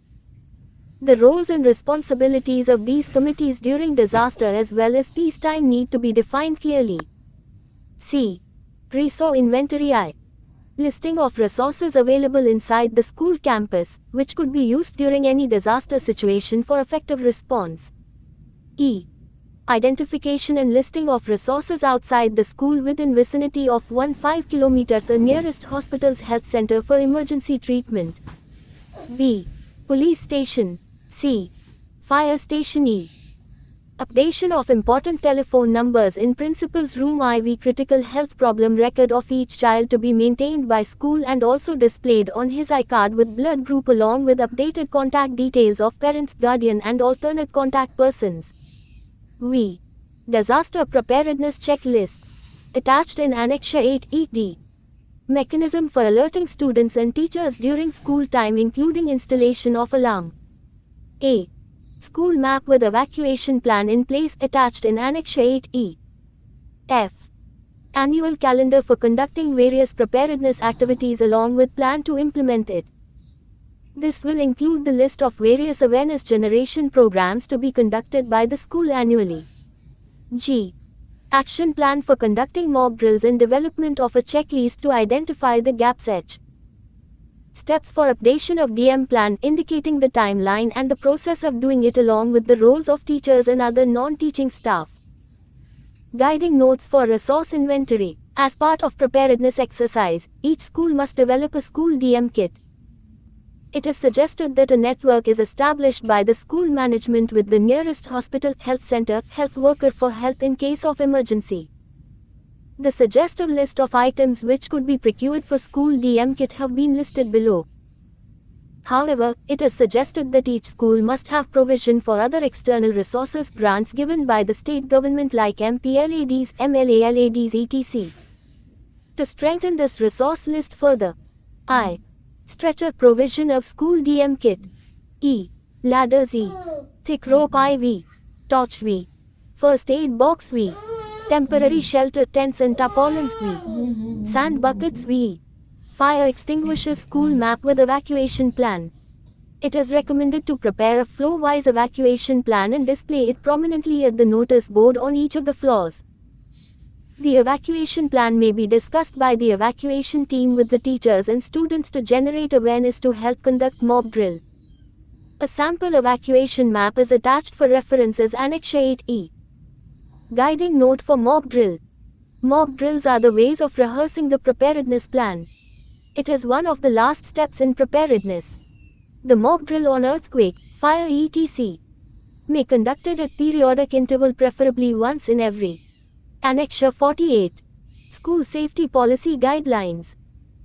The roles and responsibilities of these committees during disaster as well as peacetime need to be defined clearly. C. Resource Inventory. I. Listing of resources available inside the school campus, which could be used during any disaster situation for effective response. E. Identification and listing of resources outside the school within vicinity of 15 km or nearest hospital's health center for emergency treatment. B. Police station. C. Fire station. E. Updation of important telephone numbers in principal's room. IV critical health problem record of each child to be maintained by school and also displayed on his iCard with blood group along with updated contact details of parents, guardian and alternate contact persons. V. Disaster Preparedness Checklist. Attached in Annexure 8 Mechanism for alerting students and teachers during school time including installation of alarm. A. School map with evacuation plan in place attached in Annexure 8 F. Annual calendar for conducting various preparedness activities along with plan to implement it. This will include the list of various awareness generation programs to be conducted by the school annually. G. Action plan for conducting mob drills and development of a checklist to identify the gaps. H. Steps for updation of DM plan indicating the timeline and the process of doing it along with the roles of teachers and other non-teaching staff. Guiding notes for resource inventory. As part of preparedness exercise, each school must develop a school DM kit. It is suggested that a network is established by the school management with the nearest hospital, health center, health worker for help in case of emergency. The suggested list of items which could be procured for school DM kit have been listed below. However, it is suggested that each school must have provision for other external resources grants given by the state government like MPLADs, MLALADs etc. To strengthen this resource list further. I. Stretcher provision of school DM kit. E. Ladders. E. Thick rope. IV. Torch. V. First aid box. V. Temporary shelter tents and tarpaulins. V. Sand buckets. V. Fire extinguishers. School map with evacuation plan. It is recommended to prepare a floor-wise evacuation plan and display it prominently at the notice board on each of the floors. The evacuation plan may be discussed by the evacuation team with the teachers and students to generate awareness to help conduct mob drill. A sample evacuation map is attached for reference as Annexure 8 Guiding note for mob drill. Mob drills are the ways of rehearsing the preparedness plan. It is one of the last steps in preparedness. The mob drill on earthquake, fire etc. may conducted at periodic interval, preferably once in every. Annexure 48. School Safety Policy Guidelines.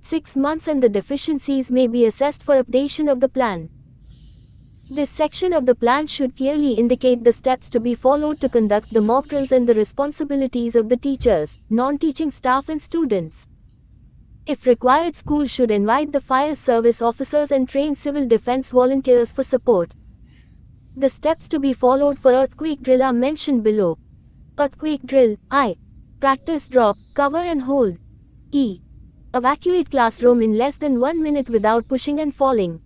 6 months and the deficiencies may be assessed for updation of the plan. This section of the plan should clearly indicate the steps to be followed to conduct the mock drills and the responsibilities of the teachers, non-teaching staff and students. If required, school should invite the fire service officers and trained civil defense volunteers for support. The steps to be followed for earthquake drill are mentioned below. Earthquake drill. I. Practice drop, cover and hold. E. Evacuate classroom in less than 1 minute without pushing and falling.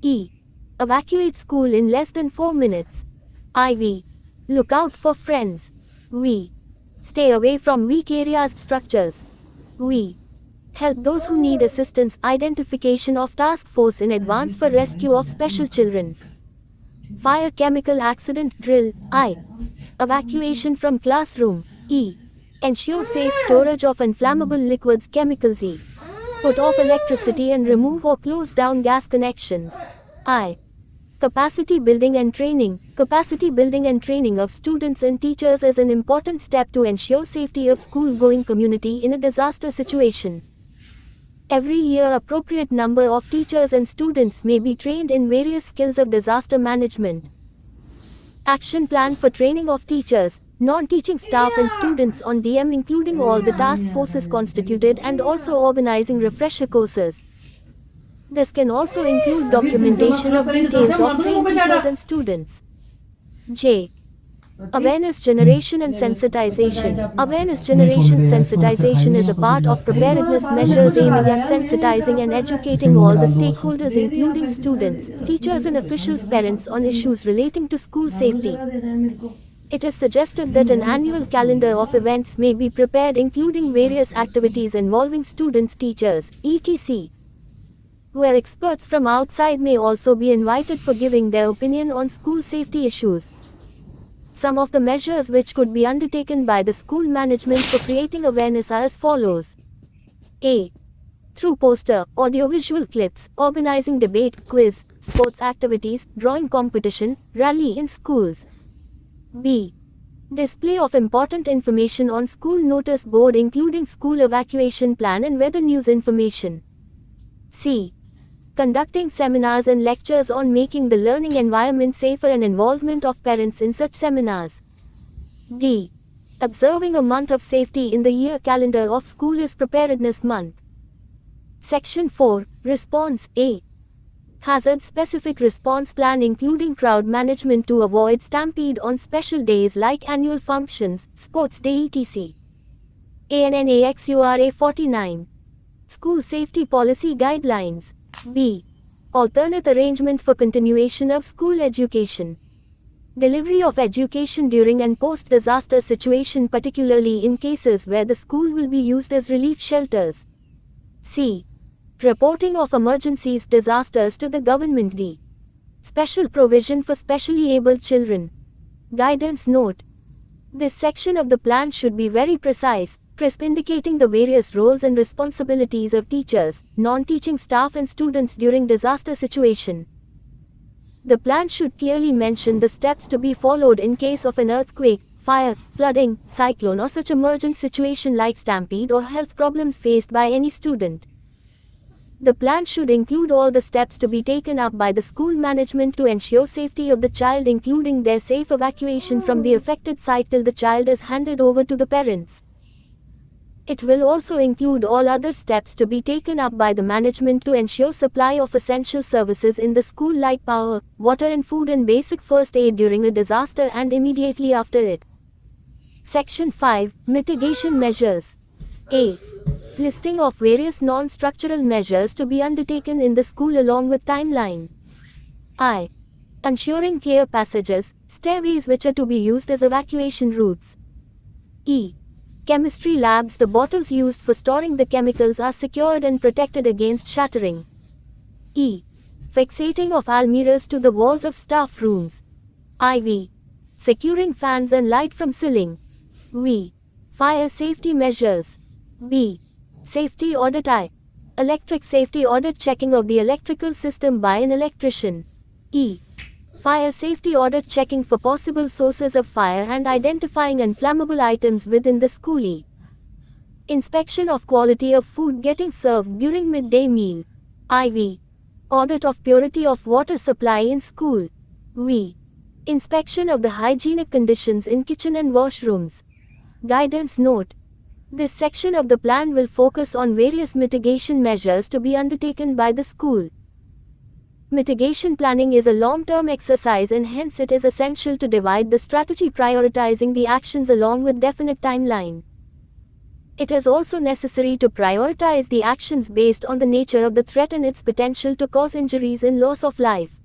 E. Evacuate school in less than 4 minutes. IV. Look out for friends. V. Stay away from weak areas structures. V. Help those who need assistance. Identification of task force in advance for rescue of special children. Fire chemical accident drill. I. Evacuation from classroom. E. Ensure safe storage of inflammable liquids chemicals. E. Put off electricity and remove or close down gas connections. I. Capacity building and training. Capacity building and training of students and teachers is an important step to ensure safety of school-going community in a disaster situation. Every year, appropriate number of teachers and students may be trained in various skills of disaster management. Action plan for training of teachers, non-teaching staff and students on DM, including all the task forces constituted, and also organizing refresher courses. This can also include documentation of details of trained teachers and students. J. Awareness generation and sensitization. Awareness generation sensitization is a part of preparedness measures aiming at sensitizing and educating all the stakeholders including students, teachers and officials, parents on issues relating to school safety. It is suggested that an annual calendar of events may be prepared including various activities involving students, teachers, etc., where experts from outside may also be invited for giving their opinion on school safety issues. Some of the measures which could be undertaken by the school management for creating awareness are as follows. A. Through poster, audiovisual clips, organizing debate, quiz, sports activities, drawing competition, rally in schools. B. Display of important information on school notice board including school evacuation plan and weather news information. C. Conducting seminars and lectures on making the learning environment safer and involvement of parents in such seminars. D. Observing a month of safety in the year calendar of school is Preparedness Month. Section 4. Response. A. Hazard-specific response plan including crowd management to avoid stampede on special days like annual functions, sports day etc. ANNAXURA 49. School Safety Policy Guidelines. B. Alternate arrangement for continuation of school education. Delivery of education during and post-disaster situation, particularly in cases where the school will be used as relief shelters. C. Reporting of emergencies, disasters to the government. D. Special provision for specially abled children. Guidance note. This section of the plan should be very precise, crisp, indicating the various roles and responsibilities of teachers, non-teaching staff and students during disaster situation. The plan should clearly mention the steps to be followed in case of an earthquake, fire, flooding, cyclone or such emergent situation like stampede or health problems faced by any student. The plan should include all the steps to be taken up by the school management to ensure safety of the child, including their safe evacuation from the affected site till the child is handed over to the parents. It will also include all other steps to be taken up by the management to ensure supply of essential services in the school like power, water and food and basic first aid during a disaster and immediately after it. Section 5. Mitigation measures. A. Listing of various non-structural measures to be undertaken in the school along with timeline. I. Ensuring clear passages, stairways which are to be used as evacuation routes. E. Chemistry labs, the bottles used for storing the chemicals are secured and protected against shattering. E. Fixating of almirahs to the walls of staff rooms. IV. Securing fans and light from ceiling. V. Fire safety measures. B. Safety audit. I. Electric safety audit, checking of the electrical system by an electrician. E. Fire safety audit, checking for possible sources of fire and identifying inflammable items within the school. E. Inspection of quality of food getting served during midday meal. IV. Audit of purity of water supply in school. V. Inspection of the hygienic conditions in kitchen and washrooms. Guidance note. This section of the plan will focus on various mitigation measures to be undertaken by the school. Mitigation planning is a long-term exercise and hence it is essential to divide the strategy prioritizing the actions along with definite timeline. It is also necessary to prioritize the actions based on the nature of the threat and its potential to cause injuries and loss of life.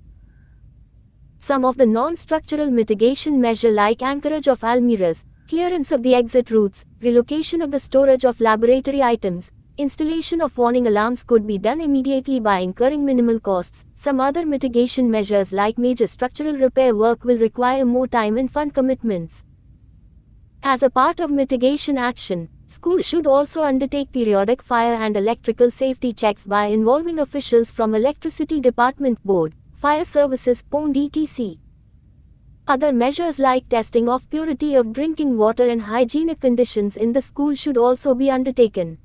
Some of the non-structural mitigation measures like anchorage of almirahs, clearance of the exit routes, relocation of the storage of laboratory items, installation of warning alarms could be done immediately by incurring minimal costs. Some other mitigation measures like major structural repair work will require more time and fund commitments. As a part of mitigation action, schools should also undertake periodic fire and electrical safety checks by involving officials from Electricity Department Board, Fire Services, POND etc. Other measures like testing of purity of drinking water and hygienic conditions in the school should also be undertaken.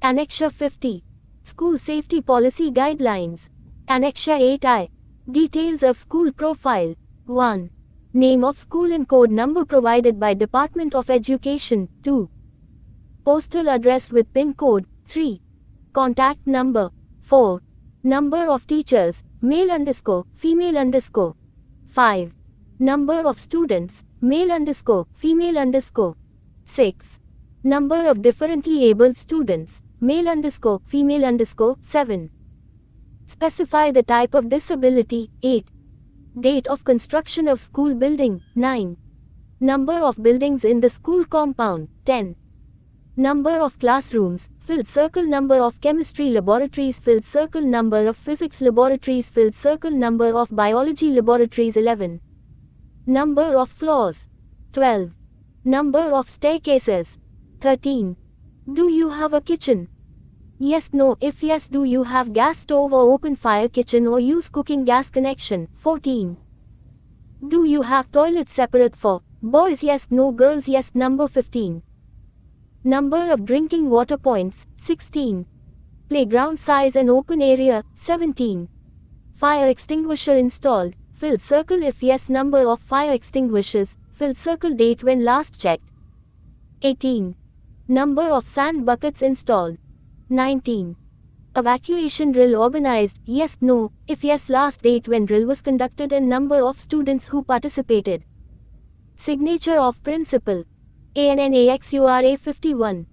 Annexure 50. School Safety Policy Guidelines. Annexure 8I. Details of School Profile. 1. Name of school and code number provided by Department of Education. 2. Postal address with PIN code. 3. Contact number. 4. Number of teachers, male_female_. 5. Number of students, male_female_. 6. Number of differently abled students, male_female_. 7. Specify the type of disability. 8. Date of construction of school building. 9. Number of buildings in the school compound. 10. Number of classrooms, filled circle. Number of chemistry laboratories, filled circle. Number of physics laboratories, filled circle. Number of biology laboratories. 11. Number of floors. 12. Number of staircases. 13. Do you have a kitchen? Yes, no. If yes, do you have gas stove or open fire kitchen or use cooking gas connection? 14. Do you have toilet separate for boys? Yes, no. Girls? Yes. Number 15. Number of drinking water points. 16. Playground size and open area. 17. Fire extinguisher installed, filled circle. If yes, number of fire extinguishers, filled circle. Date when last checked. 18. Number of sand buckets installed. 19. Evacuation drill organized. Yes, no. If yes, last date when drill was conducted and number of students who participated. Signature of principal. ANNAXURA 51.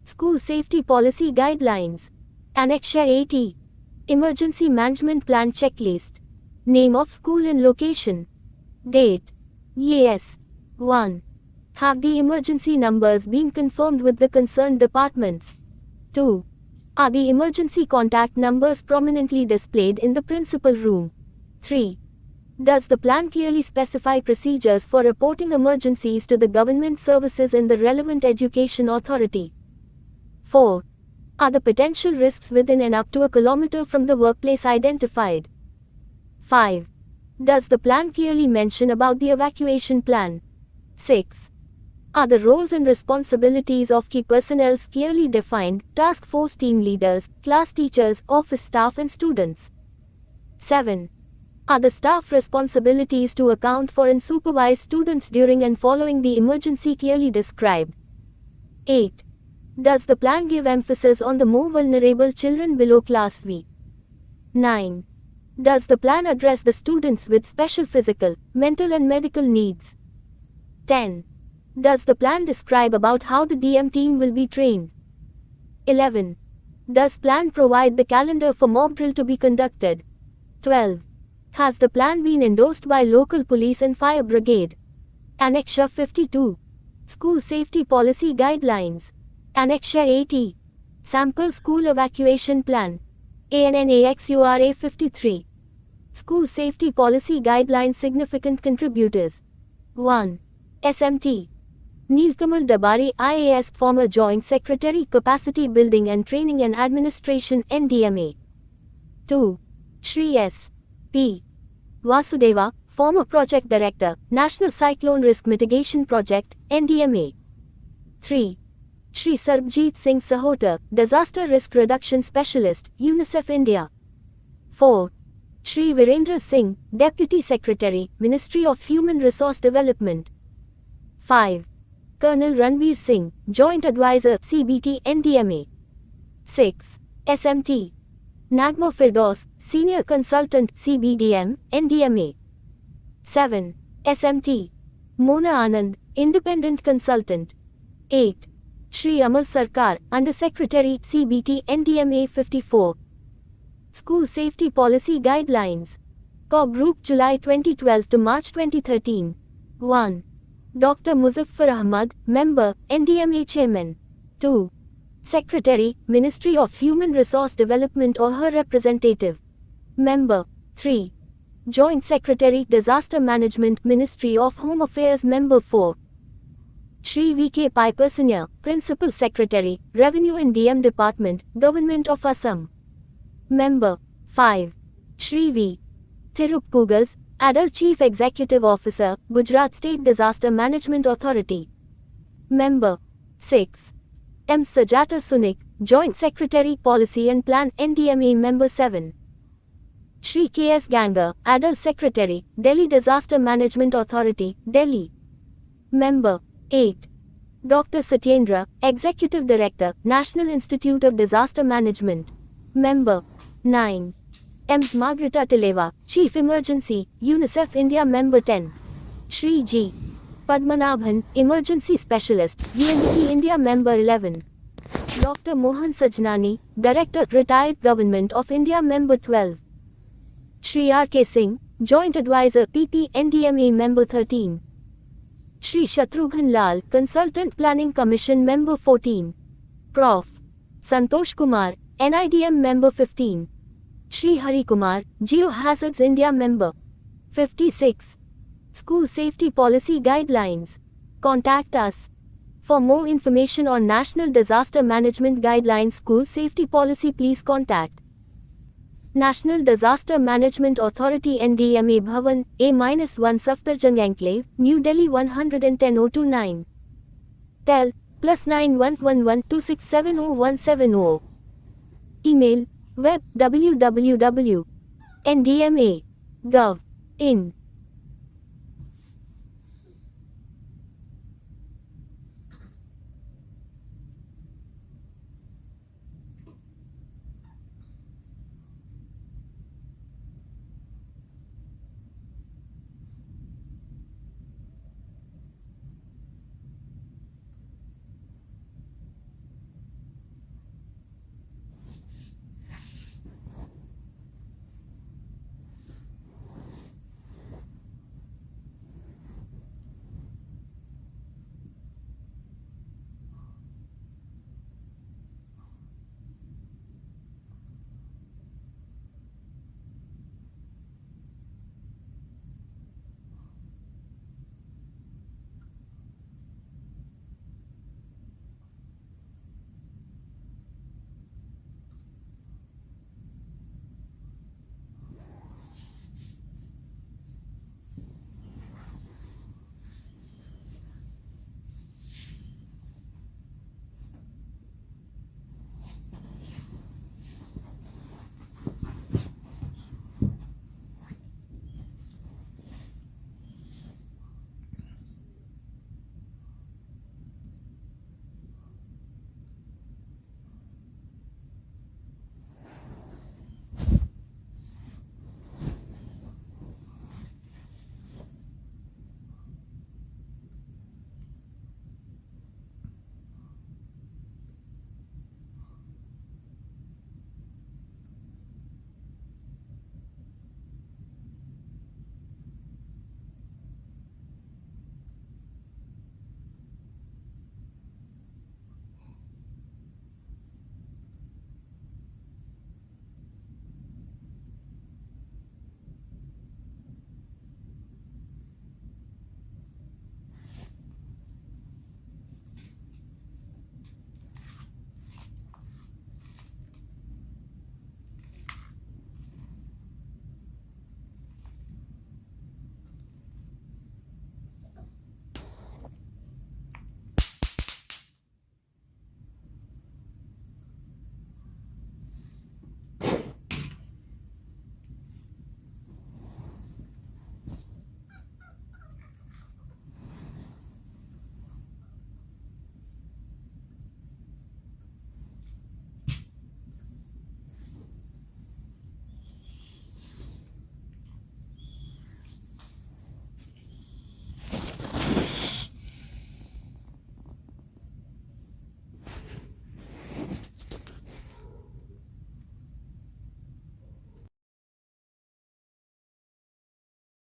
School Safety Policy Guidelines. Annexure 80. Emergency Management Plan Checklist. Name of school and location. Date. Yes. 1. Have the emergency numbers been confirmed with the concerned departments? 2. Are the emergency contact numbers prominently displayed in the principal room? 3. Does the plan clearly specify procedures for reporting emergencies to the government services and the relevant education authority? 4. Are the potential risks within and up to a kilometer from the workplace identified? 5. Does the plan clearly mention about the evacuation plan? 6. Are the roles and responsibilities of key personnel clearly defined, task force team leaders, class teachers, office staff and students? 7. Are the staff responsibilities to account for and supervise students during and following the emergency clearly described? 8. Does the plan give emphasis on the more vulnerable children below class V? 9. Does the plan address the students with special physical, mental and medical needs? 10. Does the plan describe about how the DM team will be trained? 11. Does plan provide the calendar for mock drill to be conducted? 12. Has the plan been endorsed by local police and fire brigade? Annexure 52. School Safety Policy Guidelines. Annexure 80. Sample School Evacuation Plan. ANNAXURA 53. School Safety Policy Guidelines. Significant contributors. 1. SMT. Neelkamal Dabari IAS, former Joint Secretary, Capacity Building and Training and Administration, NDMA. 2. Shri S. P. Vasudeva, former Project Director, National Cyclone Risk Mitigation Project, NDMA. 3. Shri Sarbjeet Singh Sahota, Disaster Risk Reduction Specialist, UNICEF India. 4. Shri Virendra Singh, Deputy Secretary, Ministry of Human Resource Development. 5. Colonel Ranveer Singh, Joint Advisor, CBT, NDMA. 6. SMT. Nagma Firdaus, Senior Consultant, CBDM, NDMA. 7. SMT. Mona Anand, Independent Consultant. 8. Shri Amal Sarkar, Under Secretary, CBT, NDMA 54. School Safety Policy Guidelines. Co Group, July 2012 to March 2013. 1. Dr. Muzaffar Ahmad, Member, NDMA Chairman. 2. Secretary, Ministry of Human Resource Development or her representative. Member. 3. Joint Secretary, Disaster Management, Ministry of Home Affairs. Member. 4. Shri V.K. Piper Senior, Principal Secretary, Revenue and DM Department, Government of Assam. Member. 5. Shri V. Thiruppugas, Adult Chief Executive Officer, Gujarat State Disaster Management Authority. Member. 6. M. Sajata Sunik, Joint Secretary, Policy and Plan, NDMA. Member. 7. Shri K.S. Ganga, Adult Secretary, Delhi Disaster Management Authority, Delhi. Member. 8. Dr. Satyendra, Executive Director, National Institute of Disaster Management. Member. 9. M. Margarita Tileva, Chief Emergency, UNICEF India. Member. 10. Shri G. Padmanabhan, Emergency Specialist, UNDP India. Member. 11. Dr. Mohan Sajnani, Director, Retired Government of India. Member. 12. Shri R.K. Singh, Joint Advisor, PP, NDMA. Member. 13. Shri Shatrughan Lal, Consultant Planning Commission. Member. 14. Prof. Santosh Kumar, NIDM. Member. 15. Shri Hari Kumar, Geohazards India. Member. 56. School Safety Policy Guidelines. Contact us. For more information on National Disaster Management Guidelines, School Safety Policy, please contact National Disaster Management Authority, NDMA, Bhavan, A-1 Safdarjung Enclave, New Delhi 110-029. Tel, +9 111 267 0170. Email, web, www.ndma.gov.in.